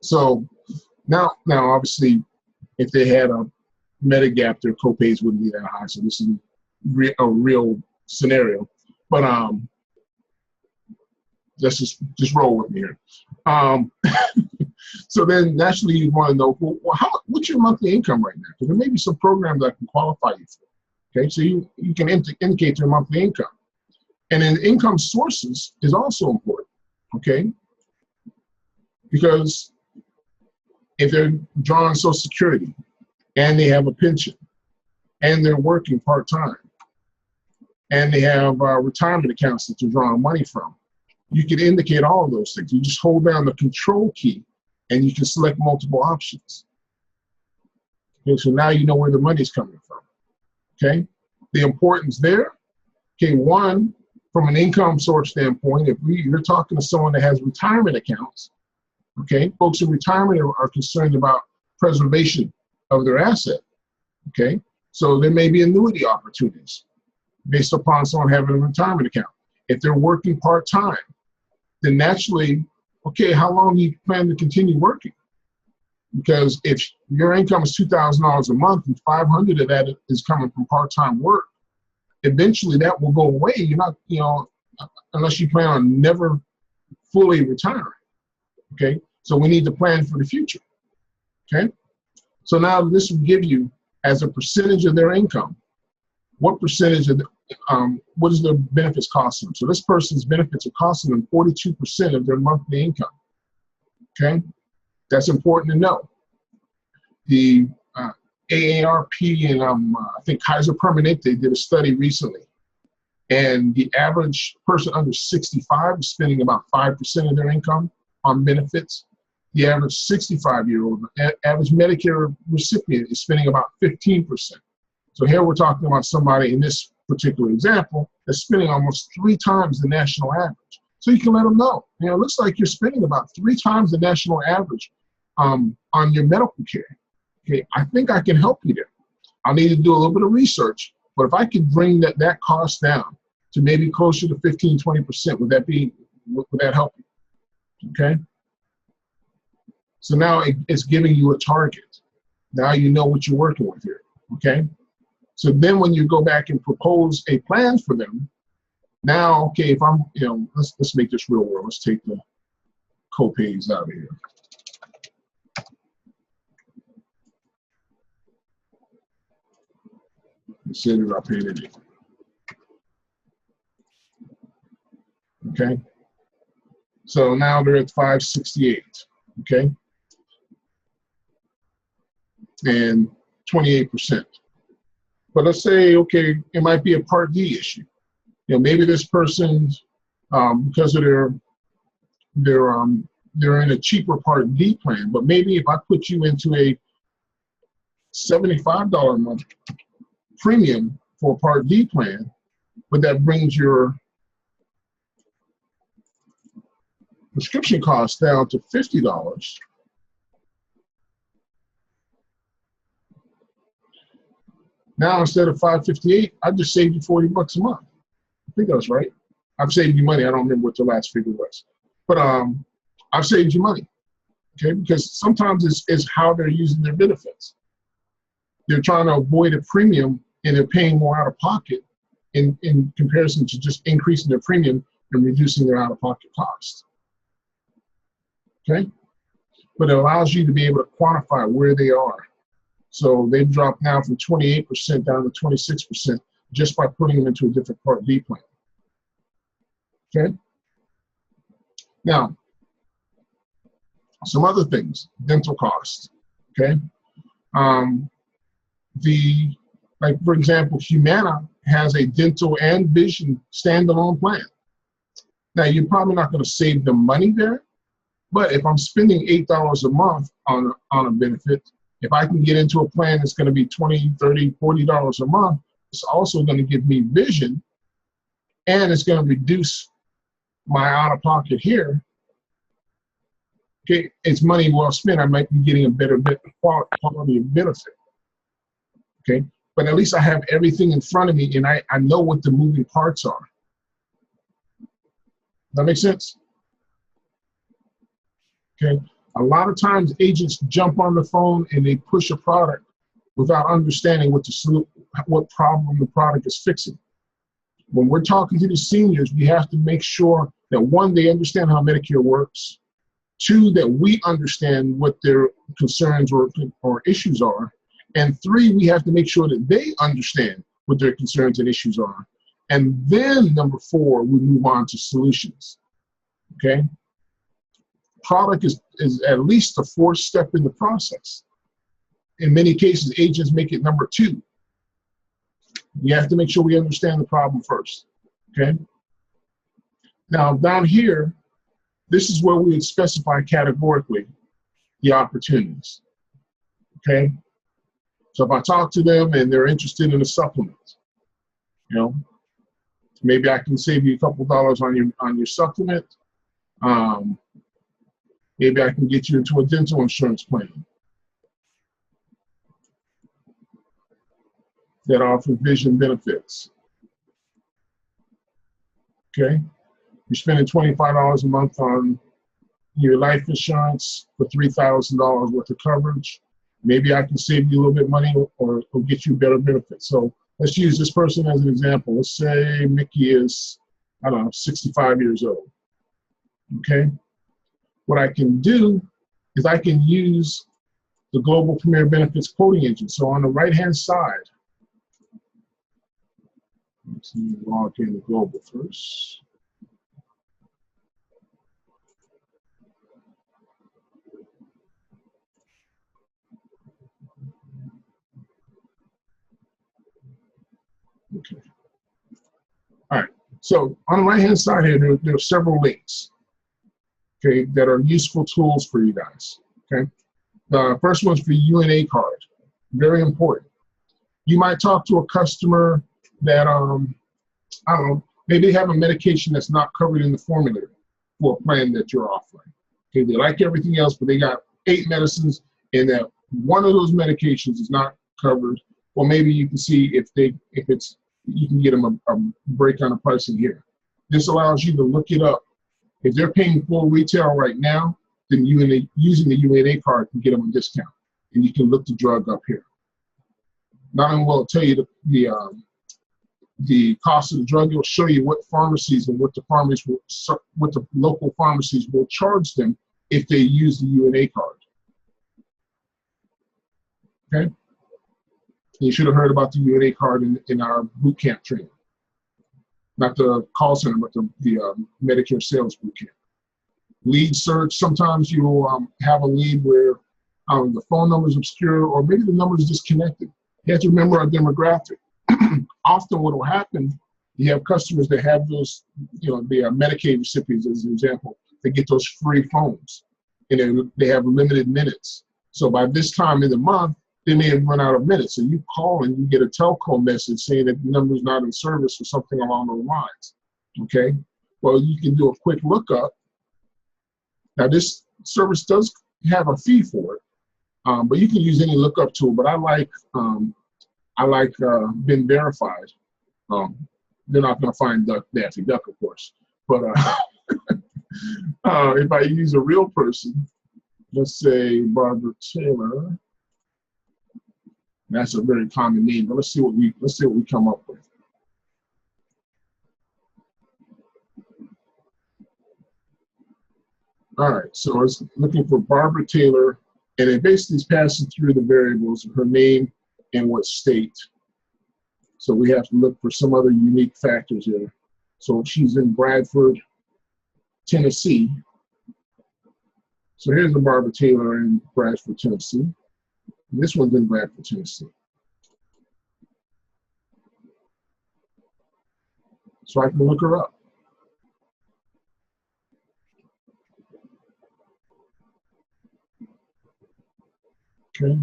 So now obviously, if they had a Medigap, their co-pays wouldn't be that high. So this is a real scenario. But let's just roll with me here. So then naturally you want to know, well, what's your monthly income right now? Because there may be some programs that can qualify you for. Okay, so you can indicate your monthly income. And then income sources is also important, okay? Because if they're drawing Social Security and they have a pension and they're working part-time and they have retirement accounts that they're drawing money from, you can indicate all of those things. You just hold down the control key and you can select multiple options. Okay, so now you know where the money's coming from, okay? The importance there, okay, one, from an income source standpoint, if you're talking to someone that has retirement accounts, okay, folks in retirement are concerned about preservation of their asset, okay? So there may be annuity opportunities based upon someone having a retirement account. If they're working part-time, then naturally, okay, how long do you plan to continue working? Because if your income is $2,000 a month and $500 of that is coming from part-time work, eventually that will go away. You're not, unless you plan on never fully retiring, okay? So we need to plan for the future, okay? So now this will give you, as a percentage of their income, what percentage of what is their benefits costing them? So this person's benefits are costing them 42% of their monthly income, okay? That's important to know. The AARP and I think Kaiser Permanente did a study recently, and the average person under 65 is spending about 5% of their income on benefits. The average 65-year-old, average Medicare recipient is spending about 15%. So here we're talking about somebody in this particular example that's spending almost 3 times the national average. So you can let them know, it looks like you're spending about 3 times the national average on your medical care. Okay, I think I can help you there. I'll need to do a little bit of research, but if I could bring that cost down to maybe closer to 15, 20%, would that help you? Okay. So now it's giving you a target. Now you know what you're working with here. Okay. So then when you go back and propose a plan for them, now, okay, if I'm, let's make this real world. Let's take the co-pays out of here. Let's say that I paid it. Okay. So now they're at 568. Okay. And 28%. But let's say, okay, it might be a Part D issue. Maybe this person's because of they're in a cheaper Part D plan. But maybe if I put you into a $75 a month premium for a Part D plan, but that brings your prescription costs down to $50. Now, instead of $558, I just saved you $40 a month. I think that's right. I've saved you money. I don't remember what the last figure was. But I've saved you money, okay? Because sometimes it's how they're using their benefits. They're trying to avoid a premium and they're paying more out of pocket in comparison to just increasing their premium and reducing their out-of-pocket costs, okay? But it allows you to be able to quantify where they are. So they've dropped now from 28% down to 26% just by putting them into a different Part D plan. Okay? Now, some other things, dental costs, okay? Like for example, Humana has a dental and vision standalone plan. Now, you're probably not gonna save them money there, but if I'm spending $8 a month on a benefit, if I can get into a plan that's going to be $20, $30, $40 a month, it's also going to give me vision, and it's going to reduce my out-of-pocket here. Okay, it's money well spent. I might be getting a better quality of benefit. Okay, but at least I have everything in front of me, and I know what the moving parts are. That makes sense? Okay, a lot of times agents jump on the phone and they push a product without understanding what problem the product is fixing. When we're talking to the seniors, we have to make sure that, one, they understand how Medicare works. Two, that we understand what their concerns or issues are. And three, we have to make sure that they understand what their concerns and issues are. And then number four, we move on to solutions, okay? Product is at least the fourth step in the process. In many cases, agents make it number two. You have to make sure we understand the problem first, okay? Now down here, this is where we would specify categorically the opportunities, okay? So if I talk to them and they're interested in a supplement, you know, maybe I can save you a couple dollars on your supplement. Maybe I can get you into a dental insurance plan that offers vision benefits. Okay, you're spending $25 a month on your life insurance for $3,000 worth of coverage. Maybe I can save you a little bit of money or get you better benefits. So let's use this person as an example. Let's say Mickey is, I don't know, 65 years old. Okay, what I can do is I can use the Global Premier Benefits quoting engine. So on the right-hand side, let's log in Global first. Okay. All right. So on the right-hand side here, there are several links, okay, that are useful tools for you guys. Okay. The first one's for UNA card. Very important. You might talk to a customer that, I don't know, maybe they have a medication that's not covered in the formulary for a plan that you're offering. Okay, they like everything else, but they got 8 medicines, and that one of those medications is not covered. Well, maybe you can see if you can get them a break on the pricing here. This allows you to look it up. If they're paying full retail right now, then using the UNA card can get them a discount, and you can look the drug up here. Not only will it tell you the cost of the drug, it'll show you what pharmacies and what the local pharmacies will charge them if they use the UNA card. Okay? You should have heard about the UNA card in our boot camp training. Not the call center, but the Medicare sales boot camp. Lead search, sometimes you'll have a lead where the phone number is obscure, or maybe the number is disconnected. You have to remember our demographic. Often what will happen, you have customers that have those, the Medicaid recipients, as an example, they get those free phones, and they have limited minutes. So by this time in the month, they may have run out of minutes. So you call and you get a telco message saying that the number is not in service or something along those lines. Okay? Well, you can do a quick lookup. Now, this service does have a fee for it, but you can use any lookup tool. But I like been verified. They're not going to find Daffy Duck, of course. But if I use a real person, let's say Barbara Taylor. That's a very common name, but let's see what we come up with. All right, so it's looking for Barbara Taylor, and it basically is passing through the variables of her name and what state. So we have to look for some other unique factors here. So she's in Bradford, Tennessee. So here's the Barbara Taylor in Bradford, Tennessee. And this one's in Bradford, Tennessee. So I can look her up. Okay.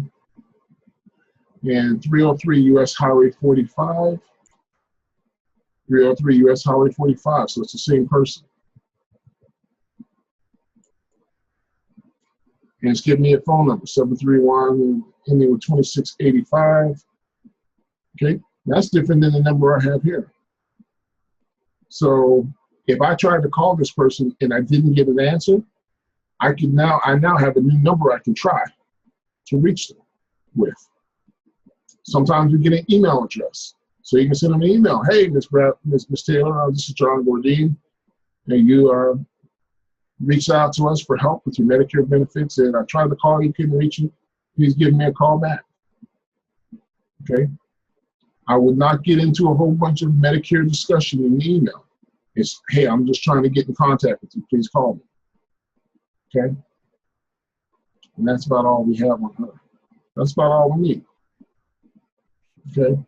and 303 US Highway 45. 303 US Highway 45, so it's the same person. And it's giving me a phone number, 731, ending with 2685. Okay, that's different than the number I have here. So if I tried to call this person and I didn't get an answer, I now have a new number I can try to reach them with. Sometimes you get an email address. So you can send them an email. Hey, Miss Taylor, this is John Gordine. And you reached out to us for help with your Medicare benefits, and I tried to call you, couldn't reach you. Please give me a call back. Okay? I would not get into a whole bunch of Medicare discussion in the email. It's, hey, I'm just trying to get in contact with you. Please call me. Okay? And that's about all we have on her. That's about all we need. Okay?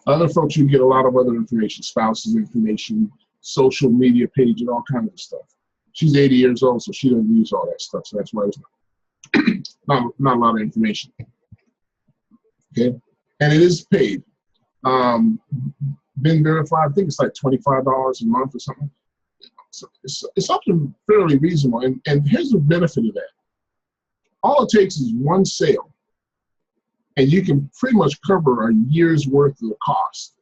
Other folks, you get a lot of other information, spouses information, social media page, and all kinds of stuff. She's 80 years old, so she doesn't use all that stuff. So that's why it's not a lot of information. Okay? And it is paid. Been verified, I think it's like $25 a month or something. So it's something fairly reasonable. And here's the benefit of that. All it takes is one sale, and you can pretty much cover a year's worth of the cost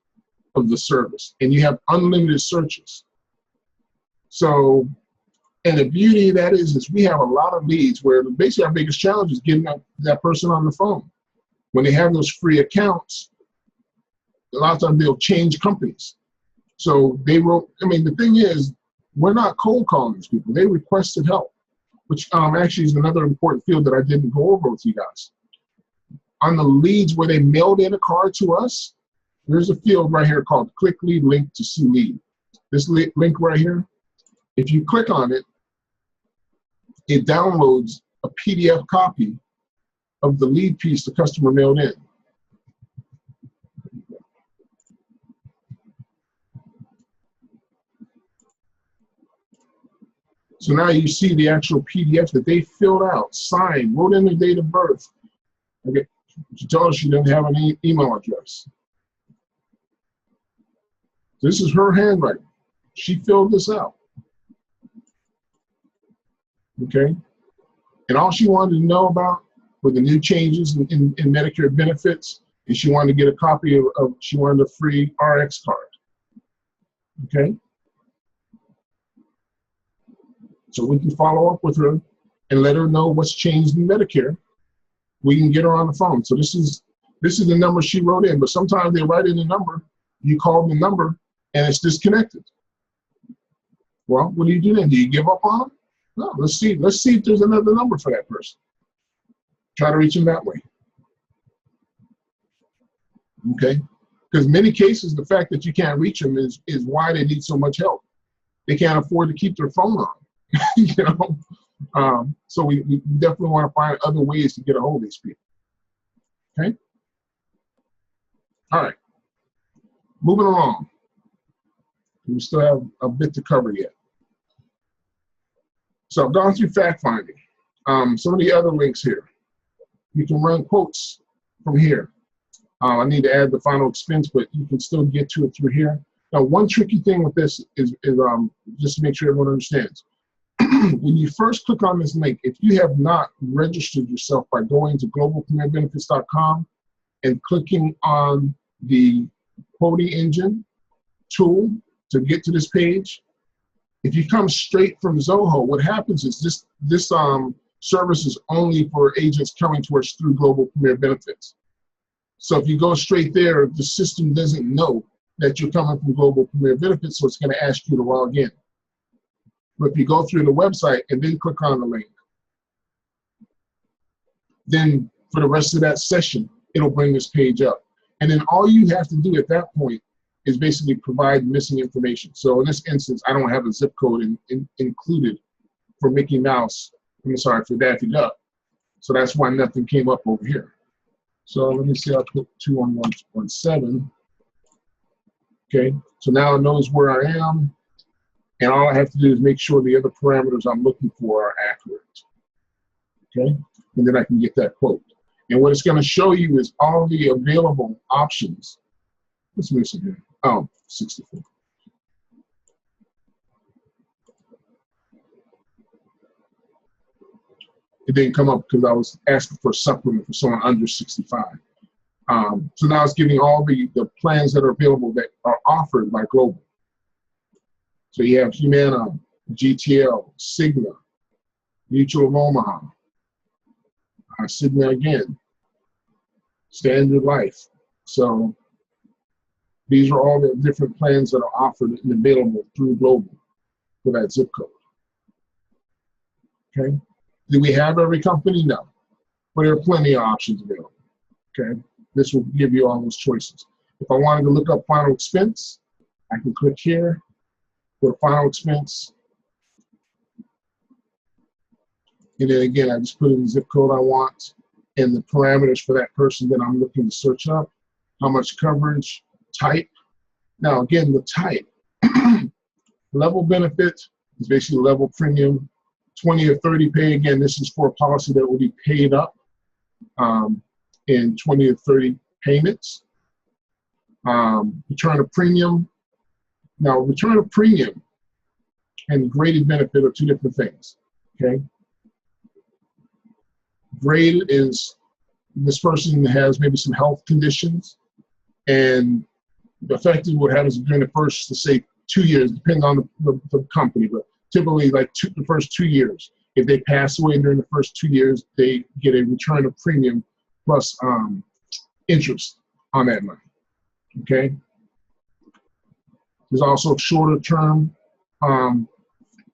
of the service, and you have unlimited searches. So, and the beauty of that is we have a lot of leads where basically our biggest challenge is getting that person on the phone. When they have those free accounts, a lot of times they'll change companies. So they wrote, I mean, the thing is, we're not cold calling these people. They requested help, which actually is another important field that I didn't go over with you guys. On the leads where they mailed in a card to us, there's a field right here called Click Lead Link to See Lead. This link right here, if you click on it, it downloads a PDF copy of the lead piece the customer mailed in. So now you see the actual PDF that they filled out, signed, wrote in their date of birth. Okay. She told us she didn't have an email address. This is her handwriting. She filled this out. Okay? And all she wanted to know about were the new changes in Medicare benefits, and she wanted to get a copy of she wanted a free RX card. Okay? So we can follow up with her and let her know what's changed in Medicare. We can get her on the phone. So this is the number she wrote in, but sometimes they write in the number, you call the number, and it's disconnected. Well, what do you do then? Do you give up on them? No, let's see if there's another number for that person. Try to reach them that way. Okay? Because in many cases, the fact that you can't reach them is why they need so much help. They can't afford to keep their phone on. You know? So we definitely want to find other ways to get a hold of these people. Okay? All right. Moving along. We still have a bit to cover yet. So I've gone through fact finding. Some of the other links here. You can run quotes from here. I need to add the final expense, but you can still get to it through here. Now, one tricky thing with this is just to make sure everyone understands. When you first click on this link, if you have not registered yourself by going to globalpremierbenefits.com and clicking on the quoting engine tool to get to this page, if you come straight from Zoho, what happens is this service is only for agents coming to us through Global Premier Benefits. So if you go straight there, the system doesn't know that you're coming from Global Premier Benefits, so it's going to ask you to log in. But if you go through the website and then click on the link, then for the rest of that session, it'll bring this page up. And then all you have to do at that point is basically provide missing information. So in this instance, I don't have a zip code included for Mickey Mouse. I'm sorry, for Daffy Duck. So that's why nothing came up over here. So let me see, I'll put 21117. Okay, so now it knows where I am. And all I have to do is make sure the other parameters I'm looking for are accurate. Okay, and then I can get that quote. And what it's going to show you is all the available options. What's missing here? Oh, 64. It didn't come up because I was asking for a supplement for someone under 65. So now it's giving all the plans that are available that are offered by Global. So you have Humana, GTL, Cigna, Mutual of Omaha, Cigna again, Standard Life. So these are all the different plans that are offered and available through Global for that zip code. Okay. Do we have every company? No. But there are plenty of options available. Okay. This will give you all those choices. If I wanted to look up final expense, I can click here for final expense. And then again, I just put in the zip code I want and the parameters for that person that I'm looking to search up, how much coverage, type. Now again, the type, level benefit is basically level premium, 20 or 30 pay. Again, this is for a policy that will be paid up in 20 or 30 payments. Return of premium. Now, return of premium and graded benefit are two different things, okay? Graded is this person has maybe some health conditions, and effectively what happens during the first, to say 2 years, depending on the company, but typically like the first 2 years. If they pass away during the first 2 years, they get a return of premium plus interest on that money, okay? There's also shorter term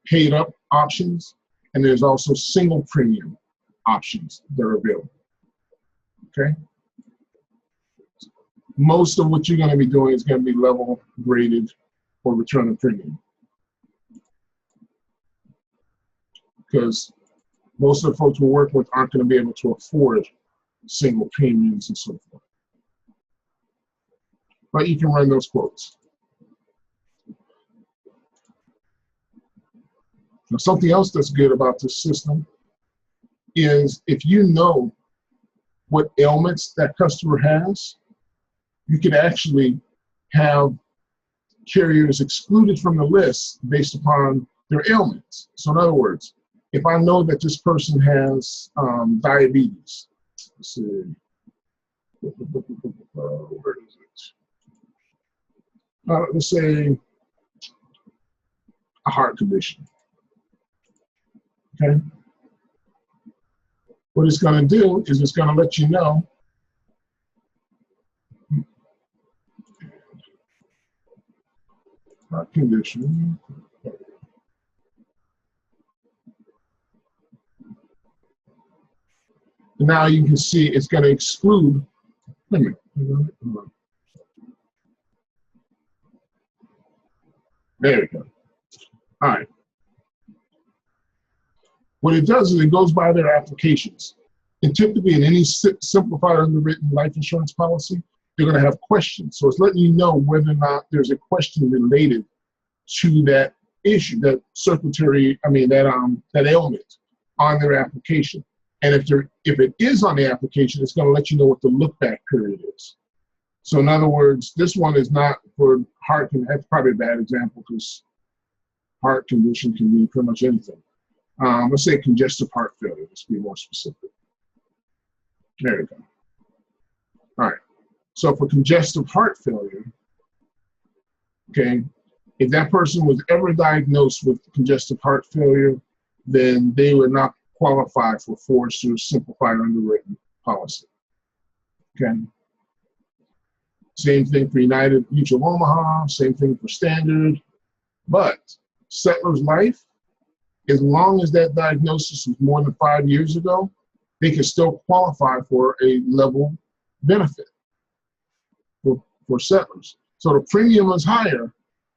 paid up options, and there's also single premium options that are available, okay? Most of what you're gonna be doing is gonna be level graded or return of premium, because most of the folks we're working with aren't gonna be able to afford single premiums and so forth. But you can run those quotes. Now, something else that's good about this system is if you know what ailments that customer has, you can actually have carriers excluded from the list based upon their ailments. So in other words, if I know that this person has diabetes, let's see, where is it? Let's say a heart condition. Okay. What it's going to do is it's going to let you know heart condition. And now you can see it's going to exclude. Wait a minute. There we go. All right. What it does is it goes by their applications. And typically in any simplified underwritten life insurance policy, they're going to have questions. So it's letting you know whether or not there's a question related to that issue, that that ailment on their application. And if it is on the application, it's going to let you know what the look back period is. So in other words, this one is not for heart condition. That's probably a bad example because heart condition can mean pretty much anything. Let's say congestive heart failure, let's be more specific. There we go. All right, so for congestive heart failure, okay, if that person was ever diagnosed with congestive heart failure, then they would not qualify for Forrester's simplified underwritten policy, okay? Same thing for United Mutual of Omaha, same thing for Standard, but Settlers Life, as long as that diagnosis was more than 5 years ago, they can still qualify for a level benefit for Settlers. So the premium is higher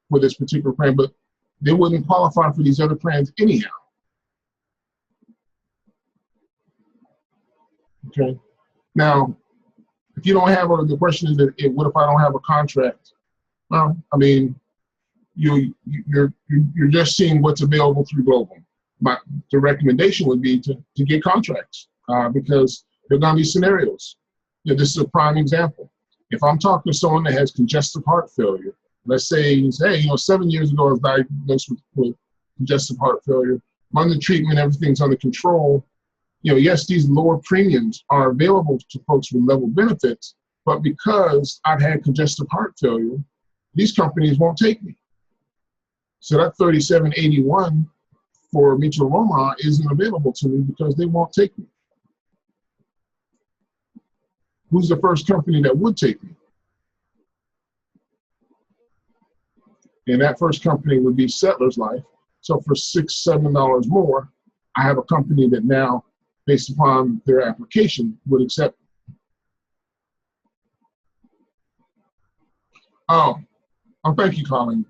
for this particular plan, but they wouldn't qualify for these other plans anyhow. Okay. Now, if you don't have the question is that what if I don't have a contract? Well, I mean, you're just seeing what's available through Global. The recommendation would be to get contracts because There are going to be scenarios. This is a prime example. If I'm talking to someone that has congestive heart failure, let's say, hey, 7 years ago I was diagnosed with congestive heart failure. I'm under treatment, everything's under control. Yes, these lower premiums are available to folks with level benefits, but because I've had congestive heart failure, these companies won't take me. So that $37.81 for Mutual of Omaha isn't available to me because they won't take me. Who's the first company that would take me? And that first company would be Settlers Life. So for $6, $7 more, I have a company that now, based upon their application, would accept. Oh, thank you, Colin.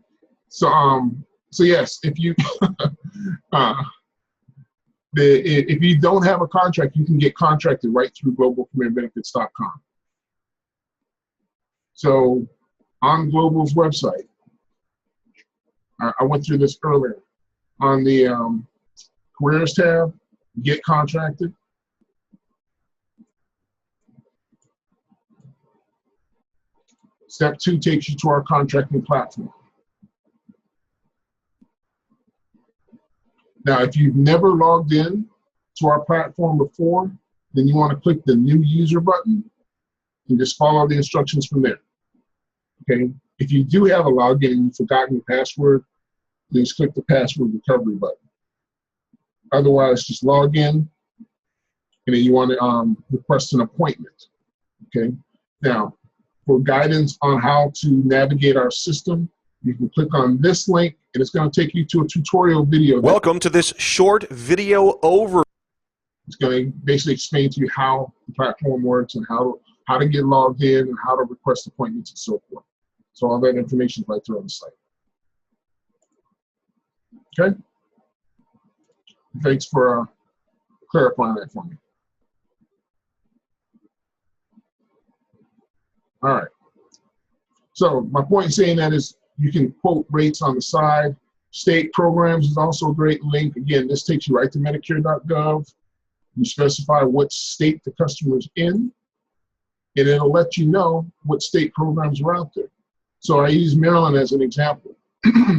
So yes, if you if you don't have a contract, you can get contracted right through globalpremierbenefits.com. So on Global's website, I went through this earlier. On the careers tab, get contracted. Step 2 takes you to our contracting platform. Now, if you've never logged in to our platform before, then you want to click the new user button and just follow the instructions from there. Okay. If you do have a login and you've forgotten your password, then just click the password recovery button. Otherwise, just log in, and then you want to request an appointment. Okay. Now, for guidance on how to navigate our system, you can click on this link, and it's going to take you to a tutorial video. Welcome to this short video overview. It's going to basically explain to you how the platform works and how to get logged in and how to request appointments and so forth. So all that information is right there on the site. Okay? Thanks for clarifying that for me. All right. So my point in saying that is you can quote rates on the side. State programs is also a great link. Again, this takes you right to Medicare.gov. You specify what state the customer's in, and it'll let you know what state programs are out there. So I use Maryland as an example.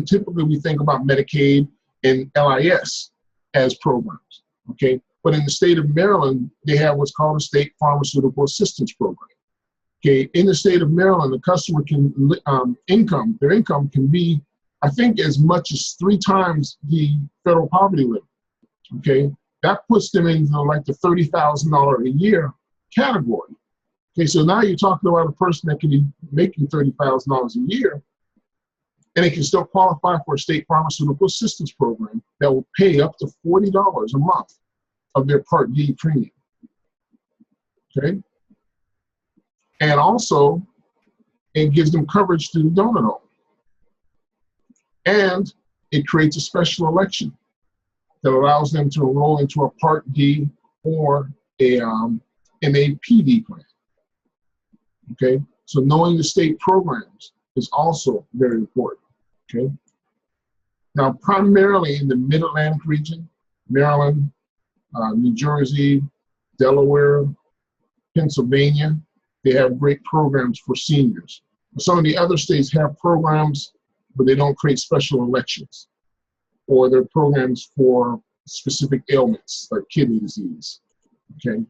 Typically, we think about Medicaid and LIS as programs, okay? But in the state of Maryland, they have what's called a state pharmaceutical assistance program. Okay, in the state of Maryland, the customer can their income can be, I think, as much as 3 times the federal poverty limit. Okay, that puts them into like the $30,000 a year category. Okay, so now you're talking about a person that can be making $30,000 a year, and they can still qualify for a state pharmaceutical assistance program that will pay up to $40 a month of their Part D premium. Okay. And also, it gives them coverage through the donut hole. And it creates a special election that allows them to enroll into a Part D or a MAPD plan. Okay, so knowing the state programs is also very important. Okay, now primarily in the Mid-Atlantic region, Maryland, New Jersey, Delaware, Pennsylvania, they have great programs for seniors. Some of the other states have programs, but they don't create special elections, or they're programs for specific ailments like kidney disease. Okay,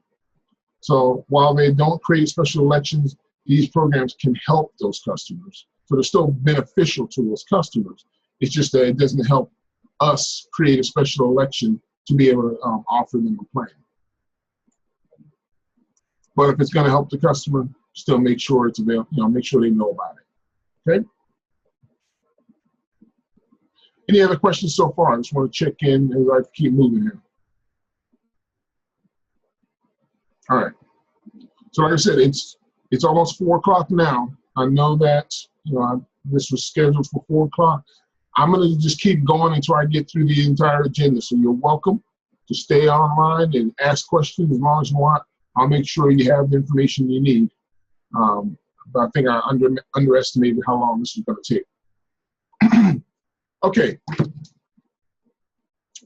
so while they don't create special elections, these programs can help those customers. So they're still beneficial to those customers. It's just that it doesn't help us create a special election to be able to offer them a plan. But if it's going to help the customer, still make sure it's available, make sure they know about it. Okay? Any other questions so far? I just want to check in and I'd like to keep moving here. All right. So like I said, it's almost 4 o'clock now. I know that this was scheduled for 4 o'clock. I'm going to just keep going until I get through the entire agenda. So you're welcome to stay online and ask questions as long as you want. I'll make sure you have the information you need. But I think I underestimated how long this is going to take. Okay.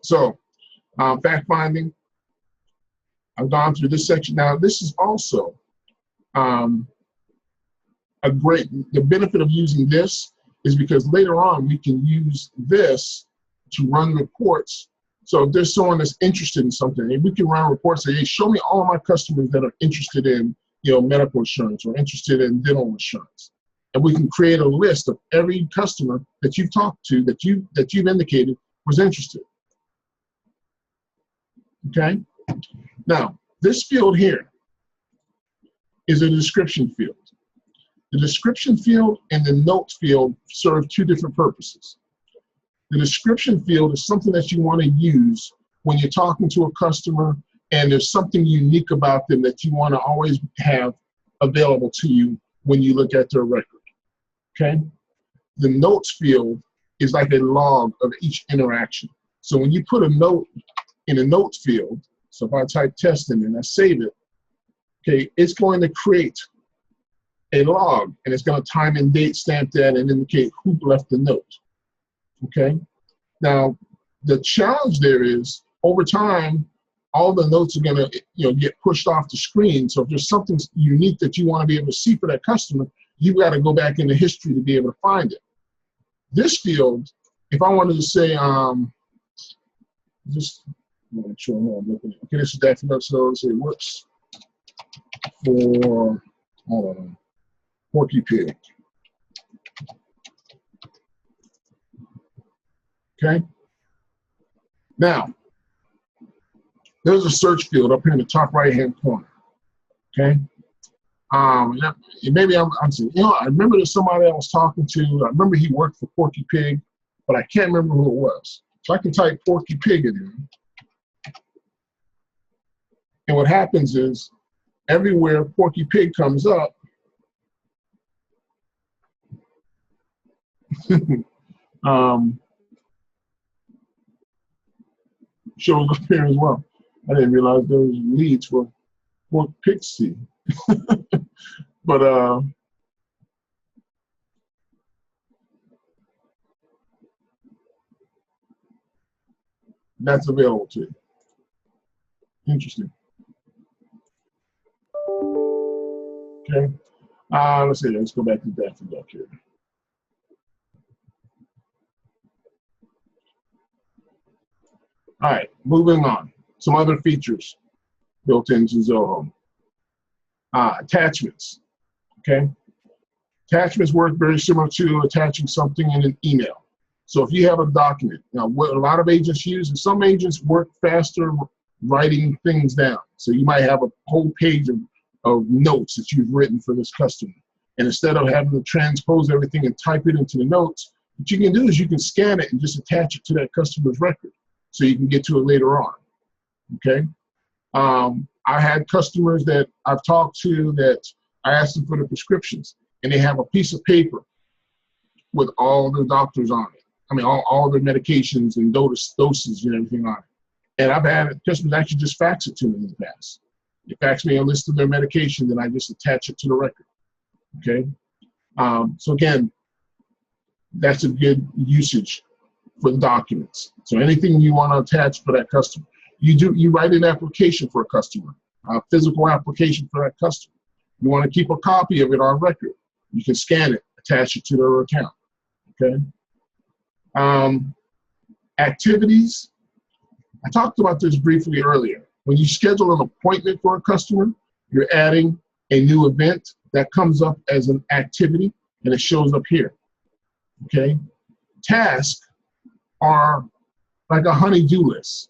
So, fact finding. I've gone through this section. Now, this is also the benefit of using this is because later on we can use this to run reports. So if there's someone that's interested in something, and we can run reports and say, hey, show me all my customers that are interested in, medical insurance or interested in dental insurance. And we can create a list of every customer that you've talked to that you've indicated was interested. Okay? Now, this field here is a description field. The description field and the notes field serve two different purposes. The description field is something that you want to use when you're talking to a customer and there's something unique about them that you want to always have available to you when you look at their record. Okay? The notes field is like a log of each interaction. So when you put a note in a notes field, so if I type test in and I save it, okay, it's going to create a log and it's going to time and date stamp that and indicate who left the note. Okay? Now, the challenge there is over time, all the notes are going to get pushed off the screen. So if there's something unique that you want to be able to see for that customer, you've got to go back into history to be able to find it. This field, if I wanted to say, just make sure I'm looking at. Okay, this is that field. So let's say it works for, hold on, Porky Pig. Okay. Now, there's a search field up here in the top right-hand corner. Okay. Maybe I'm saying, I remember there's somebody I was talking to. I remember he worked for Porky Pig, but I can't remember who it was. So I can type Porky Pig in. And what happens is, everywhere Porky Pig comes up, shows up here as well. I didn't realize those leads were Pork Pixie. But that's available to you. Interesting. Okay. Let's see. Let's go back to Daffy Duck here. All right, moving on. Some other features built into Zoho. Attachments, okay? Attachments work very similar to attaching something in an email. So if you have a document, now what a lot of agents use, and some agents work faster writing things down. So you might have a whole page of notes that you've written for this customer. And instead of having to transpose everything and type it into the notes, what you can do is you can scan it and just attach it to that customer's record so you can get to it later on, okay? I had customers that I've talked to that I asked them for the prescriptions, and they have a piece of paper with all their doctors on it. I mean, all their medications and doses and everything on it. And I've had customers actually just fax it to me in the past. They fax me a list of their medication, then I just attach it to the record, okay? So again, that's a good usage for the documents. So anything you want to attach for that customer. You write an application for a customer, a physical application for that customer. You want to keep a copy of it on record. You can scan it, attach it to their account, okay? Activities, I talked about this briefly earlier. When you schedule an appointment for a customer, you're adding a new event that comes up as an activity, and it shows up here, okay? Tasks are like a honey-do list.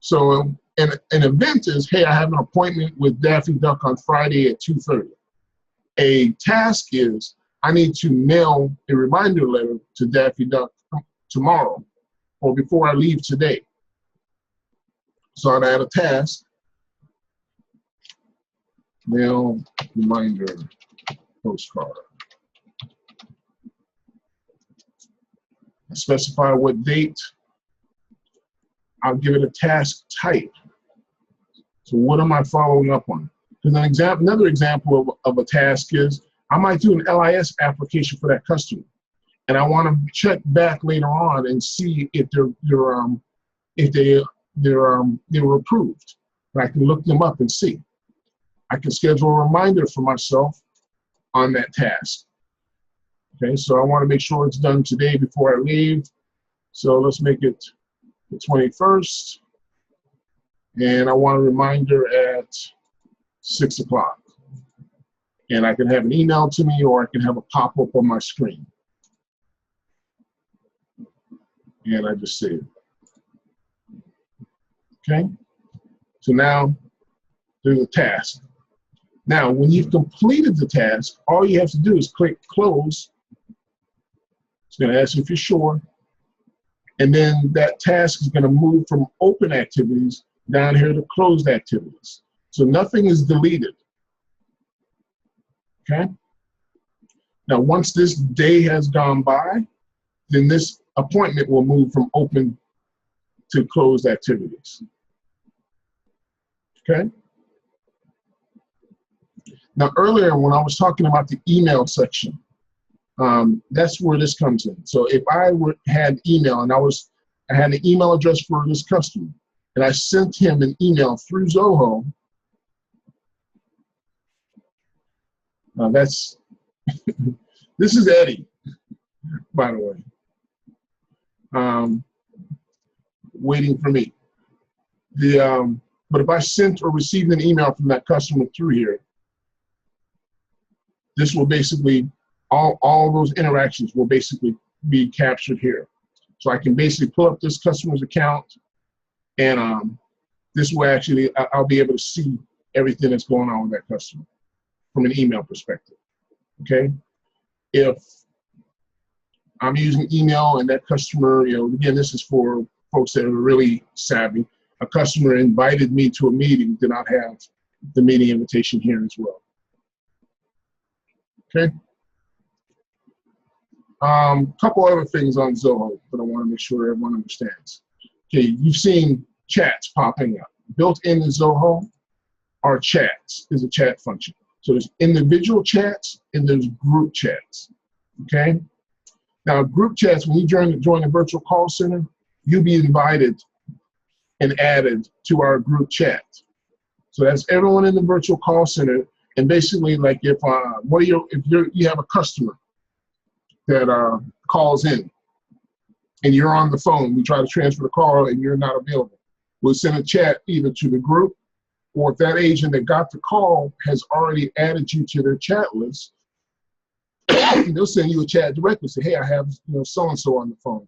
So an event is, hey, I have an appointment with Daffy Duck on Friday at 2:30. A task is, I need to mail a reminder letter to Daffy Duck tomorrow or before I leave today. So I'd add a task, mail reminder postcard. I specify what date. I'll give it a task type. So what am I following up on? Because another example of a task is, I might do an LIS application for that customer, and I want to check back later on and see if they were approved. and I can look them up and see. I can schedule a reminder for myself on that task. Okay, so I want to make sure it's done today before I leave. So let's make it the 21st. And I want a reminder at 6 o'clock. And I can have an email to me, or I can have a pop-up on my screen. And I just save it. Okay, so now there's a task. Now, when you've completed the task, all you have to do is click close. It's going to ask you if you're sure. And then that task is going to move from open activities down here to closed activities. So nothing is deleted. Okay? Now, once this day has gone by, then this appointment will move from open to closed activities. Okay? Now, earlier when I was talking about the email section, that's where this comes in. So if I had email and I had an email address for this customer, and I sent him an email through Zoho, that's this is Eddie, by the way, waiting for me. But if I sent or received an email from that customer through here, this will basically, all those interactions will basically be captured here. So I can basically pull up this customer's account, and this will actually, I'll be able to see everything that's going on with that customer from an email perspective, okay? If I'm using email and that customer, again, this is for folks that are really savvy. A customer invited me to a meeting, then I'd have the meeting invitation here as well. Okay. Couple other things on Zoho that I want to make sure everyone understands. Okay, you've seen chats popping up. Built into Zoho are chats, is a chat function. So there's individual chats and there's group chats. Okay. Now, group chats, when you join a virtual call center, you'll be invited and added to our group chat. So that's everyone in the virtual call center. And basically, like if you have a customer that calls in and you're on the phone, we try to transfer the call and you're not available, we'll send a chat either to the group, or if that agent that got the call has already added you to their chat list, they'll send you a chat directly. Say, hey, I have so-and-so on the phone.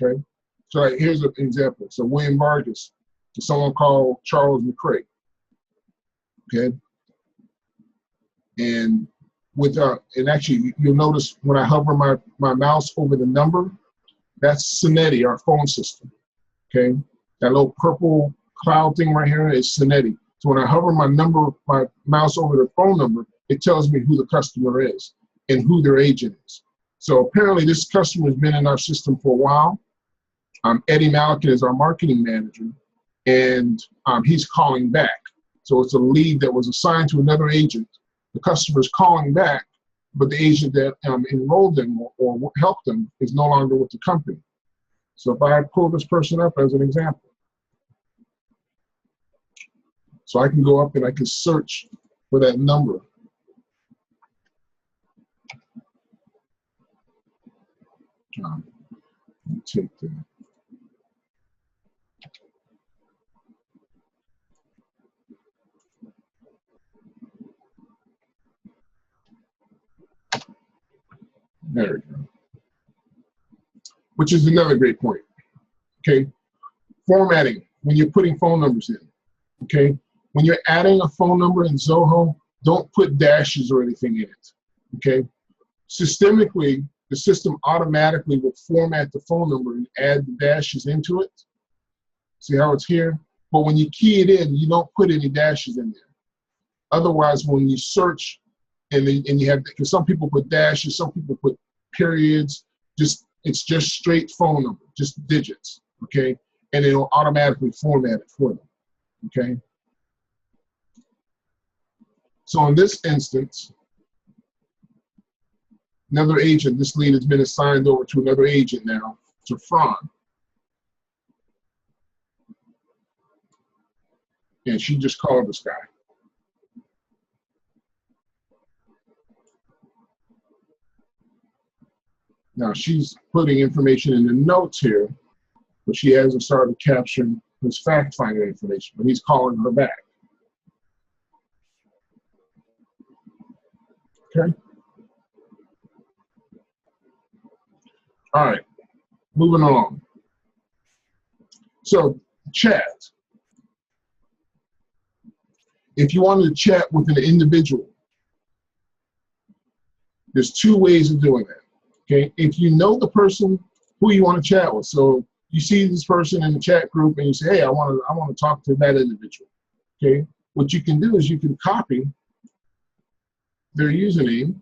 Okay. So like, here's an example. So William Vargas, someone called Charles McCray. Okay. And and actually you'll notice when I hover my mouse over the number, that's Cinetti, our phone system. Okay. That little purple cloud thing right here is Cinetti. So when I hover my mouse over the phone number, it tells me who the customer is and who their agent is. So apparently this customer has been in our system for a while. Eddie Malikan is our marketing manager, and he's calling back. So it's a lead that was assigned to another agent. The customer is calling back, but the agent that enrolled them or helped them is no longer with the company. So if I pull this person up as an example, so I can go up and I can search for that number. Let me take that. There we go. Which is another great point. Okay. Formatting, when you're putting phone numbers in. Okay. When you're adding a phone number in Zoho, don't put dashes or anything in it. Okay. Systemically, the system automatically will format the phone number and add the dashes into it. See how it's here? But when you key it in, you don't put any dashes in there. Otherwise, when you search, and you have, because some people put dashes, some people put periods, it's just straight phone number, just digits, okay? And it'll automatically format it for them, okay? So in this instance, another agent, this lead has been assigned over to another agent now, to Fran. and she just called this guy. Now she's putting information in the notes here, but she hasn't started capturing his fact-finding information, but he's calling her back. Okay. All right, moving along. So chat. If you wanted to chat with an individual, there's two ways of doing that. Okay, if you know the person who you want to chat with, so you see this person in the chat group and you say, hey, I want to talk to that individual. Okay, what you can do is you can copy their username.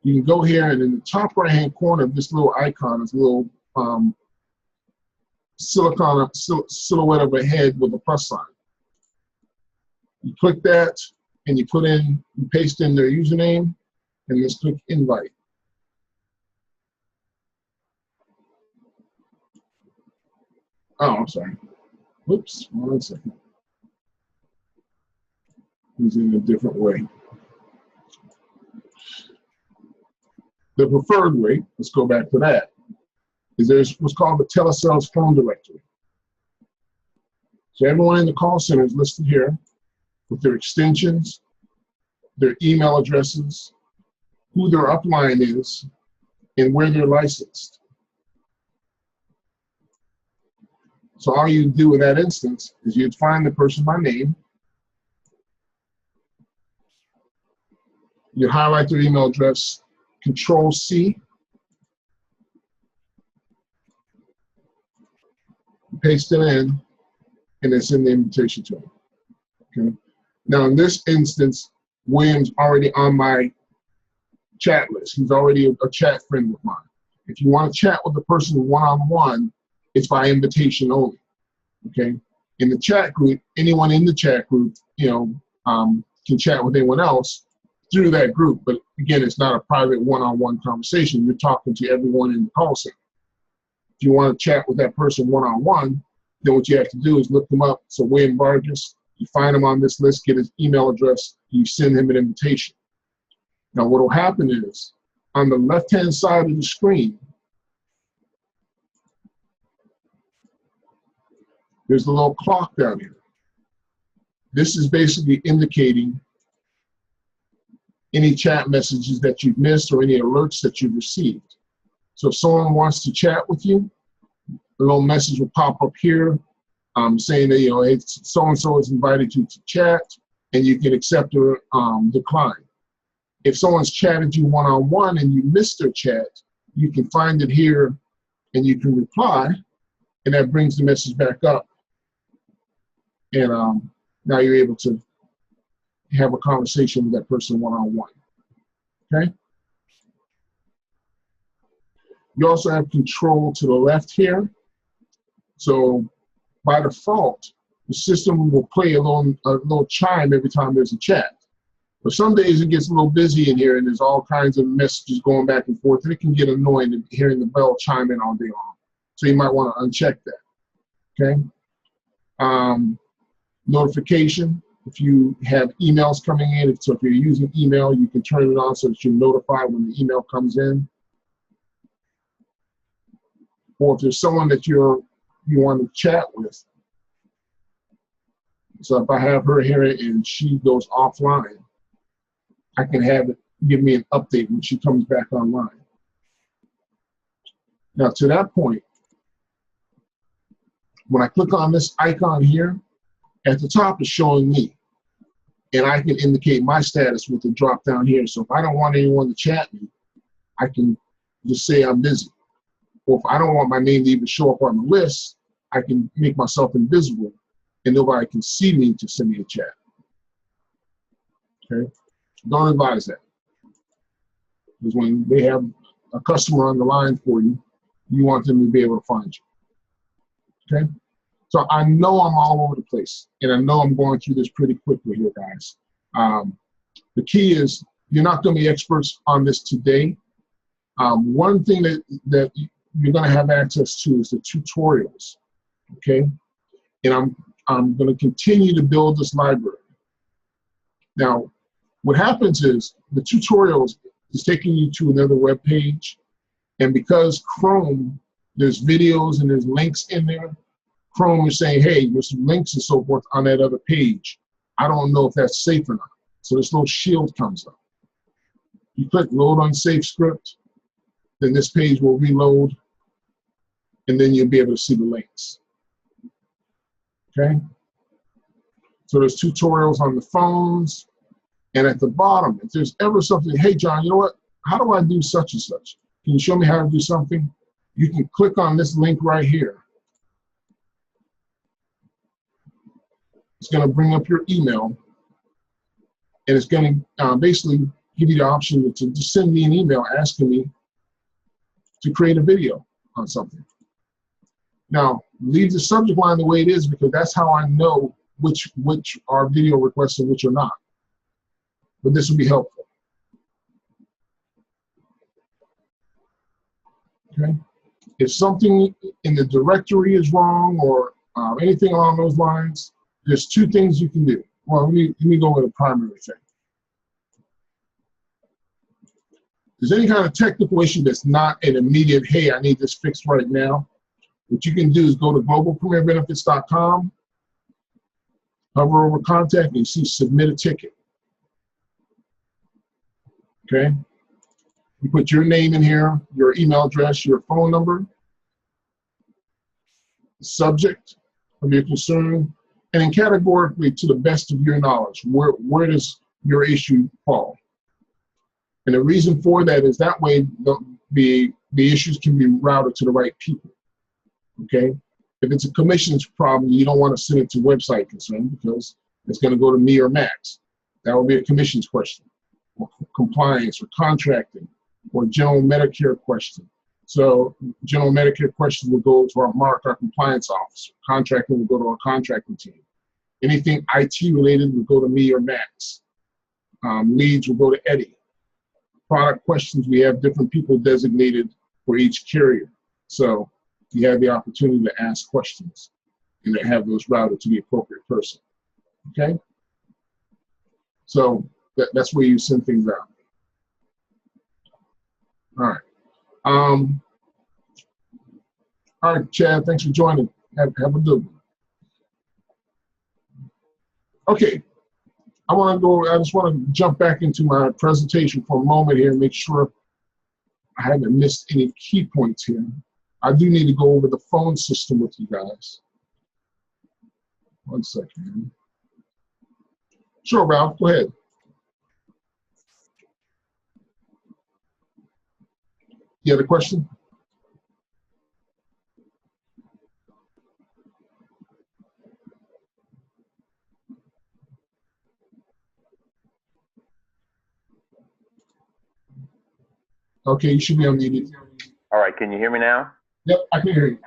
You can go here, and in the top right-hand corner of this little icon is a little silhouette of a head with a plus sign. You click that, and you paste in their username, and let's click invite. Oh, I'm sorry. Whoops, 1 second. He's in a different way. The preferred way, let's go back to that, is there's what's called the telesales phone directory. So everyone in the call center is listed here with their extensions, their email addresses, who their upline is, and where they're licensed. So all you do in that instance is you'd find the person by name, you highlight their email address, Control-C, paste it in, and it's in the invitation to him. Okay. Now in this instance, William's already on my chat list. He's already a chat friend of mine. If you want to chat with the person one-on-one, it's by invitation only. Okay. In the chat group, anyone in the chat group, can chat with anyone else through that group. But again, it's not a private one-on-one conversation. You're talking to everyone in the call center. If you want to chat with that person one-on-one, then what you have to do is look them up. So William Vargas, you find him on this list, get his email address, you send him an invitation. Now what will happen is, on the left-hand side of the screen, there's a little clock down here. This is basically indicating any chat messages that you've missed or any alerts that you've received. So if someone wants to chat with you, a little message will pop up here saying that, hey, so-and-so has invited you to chat, and you can accept or decline. If someone's chatted you one-on-one and you missed their chat, you can find it here and you can reply, and that brings the message back up. And now you're able to have a conversation with that person one-on-one, okay? You also have control to the left here. So by default, the system will play a little chime every time there's a chat. But some days it gets a little busy in here and there's all kinds of messages going back and forth, and it can get annoying hearing the bell chime in all day long. So you might want to uncheck that, okay? Notification, if you have emails coming in, so if you're using email, you can turn it on so that you're notified when the email comes in. Or if there's someone that you want to chat with. So if I have her here and she goes offline, I can have it give me an update when she comes back online. Now to that point, when I click on this icon here, at the top is showing me, and I can indicate my status with the drop down here. So if I don't want anyone to chat me, I can just say I'm busy. Or if I don't want my name to even show up on the list, I can make myself invisible and nobody can see me to send me a chat. Okay? Don't advise that. Because when they have a customer on the line for you, you want them to be able to find you. Okay? So I know I'm all over the place, and I know I'm going through this pretty quickly here, guys. The key is you're not going to be experts on this today. One thing that you're going to have access to is the tutorials. okay? And I'm going to continue to build this library. Now, what happens is the tutorials is taking you to another web page, and because Chrome, there's videos and there's links in there, Chrome is saying, hey, there's some links and so forth on that other page. I don't know if that's safe or not. So this little shield comes up. You click load unsafe script, then this page will reload, and then you'll be able to see the links. Okay? So there's tutorials on the phones, and at the bottom, if there's ever something, hey, John, you know what? How do I do such and such? Can you show me how to do something? You can click on this link right here. It's going to bring up your email, and it's going to basically give you the option to just send me an email asking me to create a video on something. Now, leave the subject line the way it is, because that's how I know which are video requests and which are not. But this will be helpful. Okay. If something in the directory is wrong or anything along those lines, there's two things you can do. Well, let me go with a primary thing. If there's any kind of technical issue that's not an immediate, hey, I need this fixed right now, what you can do is go to globalpremierbenefits.com, hover over contact, and you see submit a ticket. Okay? You put your name in here, your email address, your phone number, the subject of your concern, and then categorically, to the best of your knowledge, where does your issue fall? And the reason for that is that way the issues can be routed to the right people. Okay? If it's a commissions problem, you don't want to send it to website concern, because it's going to go to me or Max. That will be a commissions question, or compliance, or contracting, or general Medicare question. So general Medicare questions will go to our compliance officer. Contracting will go to our contracting team. Anything IT related will go to me or Max. Leads will go to Eddie. Product questions, we have different people designated for each carrier. So you have the opportunity to ask questions and to have those routed to the appropriate person. Okay? So that's where you send things out. All right. All right, Chad, thanks for joining. Have a good one. Okay, I just want to jump back into my presentation for a moment here and make sure I haven't missed any key points here. I do need to go over the phone system with you guys. One second. Sure, Ralph, go ahead. You had a question? Okay, you should be unmuted. All right, can you hear me now? Yep, I can hear you.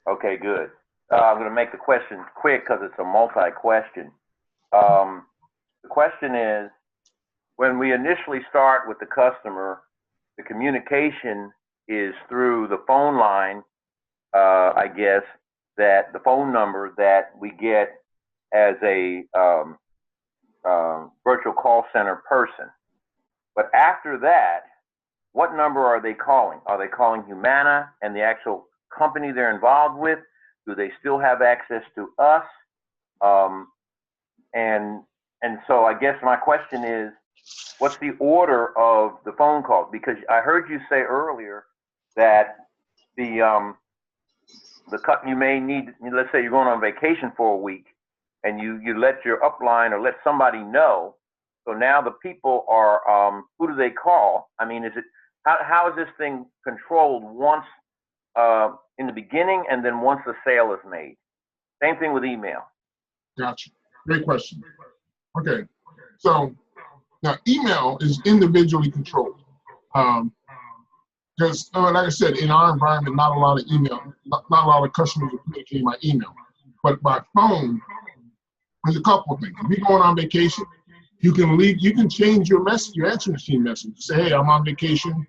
Okay, good. I'm going to make the question quick because it's a multi-question. The question is, when we initially start with the customer, the communication is through the phone line, I guess, that the phone number that we get as a virtual call center person. But after that, what number are they calling? Are they calling Humana and the actual company they're involved with? Do they still have access to us? And so I guess my question is, what's the order of the phone calls? Because I heard you say earlier that you may need, let's say you're going on vacation for a week, and you let your upline or let somebody know. So now the people are, who do they call? I mean, how is this thing controlled once in the beginning and then once the sale is made? Same thing with email. Gotcha. Great question. Okay. So now email is individually controlled. Because like I said, in our environment, not a lot of email, not a lot of customers are communicating by email. But by phone, there's a couple of things. If you're going on vacation, you can change your message, your answer machine message. Say, hey, I'm on vacation.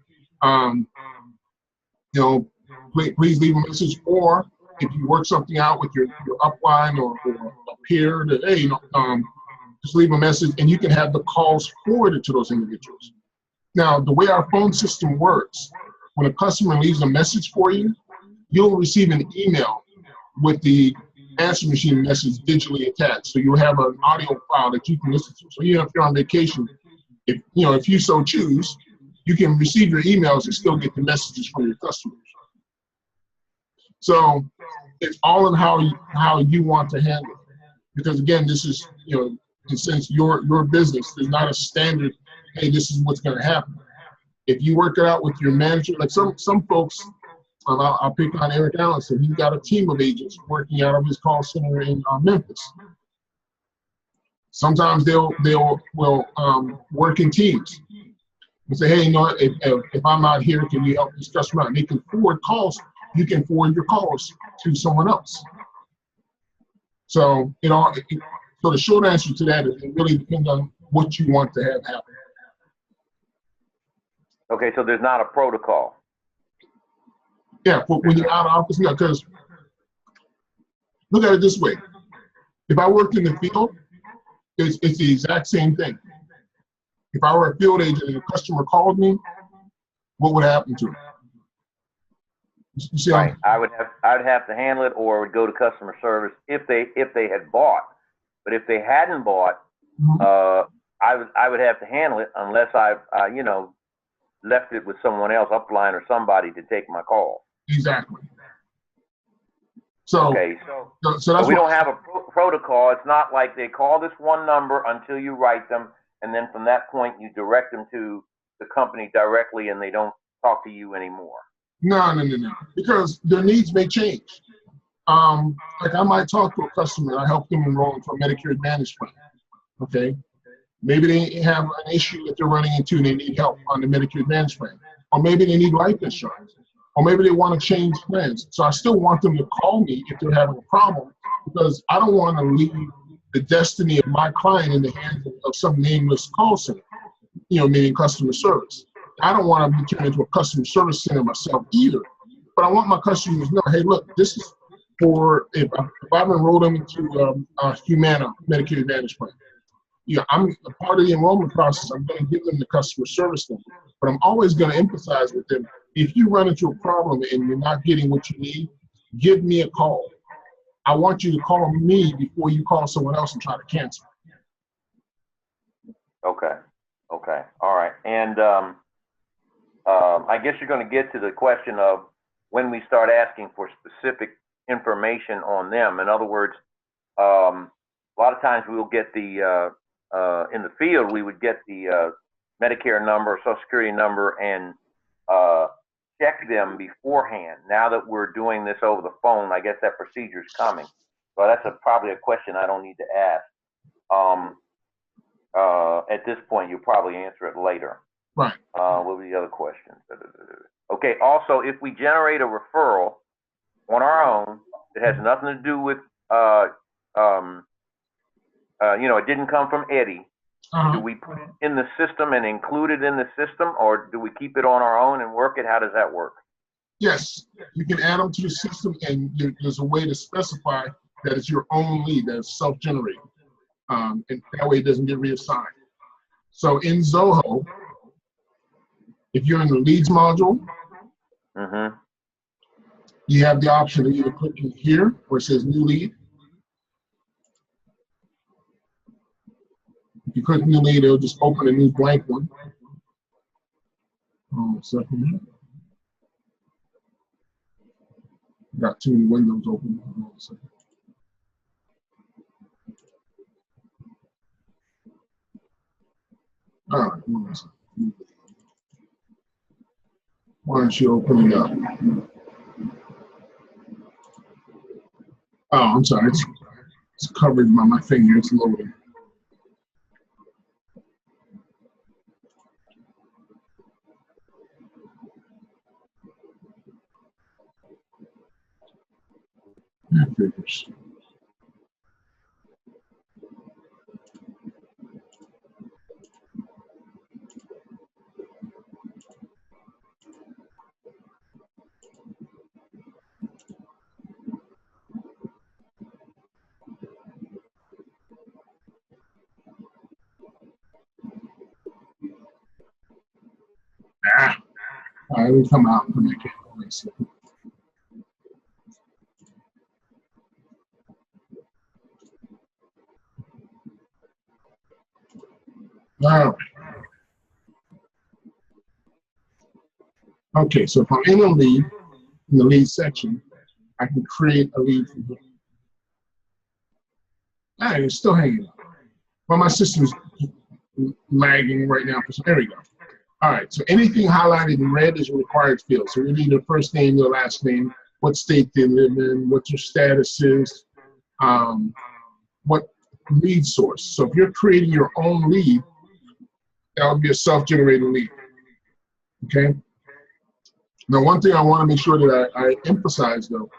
Please leave a message, or if you work something out with your upline or a peer, that, hey, just leave a message, and you can have the calls forwarded to those individuals. Now, the way our phone system works, when a customer leaves a message for you, you'll receive an email with the answer machine message digitally attached. So you'll have an audio file that you can listen to. So even if you're on vacation, if you so choose, you can receive your emails and still get the messages from your customers. So it's all in how you want to handle it. Because again, this is, since your business, there's not a standard, hey, this is what's going to happen. If you work it out with your manager, like some folks, I'll pick on Eric Allison. He's got a team of agents working out of his call center in Memphis. Sometimes they'll work in teams and say, hey, if I'm not here, can you help this customer out? And they can forward calls. You can forward your calls to someone else. So so the short answer to that is it really depends on what you want to have happen. Okay, so there's not a protocol. Yeah, when you're out of office, because look at it this way. If I worked in the field, it's the exact same thing. If I were a field agent and a customer called me, what would happen to him? You see, right. I'd have to handle it, or would go to customer service if they had bought. But if they hadn't bought, I would have to handle it unless I left it with someone else, upline or somebody, to take my call. Exactly. So okay, so that's we don't have a protocol. It's not like they call this one number until you write them, and then from that point you direct them to the company directly, and they don't talk to you anymore. No. Because their needs may change. Like I might talk to a customer, I help them enroll into a Medicare Advantage plan. Okay. Maybe they have an issue that they're running into and they need help on the Medicare Advantage plan. Or maybe they need life insurance. Or maybe they want to change plans. So I still want them to call me if they're having a problem, because I don't want to leave the destiny of my client in the hands of some nameless call center, meaning customer service. I don't want to be turned into a customer service center myself either. But I want my customers to know, hey, look, this is for if I've enrolled them into Humana Medicare Advantage plan. I'm a part of the enrollment process. I'm going to give them the customer service number, but I'm always going to emphasize with them, if you run into a problem and you're not getting what you need, give me a call. I want you to call me before you call someone else and try to cancel. Okay. All right. And I guess you're going to get to the question of when we start asking for specific information on them. In other words, a lot of times we'll get the in the field, we would get the Medicare number, Social Security number, and check them beforehand. Now that we're doing this over the phone, I guess that procedure is coming. So that's probably a question I don't need to ask. At this point, you'll probably answer it later. Right. What were the other questions? Okay. Also, if we generate a referral on our own that has nothing to do with it didn't come from Eddie. Do we put it in the system and include it in the system, or do we keep it on our own and work it? How does that work? Yes, you can add them to the system, and there's a way to specify that it's your own lead, that it's self-generated, and that way it doesn't get reassigned. So in Zoho, if you're in the leads module, you have the option to either click in here where it says new lead. If you click new lead, it'll just open a new blank one. Second. Got too many windows open. All right, why don't you open it up? Oh, I'm sorry. It's covered by my finger. It's loading. Figures. Let me come out and come back in. All right. Okay, so if I'm in a lead, in the lead section, I can create a lead from here. All right, it's still hanging out. Well, my system's lagging right now. There we go. All right, so anything highlighted in red is a required field. So we need your first name, your last name, what state they live in, what your status is, what lead source. So if you're creating your own lead, that would be a self-generated lead, okay? Now, one thing I want to make sure that I emphasize, though,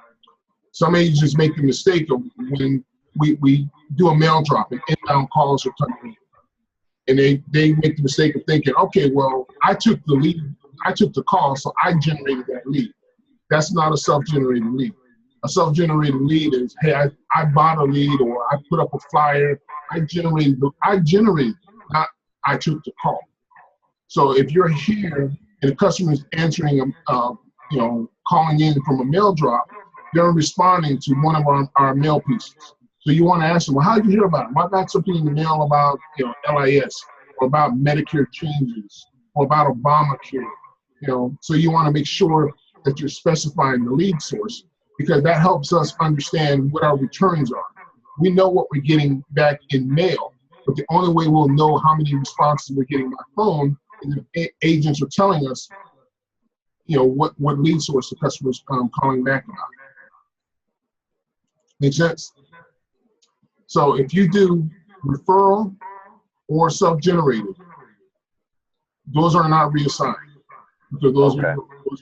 some agents make the mistake of when we do a mail drop and inbound calls are coming in. And they make the mistake of thinking, okay, well, I took the lead, I took the call, so I generated that lead. That's not a self-generated lead. A self-generated lead is, hey, I bought a lead or I put up a flyer. I generated, not I took the call. So if you're here and the customer is answering, calling in from a mail drop, they're responding to one of our mail pieces. So you want to ask them, well, how did you hear about it? Well, I got something in the mail about, LIS or about Medicare changes or about Obamacare, so you want to make sure that you're specifying the lead source, because that helps us understand what our returns are. We know what we're getting back in mail, but the only way we'll know how many responses we're getting by phone is if agents are telling us, what lead source the customer's calling back about. Make sense? So if you do referral or self-generated, those are not reassigned, because those are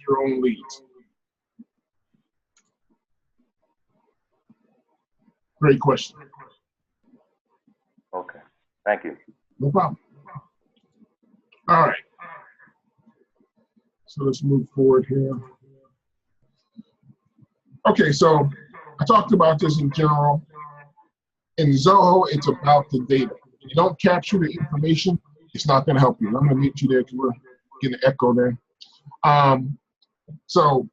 your own leads. Great question. Okay, thank you. No problem. All right. So let's move forward here. Okay, so I talked about this in general. In Zoho, it's about the data. If you don't capture the information, it's not going to help you. I'm going to mute you there because we're getting an echo there. So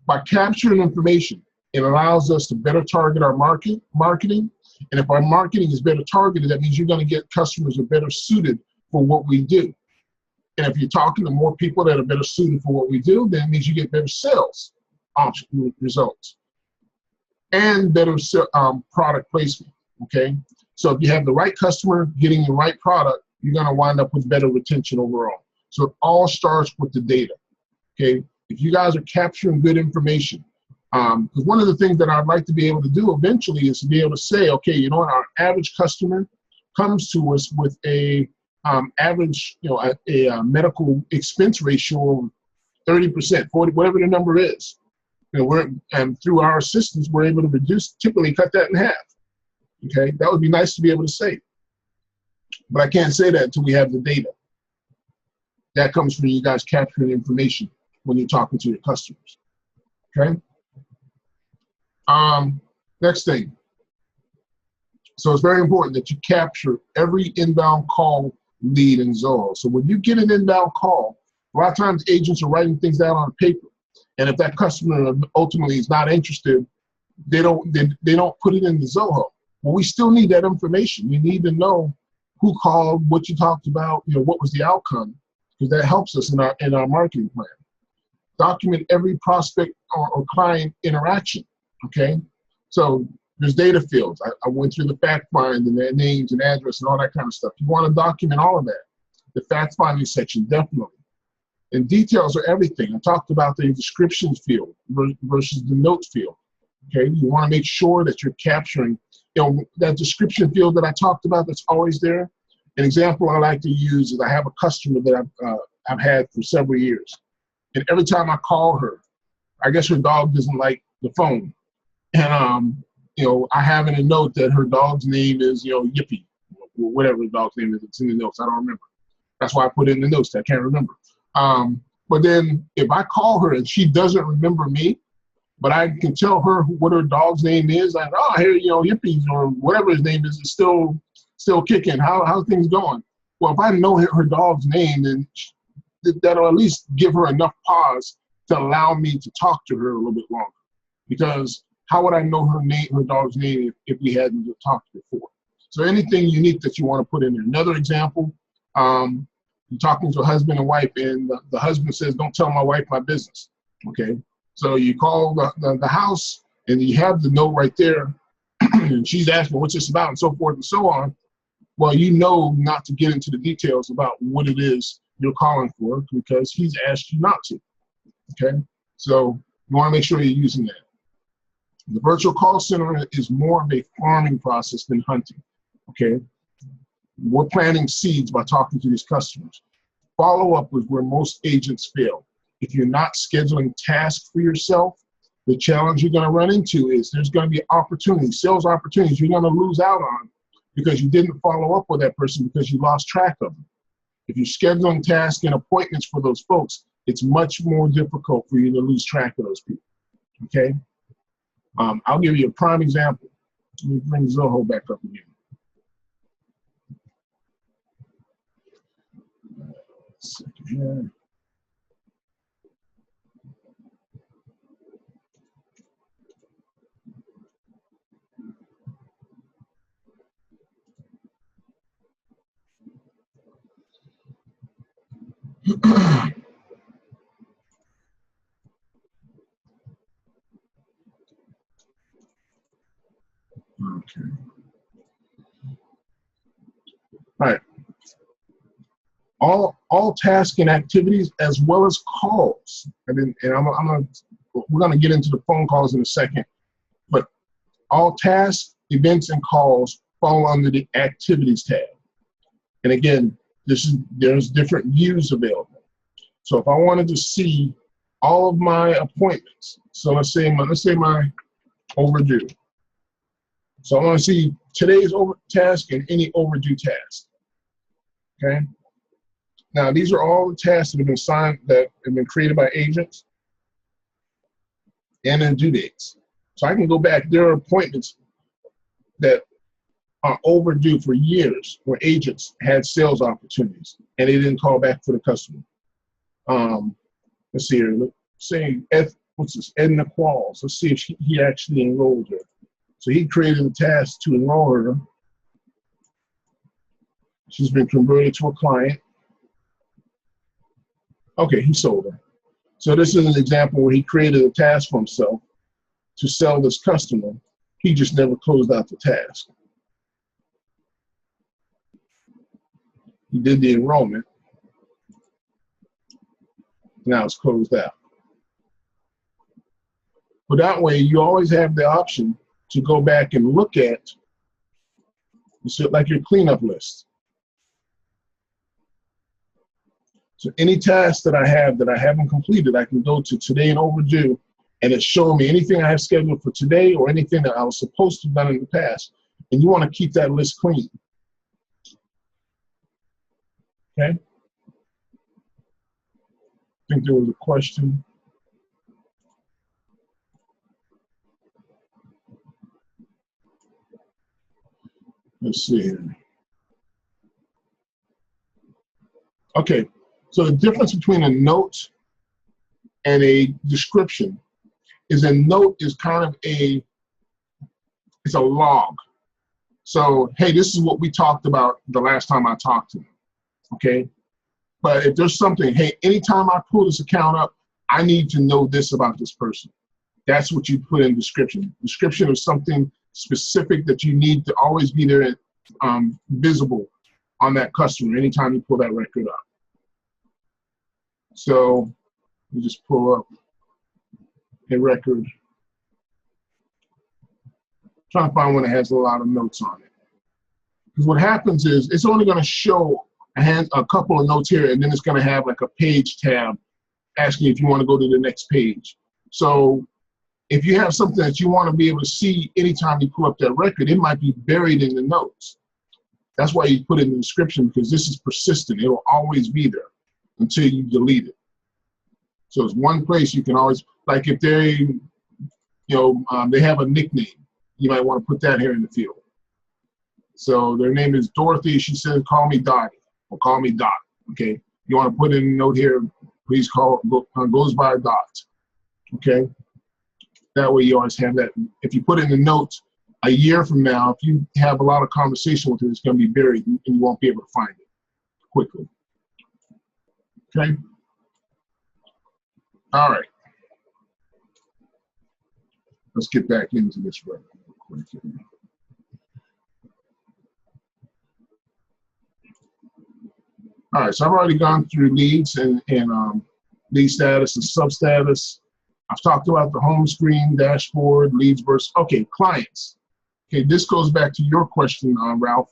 by capturing information, it allows us to better target our marketing. And if our marketing is better targeted, that means you're going to get customers who are better suited for what we do. And if you're talking to more people that are better suited for what we do, then it means you get better sales results and better product placement, okay? So if you have the right customer getting the right product, you're going to wind up with better retention overall. So it all starts with the data, okay? If you guys are capturing good information, because one of the things that I'd like to be able to do eventually is to be able to say, okay, you know what, our average customer comes to us with a average, a medical expense ratio of 30%, 40, whatever the number is. And through our assistance, we're able to typically cut that in half. Okay, that would be nice to be able to say. But I can't say that until we have the data. That comes from you guys capturing information when you're talking to your customers. Okay. Next thing. So it's very important that you capture every inbound call lead in Zoho. So when you get an inbound call, a lot of times agents are writing things down on paper. And if that customer ultimately is not interested, they don't put it in the Zoho. Well, we still need that information. We need to know who called, what you talked about, what was the outcome, because that helps us in our marketing plan. Document every prospect or client interaction, okay? So there's data fields. I went through the fact find and their names and address and all that kind of stuff. You want to document all of that. The fact finding section, definitely. And details are everything. I talked about the descriptions field versus the notes field. Okay, you want to make sure that you're capturing, that description field that I talked about that's always there. An example I like to use is I have a customer that I've had for several years. And every time I call her, I guess her dog doesn't like the phone. And, I have in a note that her dog's name is, Yippee, whatever the dog's name is. It's in the notes. I don't remember. That's why I put it in the notes. I can't remember. But then if I call her and she doesn't remember me, but I can tell her what her dog's name is, like, oh, here, Yippee, or whatever his name is still kicking. How things going? Well, if I know her dog's name, then that'll at least give her enough pause to allow me to talk to her a little bit longer. Because how would I know her name, her dog's name, if we hadn't talked before? So anything unique that you want to put in there. Another example, you're talking to a husband and wife, and the husband says, "Don't tell my wife my business." Okay, so you call the house, and you have the note right there, and she's asking, "What's this about?" and so forth and so on. Well, you know not to get into the details about what it is you're calling for because he's asked you not to. Okay, so you want to make sure you're using that. The virtual call center is more of a farming process than hunting. Okay, we're planting seeds by talking to these customers. Follow up is where most agents fail. If you're not scheduling tasks for yourself, the challenge you're going to run into is there's going to be opportunities, sales opportunities you're going to lose out on because you didn't follow up with that person because you lost track of them. If you're scheduling tasks and appointments for those folks, it's much more difficult for you to lose track of those people. Okay? I'll give you a prime example. Let me bring Zoho back up again. Second here. Okay. All right. All tasks and activities as well as calls. We're gonna get into the phone calls in a second, but all tasks, events, and calls fall under the activities tab. And again, there's different views available. So if I wanted to see all of my appointments, so let's say my overdue. So I want to see today's task and any overdue task. Okay. Now these are all the tasks that have been created by agents and their due dates. So I can go back. There are appointments that are overdue for years where agents had sales opportunities and they didn't call back for the customer. Let's see here. Let's say Edna Qualls. Let's see if he actually enrolled her. So he created a task to enroll her. She's been converted to a client. Okay, he sold her. So this is an example where he created a task for himself to sell this customer. He just never closed out the task. He did the enrollment. Now it's closed out. But that way, you always have the option to go back and look at, like your cleanup list. So any task that I haven't completed, I can go to today and overdue, and it's showing me anything I have scheduled for today or anything that I was supposed to have done in the past. And you want to keep that list clean. Okay? I think there was a question. Let's see here. Okay, so the difference between a note and a description is a note is kind of it's a log. So, hey, this is what we talked about the last time I talked to them, okay? But if there's something, hey, anytime I pull this account up, I need to know this about this person. That's what you put in description. Description is something specific that you need to always be there visible on that customer anytime you pull that record up. So you just pull up a record. Trying to find one that has a lot of notes on it. Because what happens is it's only going to show a couple of notes here, and then it's going to have like a page tab asking if you want to go to the next page. So if you have something that you want to be able to see anytime you pull up that record, it might be buried in the notes. That's why you put it in the description, because this is persistent. It will always be there until you delete it. So it's one place you can always, like if they, they have a nickname, you might want to put that here in the field. So their name is Dorothy. She says, call me Dottie or call me Dot. Okay. You want to put in a note here, please call, goes by a dot, okay? That way you always have that. If you put in the notes a year from now, if you have a lot of conversation with it, it's going to be buried and you won't be able to find it quickly, okay? All right. Let's get back into this real quick. All right, so I've already gone through leads and lead status and sub-status. I've talked about the home screen, dashboard, leads versus, okay, clients. Okay, this goes back to your question, Ralph,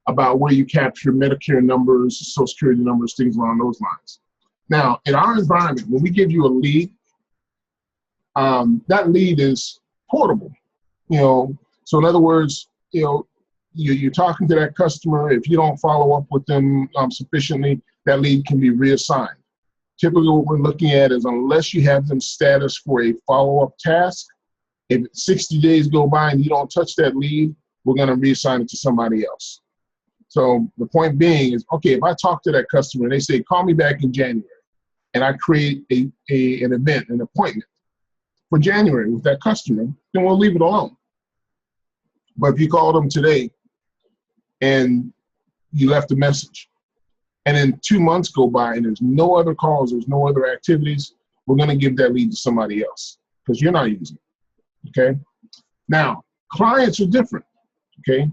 about where you capture Medicare numbers, Social Security numbers, things along those lines. Now, in our environment, when we give you a lead, that lead is portable, you know. So in other words, you know, you're talking to that customer. If you don't follow up with them sufficiently, that lead can be reassigned. Typically what we're looking at is unless you have them status for a follow-up task, if 60 days go by and you don't touch that lead, we're going to reassign it to somebody else. So the point being is, okay, if I talk to that customer and they say, call me back in January, and I create an event, an appointment for January with that customer, then we'll leave it alone. But if you call them today and you left a message, and then 2 months go by and there's no other calls, there's no other activities, we're going to give that lead to somebody else because you're not using it, okay? Now, clients are different, okay?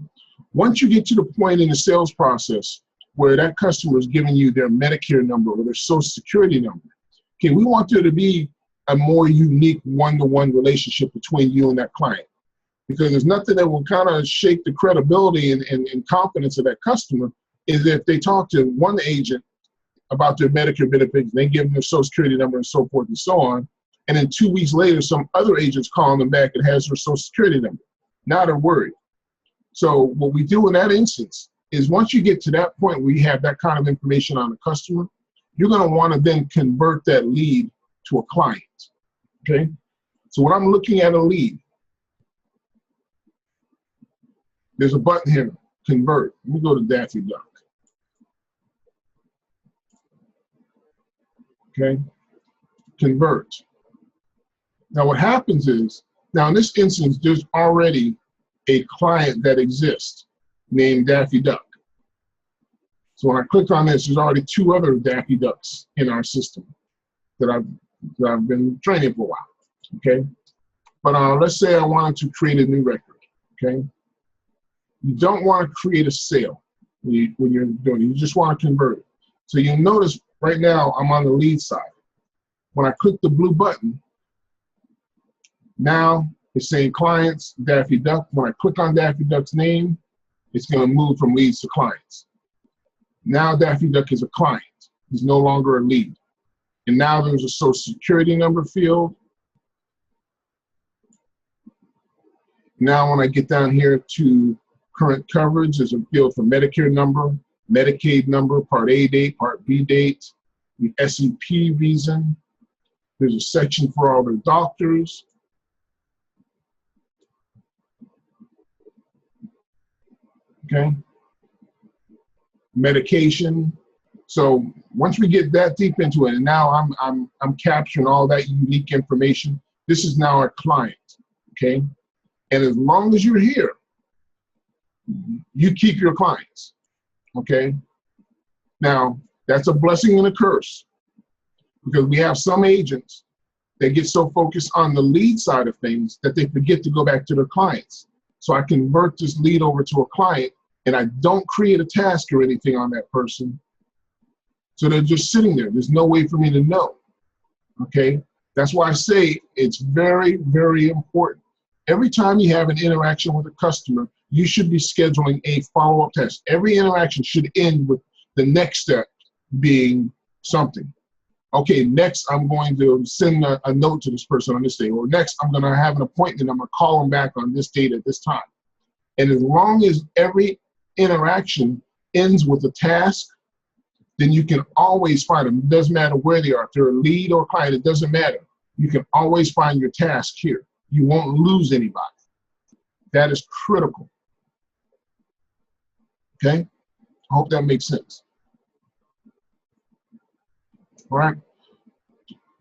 Once you get to the point in the sales process where that customer is giving you their Medicare number or their Social Security number, okay, we want there to be a more unique one-to-one relationship between you and that client, because there's nothing that will kind of shake the credibility and confidence of that customer is if they talk to one agent about their Medicare benefits, they give them their Social Security number and so forth and so on, and then 2 weeks later, some other agent's calling them back and has their Social Security number. Now they're worried. So what we do in that instance is once you get to that point where you have that kind of information on the customer, you're going to want to then convert that lead to a client, okay? So when I'm looking at a lead, there's a button here, convert. Let me go to Daffy Duck. Okay, convert. Now what happens is, now in this instance, there's already a client that exists named Daffy Duck. So when I click on this, there's already 2 other Daffy Ducks in our system that I've been training for a while, okay? But let's say I wanted to create a new record, okay? You don't want to create a sale when you're doing it. You just want to convert it. So you'll notice right now I'm on the lead side. When I click the blue button, now it's saying clients, Daffy Duck. When I click on Daffy Duck's name, it's going to move from leads to clients. Now Daffy Duck is a client. He's no longer a lead. And now there's a Social Security number field. Now when I get down here to current coverage, there's a field for Medicare number, Medicaid number, Part A date, Part B date, the SEP reason. There's a section for all their doctors. Okay. Medication. So once we get that deep into it, and now I'm capturing all that unique information. This is now our client. Okay. And as long as you're here, you keep your clients, okay? Now, that's a blessing and a curse because we have some agents that get so focused on the lead side of things that they forget to go back to their clients. So I convert this lead over to a client and I don't create a task or anything on that person. So they're just sitting there. There's no way for me to know, okay? That's why I say it's very, very important. Every time you have an interaction with a customer, you should be scheduling a follow-up test. Every interaction should end with the next step being something. Okay, next I'm going to send a note to this person on this day, or next I'm going to have an appointment. I'm going to call them back on this date at this time. And as long as every interaction ends with a task, then you can always find them. It doesn't matter where they are. If they're a lead or client, it doesn't matter. You can always find your task here. You won't lose anybody. That is critical. Okay? I hope that makes sense. All right.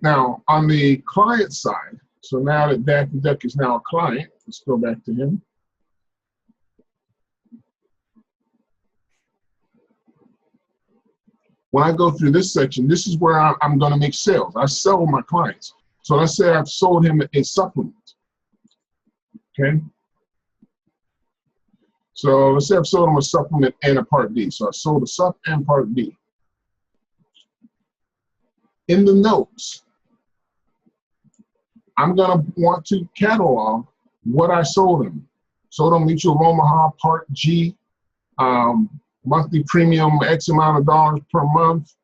Now, on the client side, so now that Daffy Duck is now a client, let's go back to him. When I go through this section, this is where I'm going to make sales. I sell my clients. So let's say I've sold him a supplement. Okay. So let's say I've sold him a supplement and a Part D. So I sold a sup and Part D. In the notes, I'm going to want to catalog what I sold him. Sold him Mutual of Omaha Part G, monthly premium X amount of dollars per month.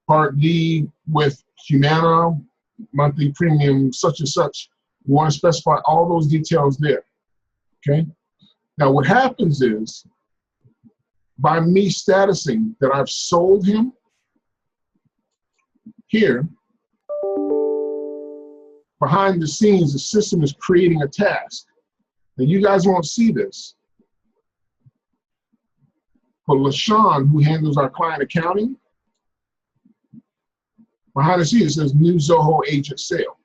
Part D with Humana, monthly premium such and such. You want to specify all those details there. Okay. Now what happens is, by me statusing that I've sold him here, behind the scenes, the system is creating a task. And you guys won't see this. But LaShawn, who handles our client accounting, behind the scenes it says new Zoho agent sale.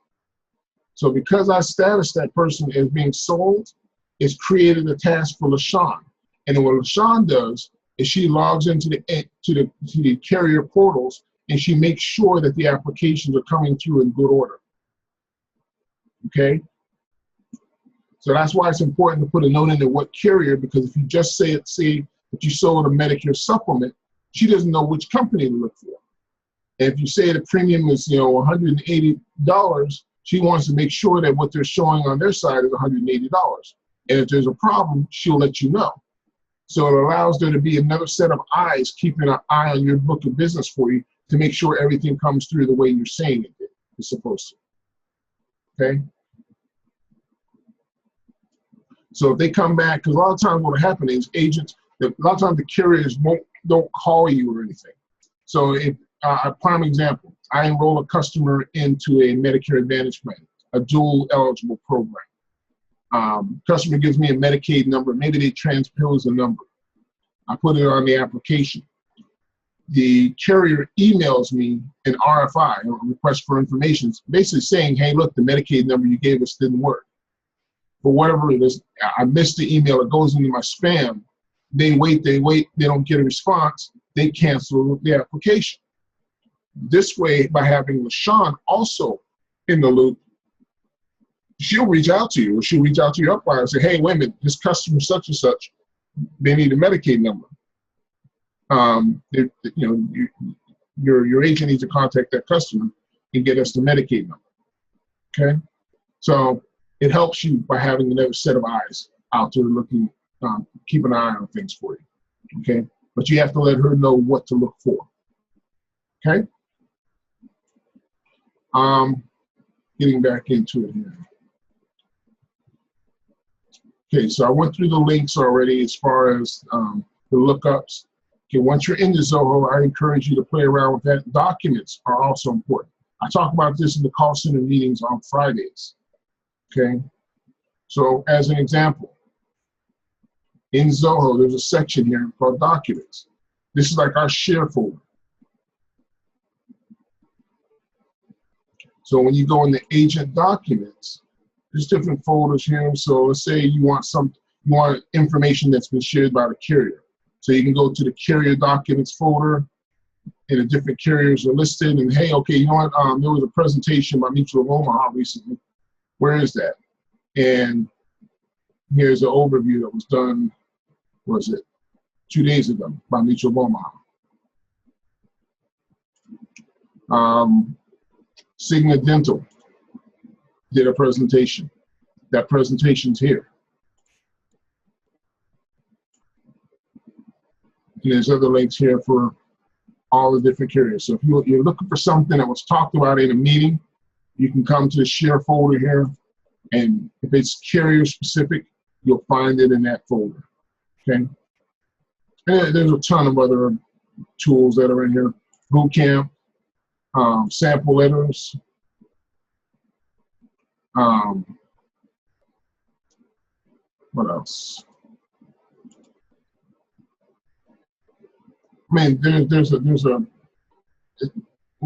So because I status that person as being sold, it's created a task for LaShawn. And what LaShawn does is she logs into the carrier portals and she makes sure that the applications are coming through in good order. Okay? So that's why it's important to put a note in there what carrier, because if you just say that you sold a Medicare supplement, she doesn't know which company to look for. And if you say the premium is, $180, she wants to make sure that what they're showing on their side is $180. And if there's a problem, she'll let you know. So it allows there to be another set of eyes keeping an eye on your book of business for you to make sure everything comes through the way you're saying it's supposed to. Okay? So if they come back, because a lot of times what will happen is a lot of times the carriers don't call you or anything. So a prime example, I enroll a customer into a Medicare Advantage plan, a dual eligible program. Customer gives me a Medicaid number. Maybe they transpose a number. I put it on the application. The carrier emails me an RFI, a request for information, basically saying, hey, look, the Medicaid number you gave us didn't work. For whatever it is, I missed the email, it goes into my spam. They wait, they don't get a response, they cancel the application. This way, by having LaShawn also in the loop, she'll reach out to you, or she'll reach out to your upline and say, hey, wait a minute, this customer such and such, they need a Medicaid number. Your agent needs to contact that customer and get us the Medicaid number. Okay? So it helps you by having another set of eyes out there looking, keep an eye on things for you. Okay? But you have to let her know what to look for. Okay? Getting back into it here. Okay, so I went through the links already as far as the lookups. Okay, once you're in the Zoho, I encourage you to play around with that. Documents are also important. I talk about this in the call center meetings on Fridays. Okay, so as an example, in Zoho, there's a section here called Documents. This is like our share folder. So when you go in the agent documents, there's different folders here. So let's say you want information that's been shared by the carrier. So you can go to the carrier documents folder, and the different carriers are listed. And hey, okay, you know what? There was a presentation by Mutual of Omaha recently. Where is that? And here's an overview that was done, was it 2 days ago by Mutual of Omaha. Cigna Dental did a presentation. That presentation's here. And there's other links here for all the different carriers. So if you're looking for something that was talked about in a meeting, you can come to the share folder here. And if it's carrier specific, you'll find it in that folder. Okay. And there's a ton of other tools that are in here. Bootcamp, sample letters. What else? I mean, there's a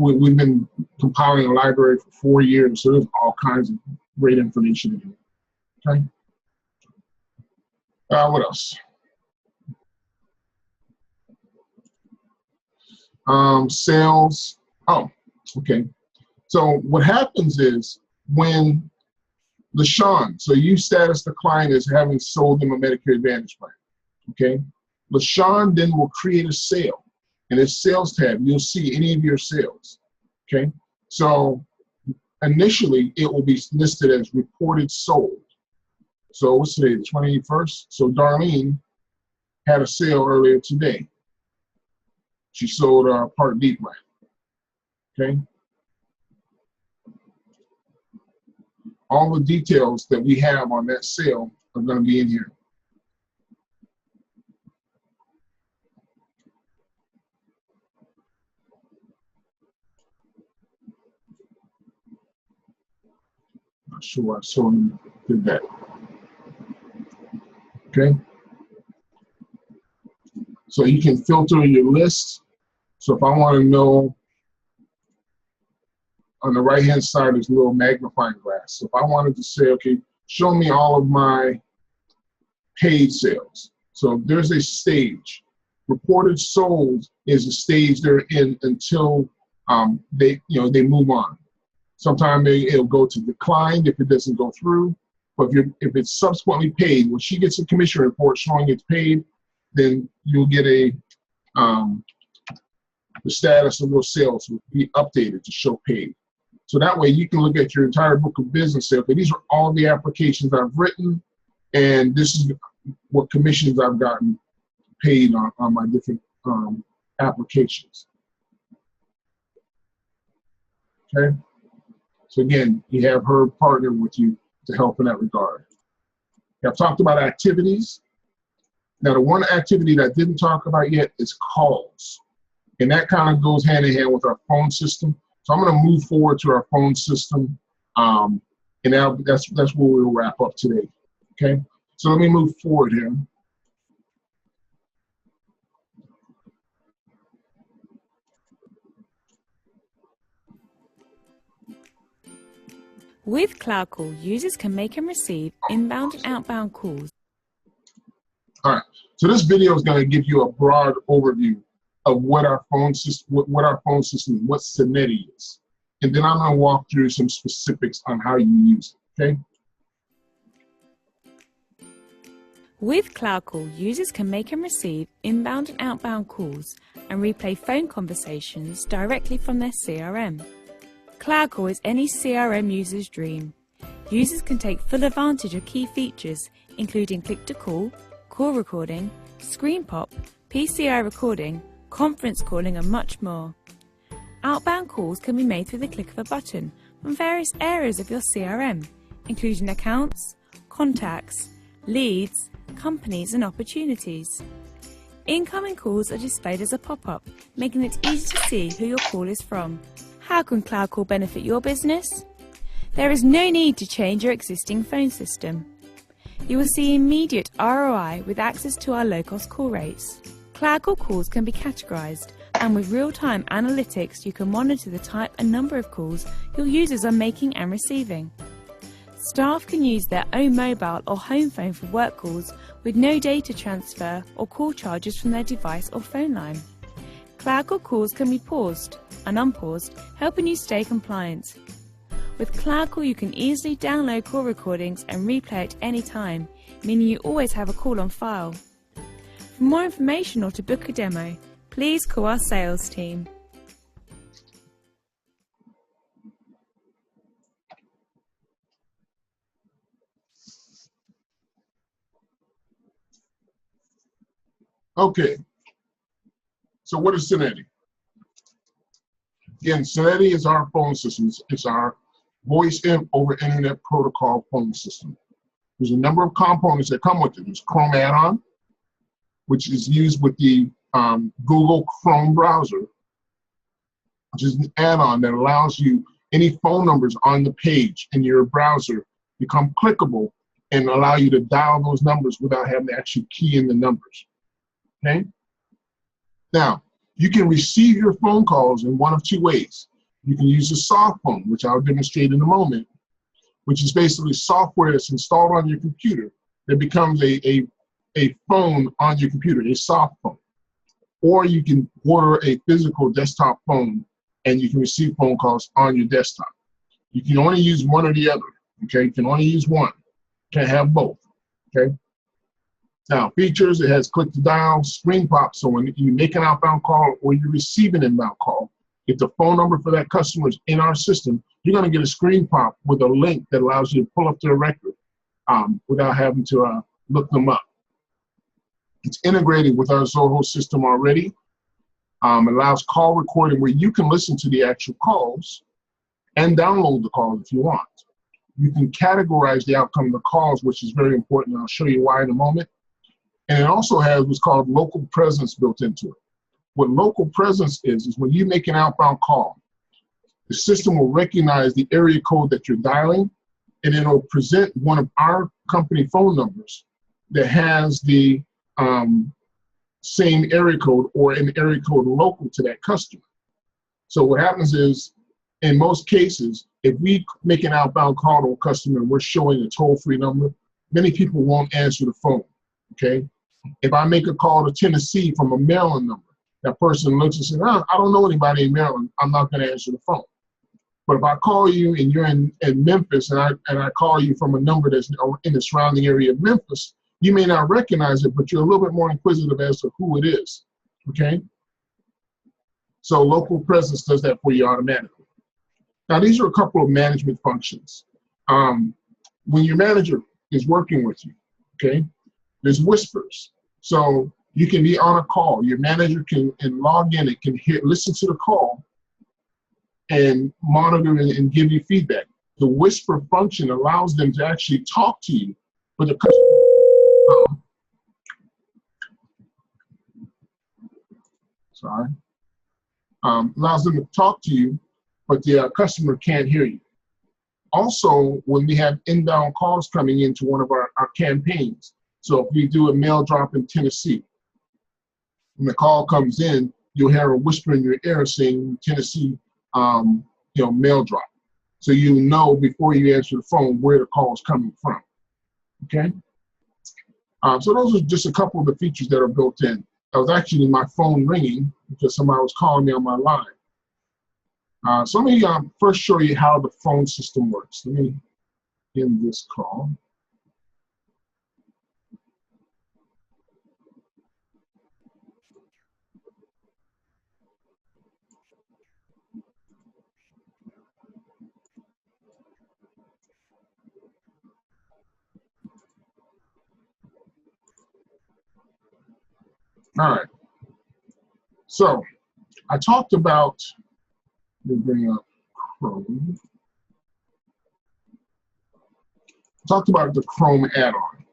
we've been compiling a library for 4 years, so there's all kinds of great information in here. Okay. What else? Sales. Oh, okay. So what happens is when LaShawn, so you status the client as having sold them a Medicare Advantage plan, okay? LaShawn then will create a sale. In his sales tab, you'll see any of your sales, okay? So initially, it will be listed as reported sold. So what's today, the 21st? So Darlene had a sale earlier today. She sold a Part D plan, okay? All the details that we have on that sale are going to be in here. Not sure why someone did that. Okay. So you can filter your list. So if I want to know, on the right-hand side, there's a little magnifying glass. So if I wanted to say, okay, show me all of my paid sales. So there's a stage. Reported sold is a stage they're in until they move on. Sometimes it'll go to decline if it doesn't go through. But if it's subsequently paid, when she gets a commission report showing it's paid, then you'll get the status of those sales will be updated to show paid. So that way you can look at your entire book of business, say, okay, these are all the applications I've written, and this is what commissions I've gotten paid on my different applications. Okay? So again, you have her partner with you to help in that regard. I've talked about activities. Now, the one activity that I didn't talk about yet is calls. And that kind of goes hand in hand with our phone system. So I'm going to move forward to our phone system. And now that's where we'll wrap up today. Okay? So let me move forward here. With Cloud Call, users can make and receive inbound and outbound calls. All right. So this video is going to give you a broad overview of what our phone system, what Soneti is. And then I'm going to walk through some specifics on how you use it. Okay? With Cloud Call, users can make and receive inbound and outbound calls and replay phone conversations directly from their CRM. Cloud Call is any CRM user's dream. Users can take full advantage of key features, including click-to-call, call recording, screen pop, PCI recording, conference calling, and much more. Outbound calls can be made through the click of a button from various areas of your CRM, including accounts, contacts, leads, companies, and opportunities. Incoming calls are displayed as a pop-up, making it easy to see who your call is from. How can Cloud Call benefit your business? There is no need to change your existing phone system. You will see immediate ROI with access to our low-cost call rates. Cloud Call calls can be categorized, and with real-time analytics you can monitor the type and number of calls your users are making and receiving. Staff can use their own mobile or home phone for work calls with no data transfer or call charges from their device or phone line. Cloud Call calls can be paused and unpaused, helping you stay compliant. With Cloud Call, you can easily download call recordings and replay at any time, meaning you always have a call on file. For more information or to book a demo, please call our sales team. Okay. So what is Soneti? Again, Soneti is our phone system. It's our voice over internet protocol phone system. There's a number of components that come with it. There's Chrome add-on, which is used with the Google Chrome browser, which is an add-on that allows you any phone numbers on the page in your browser become clickable and allow you to dial those numbers without having to actually key in the numbers. Okay? Now, You can receive your phone calls in one of two ways. You can use a soft phone, which I'll demonstrate in a moment, which is basically software that's installed on your computer that becomes a phone on your computer, a soft phone. Or you can order a physical desktop phone and you can receive phone calls on your desktop. You can only use one or the other, okay? You can only use one. You can't have both, okay? Now, features, it has click to dial, screen pop, so when you make an outbound call or you receive an inbound call, if the phone number for that customer is in our system, you're gonna get a screen pop with a link that allows you to pull up their record without having to look them up. It's integrated with our Zoho system already. Allows call recording where you can listen to the actual calls and download the calls if you want. You can categorize the outcome of the calls, which is very important. I'll show you why in a moment. And it also has what's called local presence built into it. What local presence is when you make an outbound call, the system will recognize the area code that you're dialing, and it'll present one of our company phone numbers that has the same area code or an area code local to that customer. So what happens is, in most cases, if we make an outbound call to a customer and we're showing a toll-free number, many people won't answer the phone, okay? If I make a call to Tennessee from a Maryland number, that person looks and says, I don't know anybody in Maryland, I'm not gonna answer the phone. But if I call you and you're in Memphis and I call you from a number that's in the surrounding area of Memphis, you may not recognize it, but you're a little bit more inquisitive as to who it is, okay? So local presence does that for you automatically. Now, these are a couple of management functions. When your manager is working with you, okay, there's whispers. So you can be on a call. Your manager can log in, it can listen to the call and monitor and give you feedback. The whisper function allows them to actually talk to you, but the customer, allows them to talk to you, but the customer can't hear you. Also, when we have inbound calls coming into one of our campaigns, so if we do a mail drop in Tennessee, when the call comes in, you'll hear a whisper in your ear saying Tennessee, mail drop. So you know before you answer the phone where the call is coming from, okay? So those are just a couple of the features that are built in. That was actually my phone ringing because somebody was calling me on my line. So let me first show you how the phone system works. Let me end this call. All right. So I talked about, let me bring up Chrome. I talked about the Chrome add-on,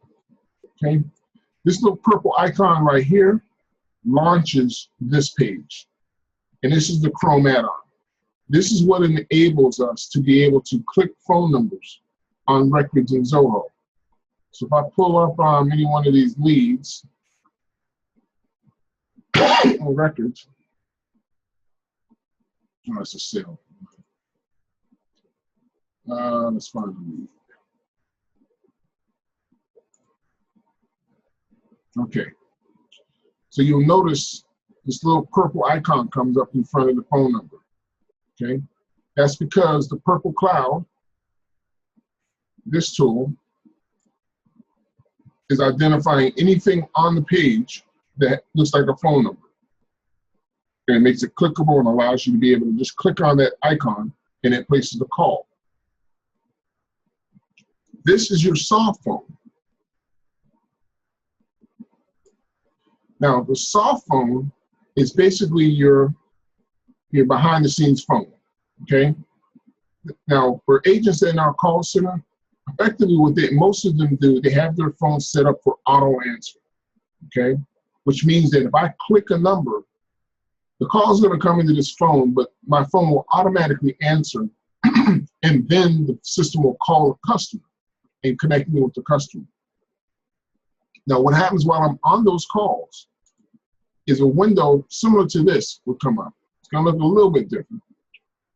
okay? This little purple icon right here launches this page. And this is the Chrome add-on. This is what enables us to be able to click phone numbers on records in Zoho. So if I pull up any one of these leads or records, oh, it's a cell. Let's find the lead. Okay, so you'll notice this little purple icon comes up in front of the phone number, okay? That's because the purple cloud, this tool, is identifying anything on the page that looks like a phone number. And it makes it clickable and allows you to be able to just click on that icon and it places the call. This is your soft phone. Now, the soft phone is basically your behind the scenes phone, okay? Now, for agents in our call center, effectively what most of them do, they have their phone set up for auto answer, okay? Which means that if I click a number, the call is gonna come into this phone, but my phone will automatically answer and then the system will call the customer and connect me with the customer. Now, what happens while I'm on those calls is a window similar to this will come up. It's going to look a little bit different.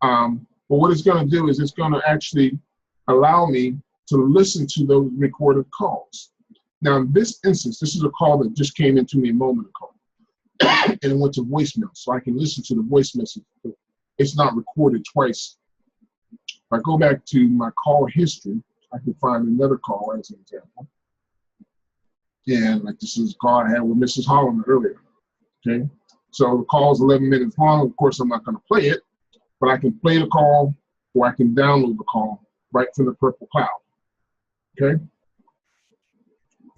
But what it's going to do is it's going to actually allow me to listen to those recorded calls. Now, in this instance, this is a call that just came into me a moment ago, and it went to voicemail, so I can listen to the voice message. It's not recorded twice. If I go back to my call history, I can find another call as an example. And like this is a call I had with Mrs. Holland earlier. Okay, so the call is 11 minutes long. Of course, I'm not going to play it, but I can play the call or I can download the call right from the Purple Cloud. Okay.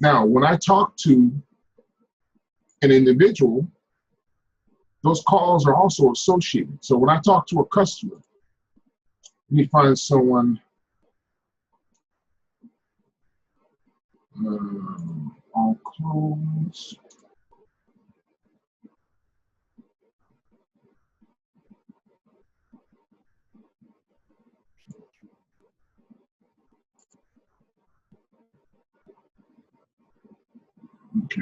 Now, when I talk to an individual, those calls are also associated. So when I talk to a customer, let me find someone. All close. Okay.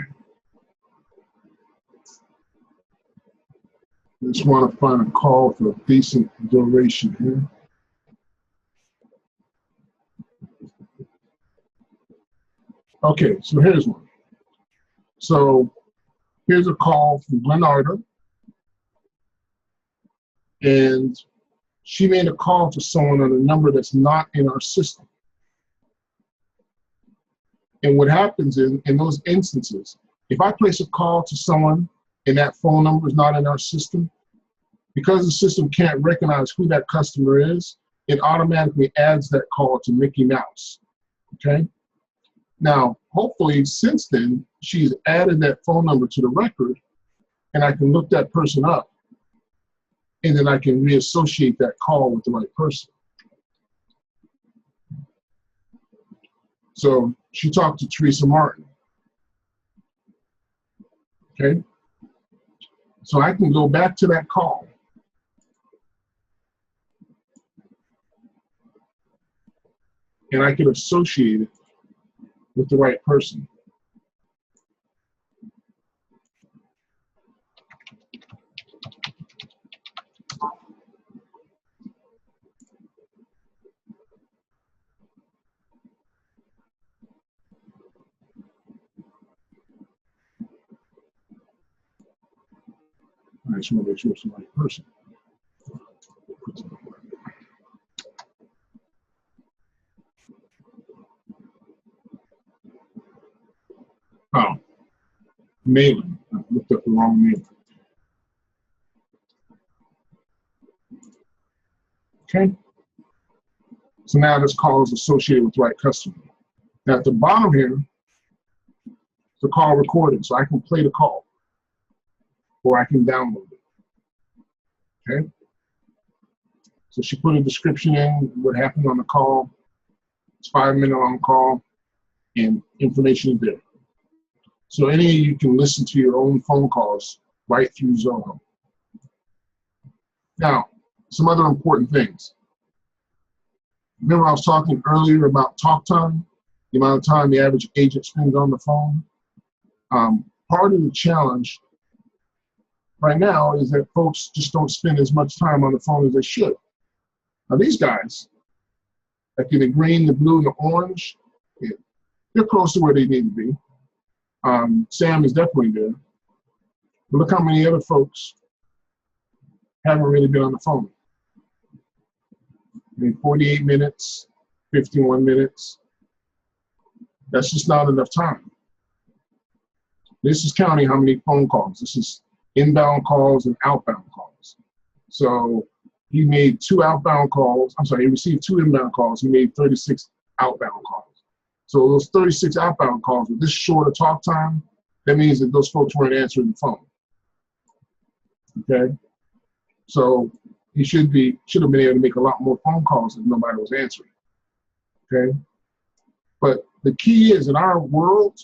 Just want to find a call for a decent duration here. Okay, so here's one. So here's a call from Glenarda, and she made a call to someone on a number that's not in our system. And what happens in those instances, if I place a call to someone and that phone number is not in our system, because the system can't recognize who that customer is, it automatically adds that call to Mickey Mouse, okay? Now, hopefully, since then, she's added that phone number to the record, and I can look that person up, and then I can reassociate that call with the right person. So she talked to Teresa Martin, okay? So I can go back to that call, and I can associate it with the right person. I just want to make sure it's the right person. Oh, mailing. I looked up the wrong name. Okay. So now this call is associated with the right customer. Now at the bottom here, the call recording, so I can play the call or I can download it. Okay. So she put a description in, what happened on the call. It's 5-minute long call, and information is there. So any of you can listen to your own phone calls right through Zoho. Now, some other important things. Remember I was talking earlier about talk time, the amount of time the average agent spends on the phone? Part of the challenge right now is that folks just don't spend as much time on the phone as they should. Now these guys, like in the green, the blue, and the orange, they're close to where they need to be. Sam is definitely there. But look how many other folks haven't really been on the phone. I mean, 48 minutes, 51 minutes. That's just not enough time. This is counting how many phone calls. This is inbound calls and outbound calls. So he made 2 outbound calls. I'm sorry, he received 2 inbound calls. He made 36 outbound calls. So those 36 outbound calls with this shorter talk time, that means that those folks weren't answering the phone. Okay? So he should have been able to make a lot more phone calls if nobody was answering. Okay? But the key is in our world,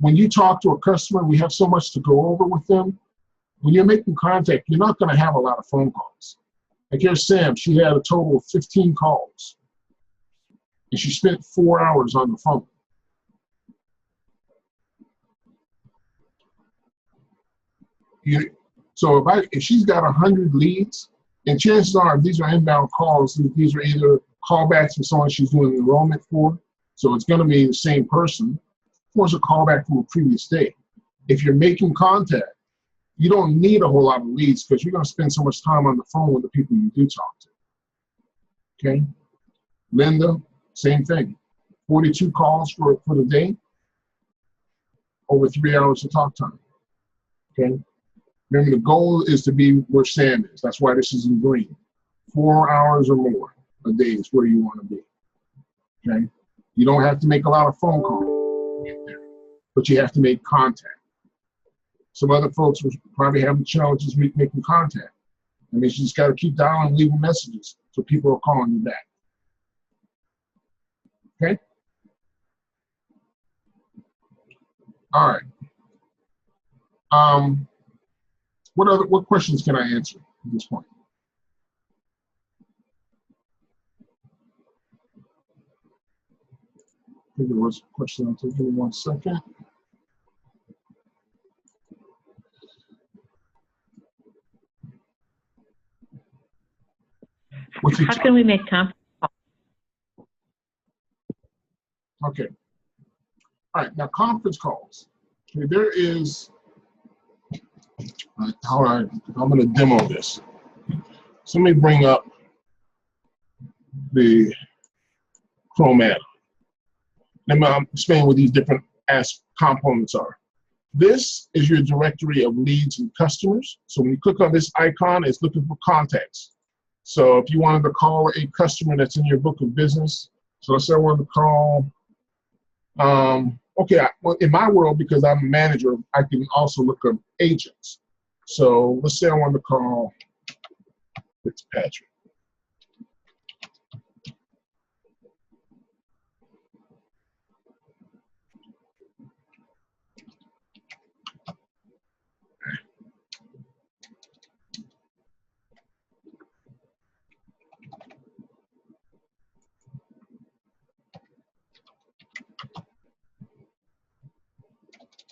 when you talk to a customer, we have so much to go over with them. When you're making contact, you're not going to have a lot of phone calls. Like here's Sam, she had a total of 15 calls. And she spent 4 hours on the phone. So if she's got 100 leads, and chances are if these are inbound calls, these are either callbacks from someone she's doing enrollment for, so it's going to be the same person, or it's a callback from a previous day. If you're making contact, you don't need a whole lot of leads because you're going to spend so much time on the phone with the people you do talk to. Okay? Linda, same thing. 42 calls for the day, over 3 hours of talk time. Okay? Remember, the goal is to be where Sam is. That's why this is in green. 4 hours or more a day is where you want to be. Okay? You don't have to make a lot of phone calls, but you have to make contact. Some other folks will probably have challenges making contact. I mean, you just got to keep dialing and leaving messages so people are calling you back. Okay? All right. What questions can I answer at this point? I think there was a question. I'll take it in 1 second. How can we make conference calls? Okay. All right. Now, conference calls. Okay, there is. I'm going to demo this. So let me bring up the Chrome add. Let me explain what these different components are. This is your directory of leads and customers. So when you click on this icon, it's looking for contacts. So if you wanted to call a customer that's in your book of business, so let's say I wanted to call, well, in my world, because I'm a manager, I can also look up agents. So let's say I wanted to call Fitzpatrick.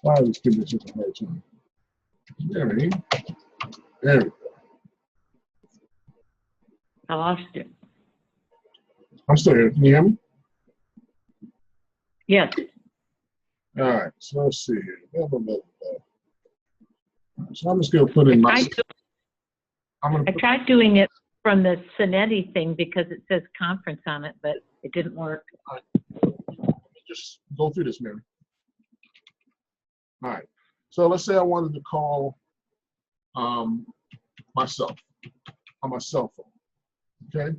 Why is this giving us a hard time? There we go. I lost you. I'm still here. Can you hear me? Yes. All right. So let's see here. So I'm just going to put in my. I tried doing it from the Cinetti thing because it says conference on it, but it didn't work. All right. Just go through this, Mary. All right. So let's say I wanted to call myself on my cell phone. Okay.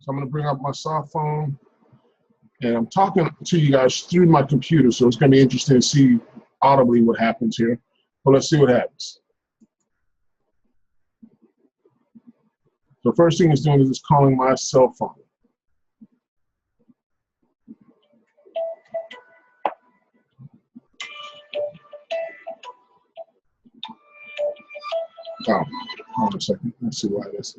So I'm going to bring up my cell phone, and I'm talking to you guys through my computer. So it's going to be interesting to see audibly what happens here. But let's see what happens. So first thing it's doing is it's calling my cell phone. Oh, hold on a second. Let's see why this.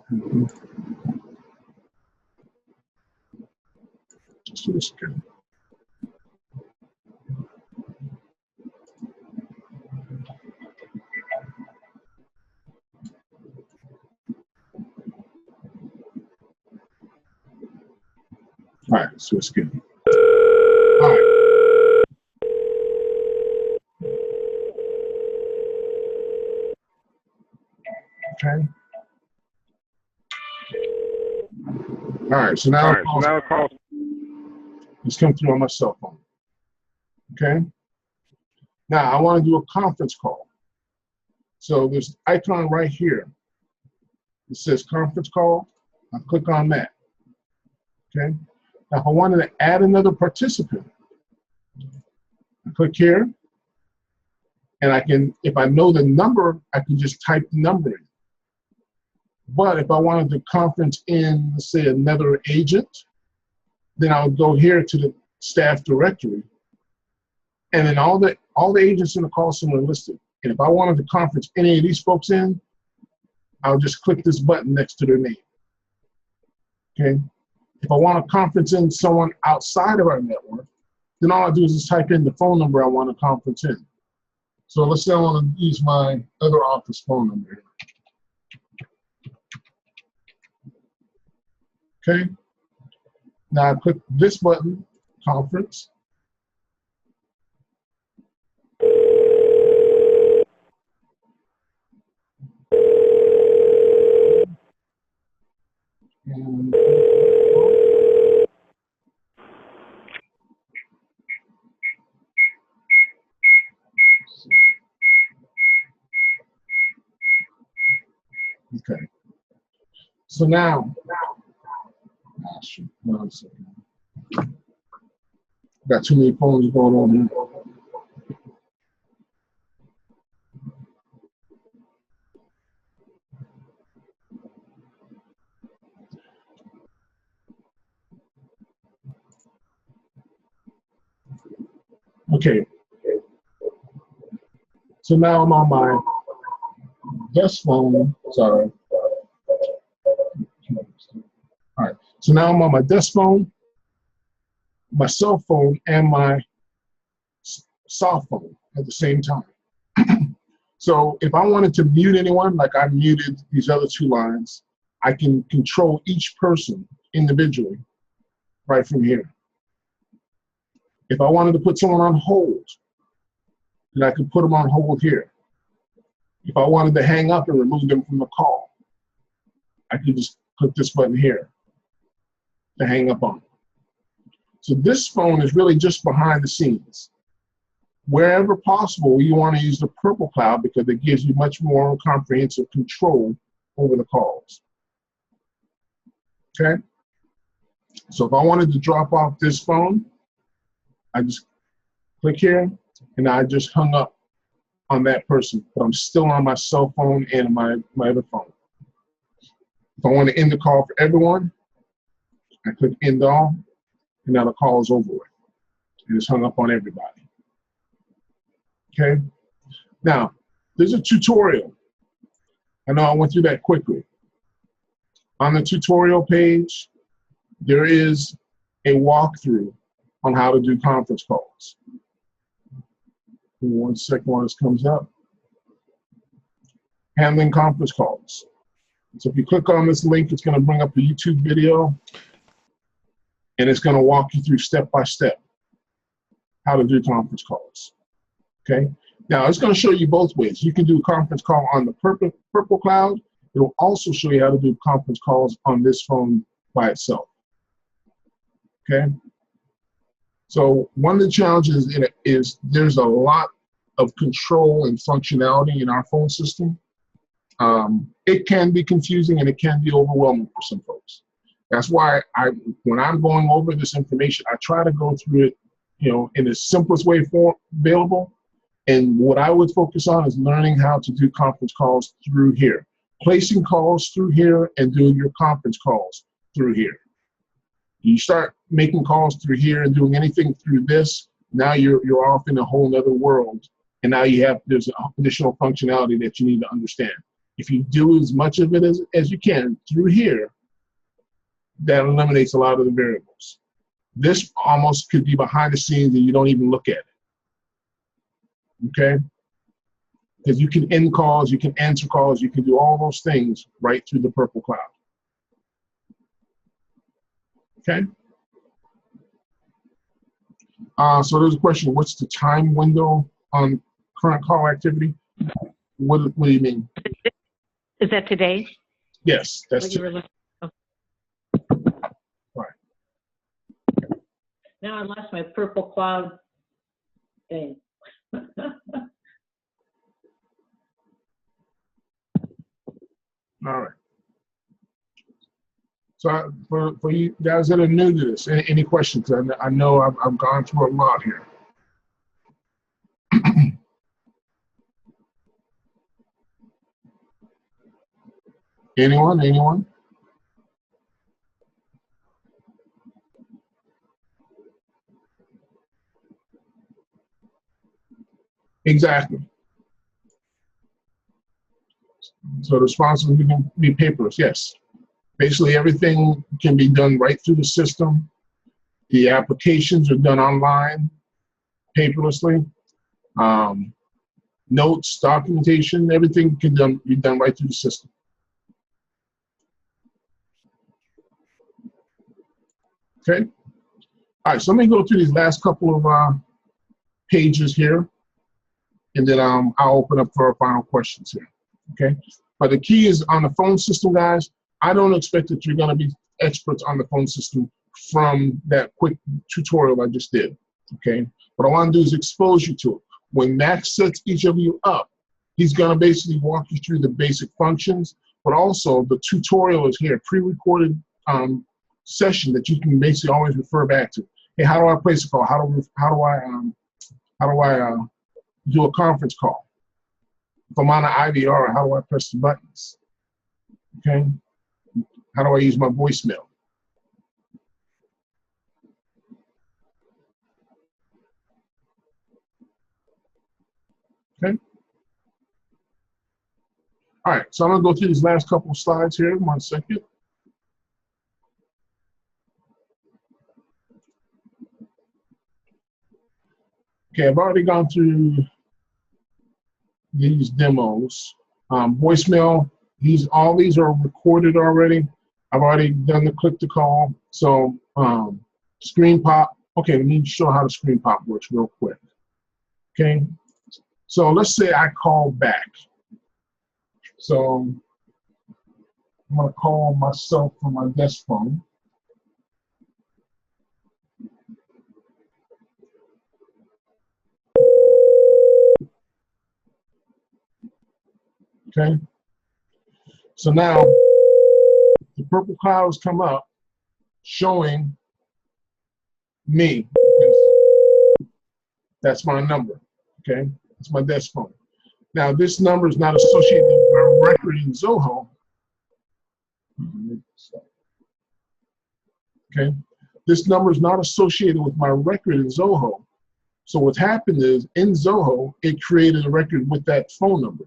Let's do this again. All right, so it's good. All right. Okay. All right, so now it's come through on my cell phone. Okay. Now I want to do a conference call. So there's an icon right here. It says conference call. I click on that. Okay. Now if I wanted to add another participant, I click here, and I can, if I know the number, I can just type the number in. But if I wanted to conference in, let's say, another agent, then I would go here to the staff directory, and then all the agents in the call center are listed. And if I wanted to conference any of these folks in, I'll just click this button next to their name. Okay. If I want to conference in someone outside of our network, then all I do is just type in the phone number I want to conference in. So let's say I want to use my other office phone number here. Okay. Now I click this button, conference. And okay. So now, gosh, 1 second. Got too many phones going on here. Okay. So now I'm on my desk phone. Sorry. All right. So now I'm on my desk phone, my cell phone, and my soft phone at the same time. So if I wanted to mute anyone, like I muted these other 2 lines, I can control each person individually right from here. If I wanted to put someone on hold, then I could put them on hold here. If I wanted to hang up and remove them from the call, I could just click this button here to hang up on. So this phone is really just behind the scenes. Wherever possible, you want to use the purple cloud because it gives you much more comprehensive control over the calls. Okay? So if I wanted to drop off this phone, I just click here and I just hung up on that person, but I'm still on my cell phone and my other phone. If I want to end the call for everyone, I click end all, and now the call is over with. And it's hung up on everybody. Okay? Now, there's a tutorial. I know I went through that quickly. On the tutorial page, there is a walkthrough on how to do conference calls. Give me 1 second while this comes up. Handling conference calls. So if you click on this link, it's going to bring up a YouTube video, and it's going to walk you through step by step how to do conference calls. Okay? Now, it's going to show you both ways. You can do a conference call on the purple cloud. It will also show you how to do conference calls on this phone by itself. Okay? So one of the challenges in it is there's a lot of control and functionality in our phone system. It can be confusing and it can be overwhelming for some folks. That's why when I'm going over this information, I try to go through it, in the simplest way available. And what I would focus on is learning how to do conference calls through here, placing calls through here, and doing your conference calls through here. You start making calls through here and doing anything through this, now you're off in a whole nother world. And now there's additional functionality that you need to understand. If you do as much of it as you can through here, that eliminates a lot of the variables. This almost could be behind the scenes and you don't even look at it. Okay? Because you can end calls, you can answer calls, you can do all those things right through the purple cloud. Okay? So there's a question, what's the time window on current call activity? What do you mean? Is that today? Yes, that's today. Right. Now I lost my purple cloud thing. All right. So for you guys that are new to this, any questions? I know I've gone through a lot here. Anyone? Exactly. So the response will be paperless, yes. Basically everything can be done right through the system. The applications are done online, paperlessly. notes, documentation, everything can be done right through the system. Okay. All right, so let me go through these last couple of pages here, and then I'll open up for our final questions here. Okay. But the key is on the phone system, guys. I don't expect that you're going to be experts on the phone system from that quick tutorial I just did. Okay. What I want to do is expose you to it. When Max sets each of you up, he's going to basically walk you through the basic functions, but also the tutorial is here, pre-recorded session that you can basically always refer back to. Hey, how do I place a call? How do I do a conference call? If I'm on an IVR, how do I press the buttons? Okay. How do I use my voicemail? Okay. All right, so I'm gonna go through these last couple of slides here. 1 second. Okay, I've already gone through these demos. Voicemail, all these are recorded already. I've already done the click to call. So screen pop. Okay, let me show how the screen pop works real quick. Okay, so let's say I call back. So I'm gonna call myself from my desk phone. Okay, so now the purple clouds come up showing me. That's my number, okay? It's my desk phone. Now this number is not associated with my record in Zoho. Okay, this number is not associated with my record in Zoho. So what's happened is in Zoho, it created a record with that phone number.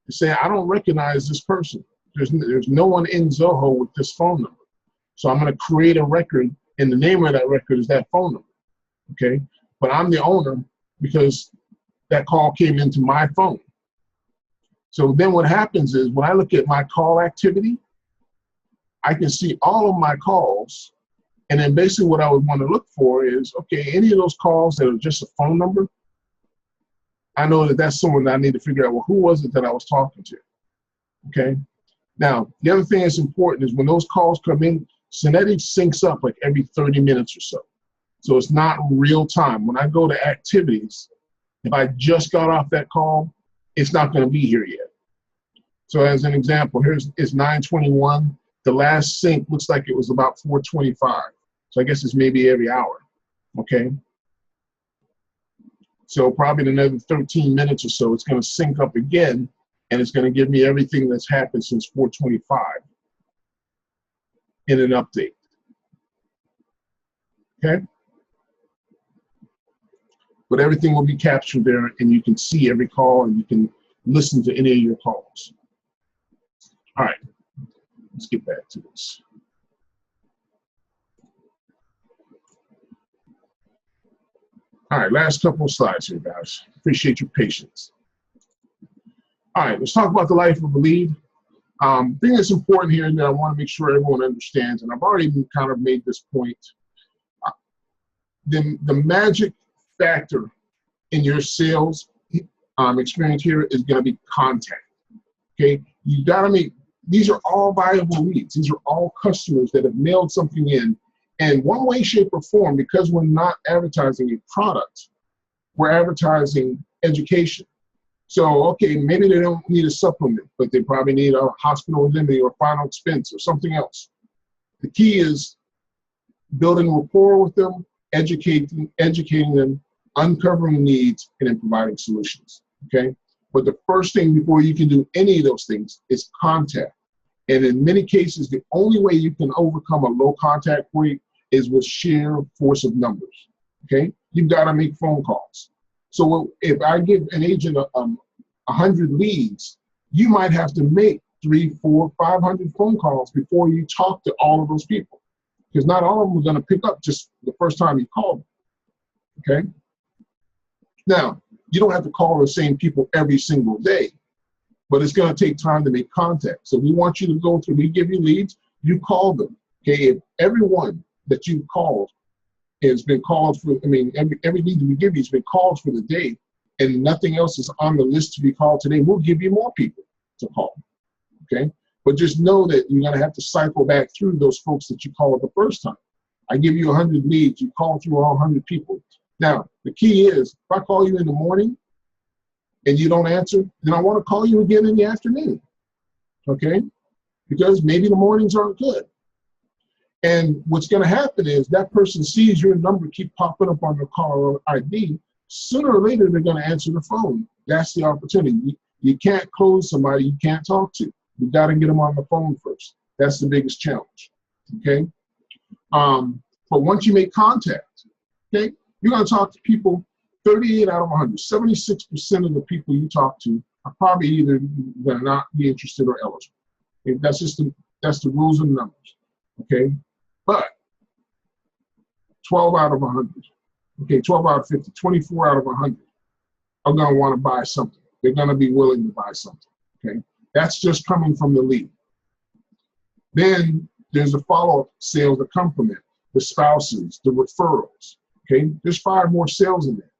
It's saying, I don't recognize this person. There's no one in Zoho with this phone number. So I'm gonna create a record, and the name of that record is that phone number, okay? But I'm the owner because that call came into my phone. So then what happens is when I look at my call activity, I can see all of my calls, and then basically what I would want to look for is, okay, any of those calls that are just a phone number, I know that that's someone that I need to figure out, well, who was it that I was talking to, okay? Now, the other thing that's important is when those calls come in, Synetic syncs up like every 30 minutes or so. So it's not real time. When I go to activities, if I just got off that call, it's not going to be here yet. So as an example, it's 9:21. The last sync looks like it was about 4:25. So I guess it's maybe every hour, okay? So probably in another 13 minutes or so, it's going to sync up again, and it's going to give me everything that's happened since 4:25 in an update, okay? But everything will be captured there, and you can see every call, and you can listen to any of your calls. All right, let's get back to this. All right, last couple of slides here, guys. Appreciate your patience. All right, let's talk about the life of a lead. Thing that's important here that I want to make sure everyone understands, and I've already kind of made this point, the magic factor in your sales experience here is going to be contact, okay? You got to make, these are all viable leads. These are all customers that have mailed something in, and one way, shape, or form, because we're not advertising a product, we're advertising education. So, okay, maybe they don't need a supplement, but they probably need a hospital indemnity or final expense or something else. The key is building rapport with them, educating them, uncovering needs, and then providing solutions, okay? But the first thing before you can do any of those things is contact. And in many cases, the only way you can overcome a low contact rate is with sheer force of numbers, okay? You've got to make phone calls. So if I give an agent 100 leads, you might have to make 300, 400, 500 phone calls before you talk to all of those people, because not all of them are going to pick up just the first time you call them, okay? Now, You don't have to call the same people every single day, but it's going to take time to make contact. So we want you to go through, we give you leads, you call them. Okay, if everyone that you called has been called for, I mean, every lead that we give you has been called for the day, and nothing else is on the list to be called today, we'll give you more people to call. Okay, but just know that you're going to have to cycle back through those folks that you called the first time. I give you 100 leads, you call through all 100 people. Now, the key is, if I call you in the morning and you don't answer, then I want to call you again in the afternoon, okay? Because maybe the mornings aren't good. And what's going to happen is that person sees your number keep popping up on their caller ID. Sooner or later, they're going to answer the phone. That's the opportunity. You can't close somebody you can't talk to. You got to get them on the phone first. That's the biggest challenge, okay? But once you make contact, okay, you're going to talk to people 38 out of 100. 76% of the people you talk to are probably either going to not be interested or eligible. Okay? That's the rules and numbers, okay? But 12 out of 100, okay, 12 out of 50, 24 out of 100 are going to want to buy something. They're going to be willing to buy something, okay? That's just coming from the lead. Then there's the follow-up sales that come from it, the spouses, the referrals, okay? There's 5 more sales in there.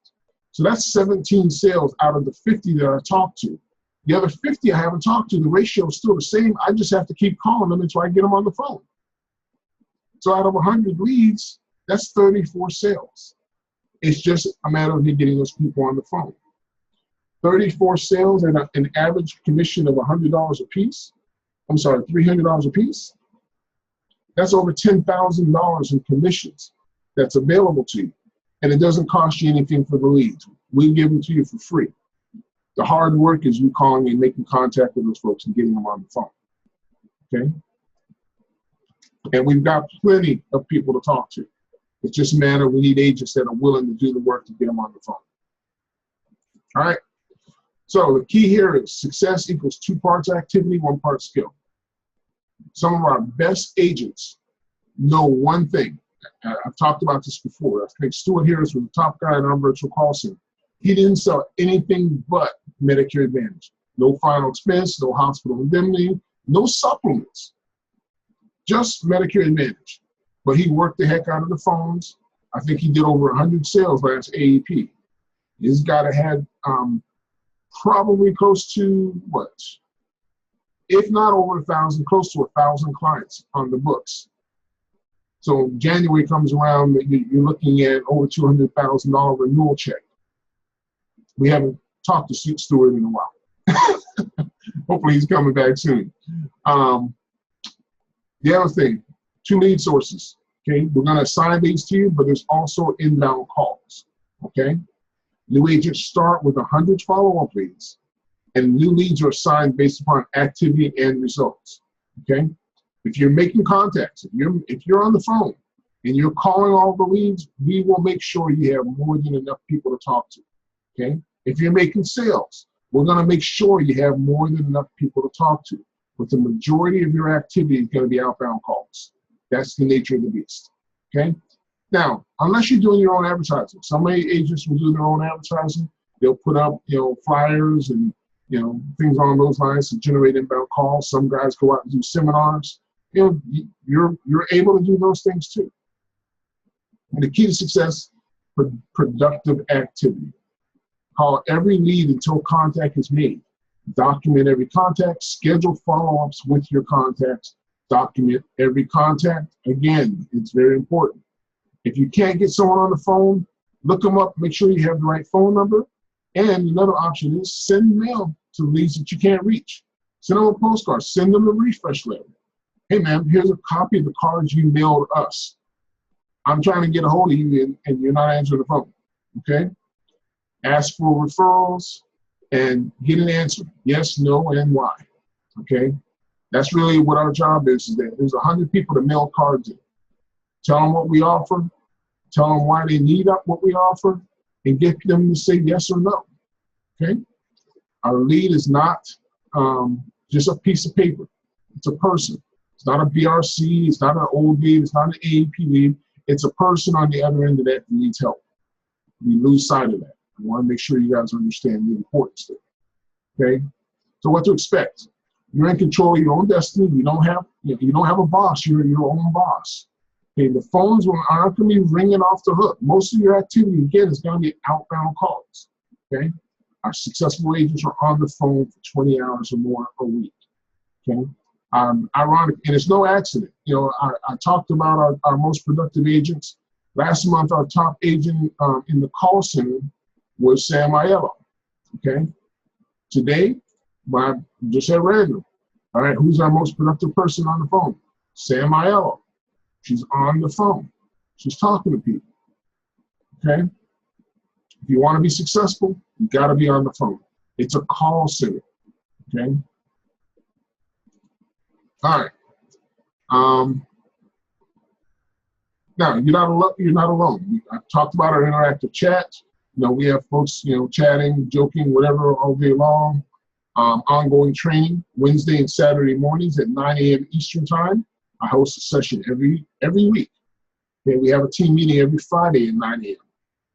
So that's 17 sales out of the 50 that I talked to. The other 50 I haven't talked to, the ratio is still the same. I just have to keep calling them until I get them on the phone. So out of 100 leads, that's 34 sales. It's just a matter of me getting those people on the phone. 34 sales at an average commission of $100 a piece. I'm sorry, $300 a piece. That's over $10,000 in commissions that's available to you. And it doesn't cost you anything for the leads. We give them to you for free. The hard work is you calling and making contact with those folks and getting them on the phone, okay? And we've got plenty of people to talk to. It's just a matter we need agents that are willing to do the work to get them on the phone. All right? So the key here is success equals 2 parts activity, 1 part skill. Some of our best agents know one thing. I've talked about this before. I think Stuart Harris was the top guy in our virtual call center. He didn't sell anything but Medicare Advantage. No final expense, no hospital indemnity, no supplements, just Medicare Advantage. But he worked the heck out of the phones. I think he did over 100 sales last AEP. This guy had probably close to what? If not over 1,000, close to 1,000 clients on the books. So January comes around, you're looking at over $200,000 renewal check. We haven't talked to Stuart in a while. Hopefully he's coming back soon. The other thing, 2 lead sources, okay? We're gonna assign these to you, but there's also inbound calls, okay? New agents start with 100 follow-up leads, and new leads are assigned based upon activity and results, okay? If you're making contacts, if you're on the phone and you're calling all the leads, we will make sure you have more than enough people to talk to, okay? If you're making sales, we're gonna make sure you have more than enough people to talk to. But the majority of your activity is gonna be outbound calls. That's the nature of the beast, okay? Now, unless you're doing your own advertising, some agents will do their own advertising. They'll put up, flyers and, things along those lines to generate inbound calls. Some guys go out and do seminars. You're able to do those things too. And the key to success, productive activity. Call every lead until contact is made. Document every contact, schedule follow-ups with your contacts, document every contact. Again, it's very important. If you can't get someone on the phone, look them up, make sure you have the right phone number. And another option is send mail to leads that you can't reach. Send them a postcard, send them a refresh letter. Hey man, here's a copy of the cards you mailed us. I'm trying to get a hold of you and you're not answering the phone, okay? Ask for referrals and get an answer, yes, no, and why, okay? That's really what our job is that there's 100 people to mail cards in. Tell them what we offer, tell them why they need what we offer, and get them to say yes or no, okay? Our lead is not just a piece of paper. It's a person. It's not a BRC, it's not an old lead, it's not an AEP lead. It's a person on the other end of that who needs help. We lose sight of that, I want to make sure you guys understand the importance there. Okay? So what to expect? You're in control of your own destiny. You don't have a boss. You're your own boss. Okay, the phones aren't going to be ringing off the hook. Most of your activity, again, is going to be outbound calls. Okay, our successful agents are on the phone for 20 hours or more a week. Okay, ironic, and it's no accident. You know, I talked about our most productive agents. Last month, our top agent in the call center was Sam Aiello. Okay, today, I just said random. All right, who's our most productive person on the phone? Sam Aiello. She's on the phone. She's talking to people. Okay? If you want to be successful, you got to be on the phone. It's a call center. Okay? All right. Now, you're not alone. I talked about our interactive chat. You know, we have folks, you know, chatting, joking, whatever, all day long. Ongoing training Wednesday and Saturday mornings at 9 a.m. Eastern time. I host a session every week. Okay, we have a team meeting every Friday at 9 a.m.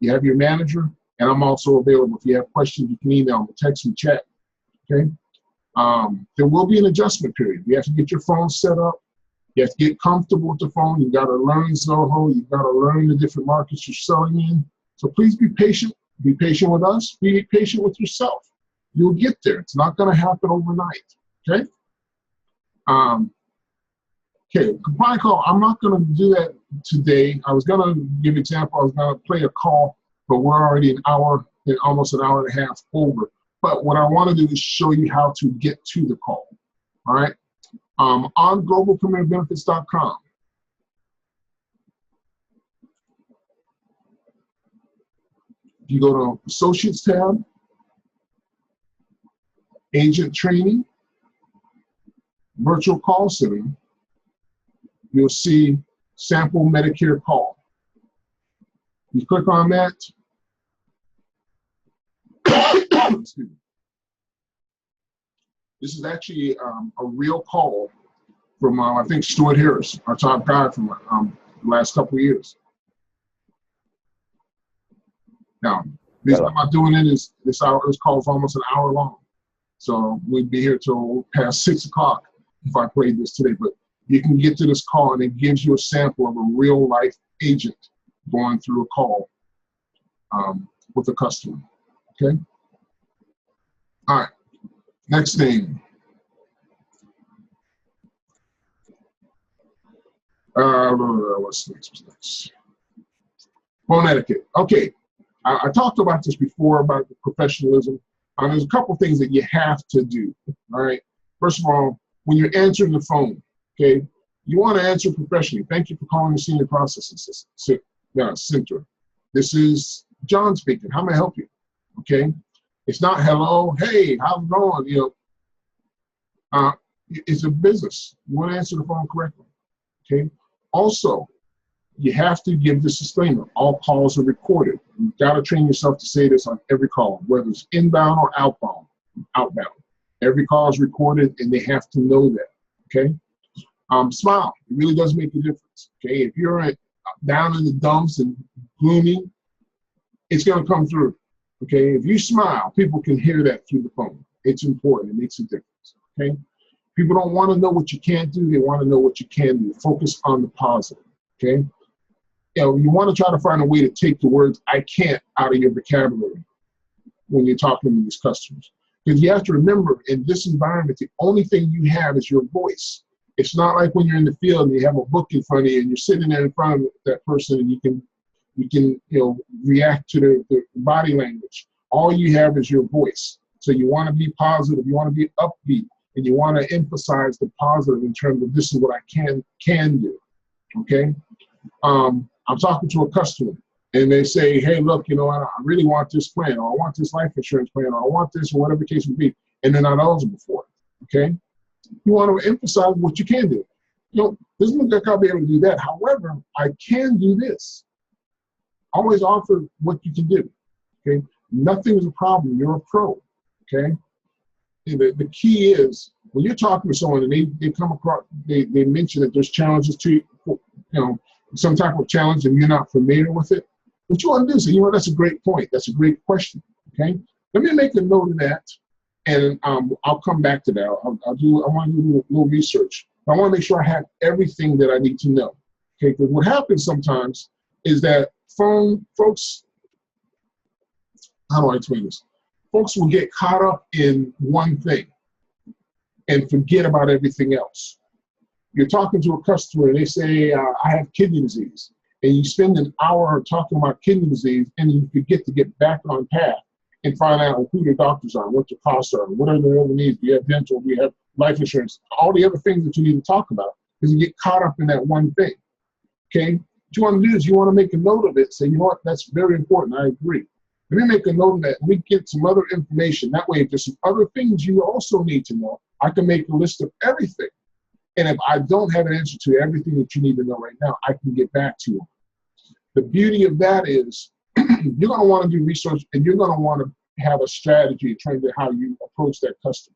You have your manager, and I'm also available. If you have questions, you can email me, text me, chat. Okay. There will be an adjustment period. You have to get your phone set up. You have to get comfortable with the phone. You've got to learn Zoho. You've got to learn the different markets you're selling in. So please be patient. Be patient with us. Be patient with yourself. You'll get there. It's not going to happen overnight. Okay. Okay, compliant call, I'm not going to do that today. I was going to give an example. I was going to play a call, but we're already almost an hour and a half over. But what I want to do is show you how to get to the call, all right? On globalpremierbenefits.com, if you go to Associates tab, Agent Training, Virtual Call Center, you'll see Sample Medicare Call. You click on that. Excuse me. This is actually a real call from, I think, Stuart Harris, our top guy from the last couple of years. Now, the reason I'm not doing it is this call is almost an hour long. So we'd be here till past 6 o'clock if I played this today. But you can get to this call, and it gives you a sample of a real-life agent going through a call with a customer, okay? All right, next thing. What's next? Phone etiquette. Okay, I talked about this before, about the professionalism. There's a couple things that you have to do, all right? First of all, when you're answering the phone, okay, you want to answer professionally. Thank you for calling the Senior Processing Center. This is John speaking. How may I help you? Okay, it's not hello, hey, how's it going? You know, it's a business. You want to answer the phone correctly. Okay. Also, you have to give this disclaimer. All calls are recorded. You've got to train yourself to say this on every call, whether it's inbound or outbound. Every call is recorded, and they have to know that. Okay. Smile. It really does make a difference. Okay. If you're down in the dumps and gloomy, it's going to come through. Okay. If you smile, people can hear that through the phone. It's important. It makes a difference. Okay. People don't want to know what you can't do. They want to know what you can do. Focus on the positive. Okay. You know, you want to try to find a way to take the words "I can't" out of your vocabulary when you're talking to these customers. Because you have to remember, in this environment, the only thing you have is your voice. It's not like when you're in the field and you have a book in front of you and you're sitting there in front of that person and you can react to the body language. All you have is your voice. So you want to be positive, you want to be upbeat, and you want to emphasize the positive in terms of this is what I can do. Okay? I'm talking to a customer and they say, hey, look, you know, I really want this plan, or I want this life insurance plan, or I want this, or whatever the case would be, and they're not eligible for it. Okay? You want to emphasize what you can do. You know, doesn't look like I'll be able to do that. However, I can do this. Always offer what you can do. Okay? Nothing is a problem. You're a pro. Okay? And the key is when you're talking to someone and they come across, they mention that there's challenges to you, you know, some type of challenge and you're not familiar with it, What you want to do is say, you know, that's a great point. That's a great question. Okay. Let me make a note of that, and I'll come back to that. I want to do a little research. I want to make sure I have everything that I need to know. Okay. Because what happens sometimes is that folks, how do I explain this? Folks will get caught up in one thing and forget about everything else. You're talking to a customer and they say, I have kidney disease. And you spend an hour talking about kidney disease and you forget to get back on path and find out who the doctors are, what your costs are, what are their other needs. Do you have dental? Do you have life insurance? All the other things that you need to talk about, because you get caught up in that one thing. Okay? What you want to do is you want to make a note of it. Say, you know what, that's very important. I agree. Let me make a note of that. We get some other information. That way, if there's some other things you also need to know, I can make a list of everything. And if I don't have an answer to everything that you need to know right now, I can get back to you. The beauty of that is you're going to want to do research, and you're going to want to have a strategy in terms of how you approach that customer.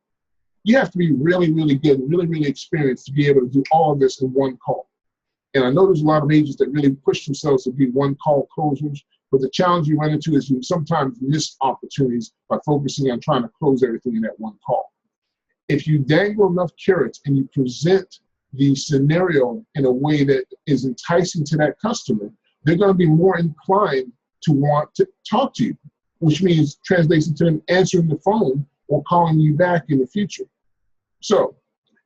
You have to be really, really good and really, really experienced to be able to do all of this in one call. And I know there's a lot of agents that really push themselves to be one-call closers, but the challenge you run into is you sometimes miss opportunities by focusing on trying to close everything in that one call. If you dangle enough carrots and you present the scenario in a way that is enticing to that customer, they're going to be more inclined to want to talk to you, which means translates into them answering the phone or calling you back in the future. So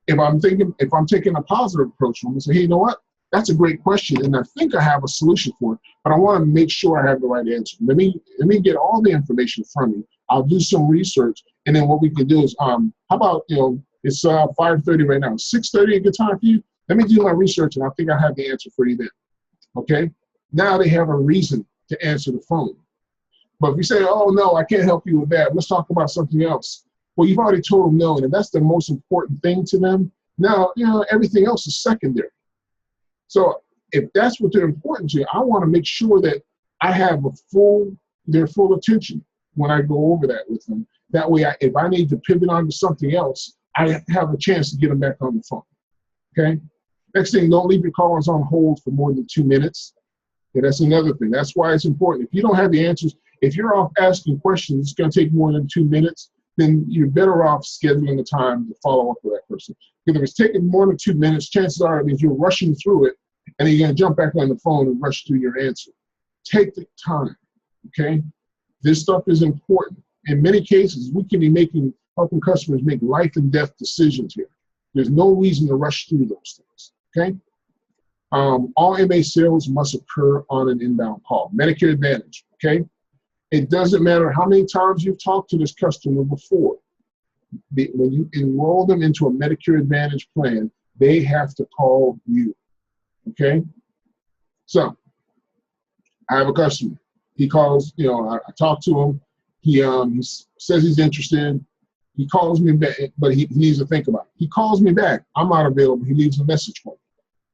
if I'm taking a positive approach from them and say, hey, you know what? That's a great question, and I think I have a solution for it, but I want to make sure I have the right answer. Let me get all the information from you. I'll do some research, and then what we can do is, how about, you know, it's 5:30 right now. 6:30 a good time for you? Let me do my research, and I think I have the answer for you then. Okay? Now they have a reason to answer the phone. But if you say, oh, no, I can't help you with that, let's talk about something else. Well, you've already told them no, and if that's the most important thing to them, now, you know, everything else is secondary. So if that's what they're important to, I want to make sure that I have their full attention when I go over that with them. That way, if I need to pivot on to something else, I have a chance to get them back on the phone. Okay? Next thing, don't leave your callers on hold for more than 2 minutes. Okay, that's another thing. That's why it's important. If you don't have the answers, if you're off asking questions, it's going to take more than 2 minutes, then you're better off scheduling the time to follow up with that person. Because if it's taking more than 2 minutes, chances are that you're rushing through it, and you're going to jump back on the phone and rush through your answer. Take the time, okay? This stuff is important. In many cases, we can be helping customers make life and death decisions here. There's no reason to rush through those things, okay? All MA sales must occur on an inbound call. Medicare Advantage, okay? It doesn't matter how many times you've talked to this customer before. When you enroll them into a Medicare Advantage plan, they have to call you, okay? So I have a customer. He calls, you know, I talk to him. He says he's interested. He calls me back, but he needs to think about it. He calls me back. I'm not available. He leaves a message for me.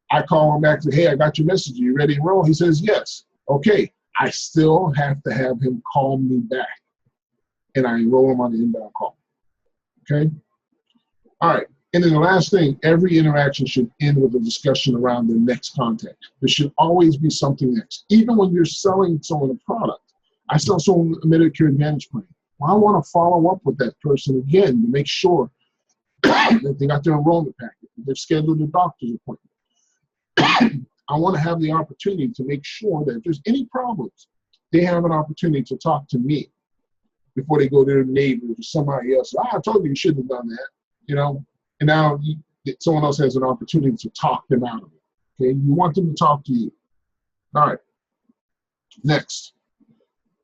I call him back and say, hey, I got your message. Are you ready to enroll? He says, yes. Okay. I still have to have him call me back, and I enroll him on the inbound call. Okay? All right. And then the last thing, every interaction should end with a discussion around the next contact. There should always be something next. Even when you're selling someone a product, I sell someone a Medicare Advantage plan. Well, I want to follow up with that person again to make sure that they got their enrollment packet, they've scheduled a doctor's appointment. I want to have the opportunity to make sure that if there's any problems, they have an opportunity to talk to me before they go to their neighbors or somebody else. I told you you shouldn't have done that, you know. And now someone else has an opportunity to talk them out of it. Okay, you want them to talk to you. All right. Next,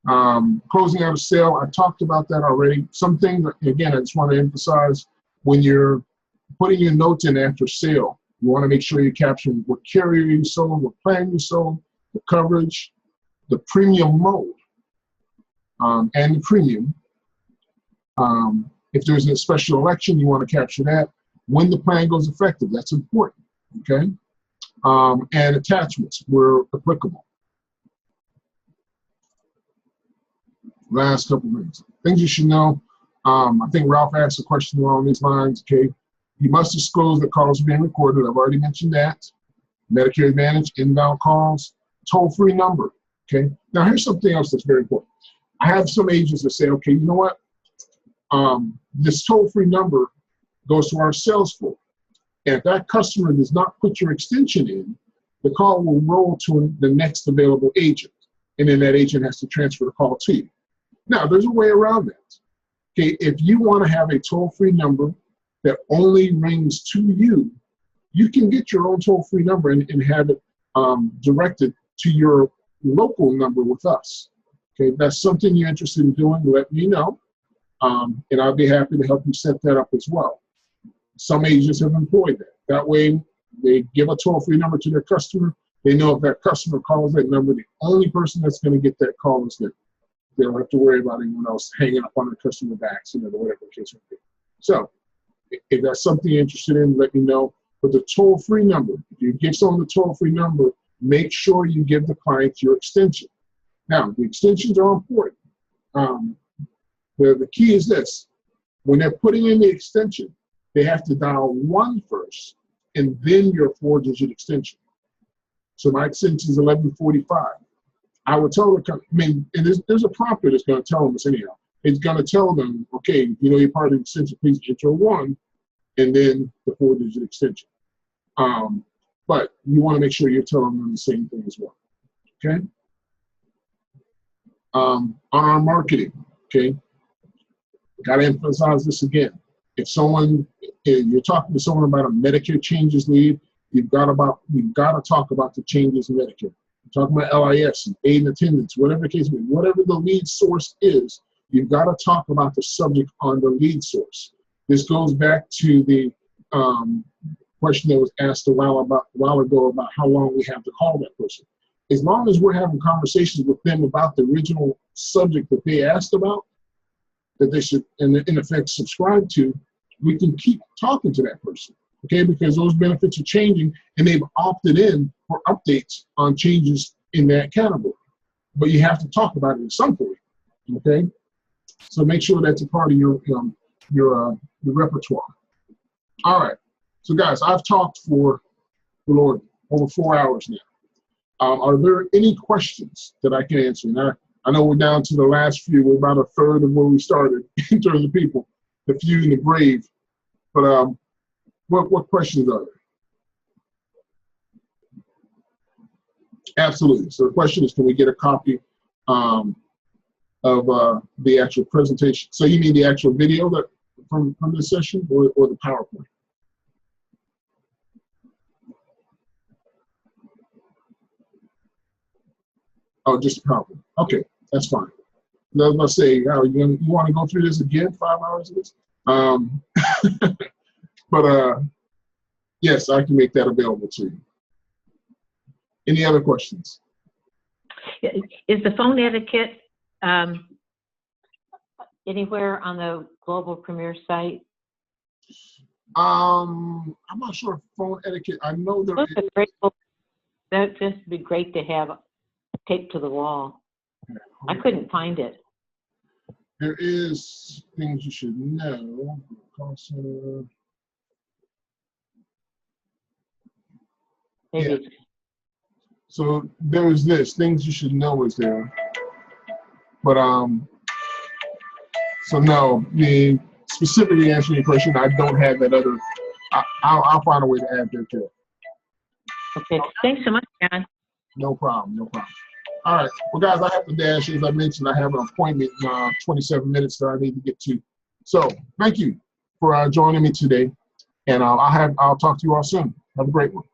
closing out a sale. I talked about that already. Some things, again, I just want to emphasize when you're putting your notes in after sale, you want to make sure you're capturing what carrier you sold, what plan you sold, the coverage, the premium mode, and the premium. If there's a special election, you want to capture that. When the plan goes effective, that's important, okay? And attachments where applicable. Last couple minutes. Things you should know. I think Ralph asked a question along these lines, okay? You must disclose that calls are being recorded. I've already mentioned that. Medicare Advantage, inbound calls, toll-free number, okay? Now, here's something else that's very important. I have some agents that say, okay, you know what? This toll-free number goes to our sales floor. And if that customer does not put your extension in, the call will roll to the next available agent. And then that agent has to transfer the call to you. Now, there's a way around that. Okay, if you want to have a toll-free number that only rings to you, you can get your own toll-free number and have it directed to your local number with us. Okay, if that's something you're interested in doing, let me know. And I'll be happy to help you set that up as well. Some agents have employed that. That way, they give a toll-free number to their customer. They know if that customer calls that number, the only person that's going to get that call is them. They don't have to worry about anyone else hanging up on the customer backs, or whatever the case may be. So, if that's something you're interested in, let me know. But the toll-free number, if you give someone the toll-free number, make sure you give the client your extension. Now, the extensions are important. The key is this. When they're putting in the extension, they have to dial 1 first, and then your 4-digit extension. So my extension is 1145. I would tell the, and there's a prompter that's going to tell them this anyhow. It's going to tell them, okay, you're part of the extension, please enter 1, and then the 4-digit extension. But you want to make sure you're telling them the same thing as well, okay? On our marketing, okay? Got to emphasize this again. If you're talking to someone about a Medicare changes lead, you've got to talk about the changes in Medicare. You're talking about LIS and aid and attendance, whatever the case may be, whatever the lead source is, you've got to talk about the subject on the lead source. This goes back to the question that was asked a while ago about how long we have to call that person. As long as we're having conversations with them about the original subject that they asked about, that they should, in effect, subscribe to, we can keep talking to that person, okay? Because those benefits are changing, and they've opted in for updates on changes in that category. But you have to talk about it at some point, okay? So make sure that's a part of your repertoire. All right. So guys, I've talked for the Lord over 4 hours now. Are there any questions that I can answer? Now, I know we're down to the last few. We're about a third of where we started in terms of people, the few and the brave. But what questions are there? Absolutely. So the question is, can we get a copy of the actual presentation? So you mean the actual video that from this session, or the PowerPoint? Oh, just a PowerPoint. Okay, that's fine. Let's say, you want to go through this again, 5 hours of this? But yes, I can make that available to you. Any other questions? Is the phone etiquette anywhere on the Global Premier site? I'm not sure if phone etiquette. I know there is. That'd just be great to have taped to the wall. I couldn't find it. There is things you should know. Maybe. Yeah. So there's this, things you should know is there. But so no, specifically answering your question, I don't have that other. I'll find a way to add that to it. Okay, thanks so much, John. No problem, no problem. All right, well guys, I have to dash. As I mentioned, I have an appointment in 27 minutes that I need to get to. So thank you for joining me today, and I'll talk to you all soon. Have a great one.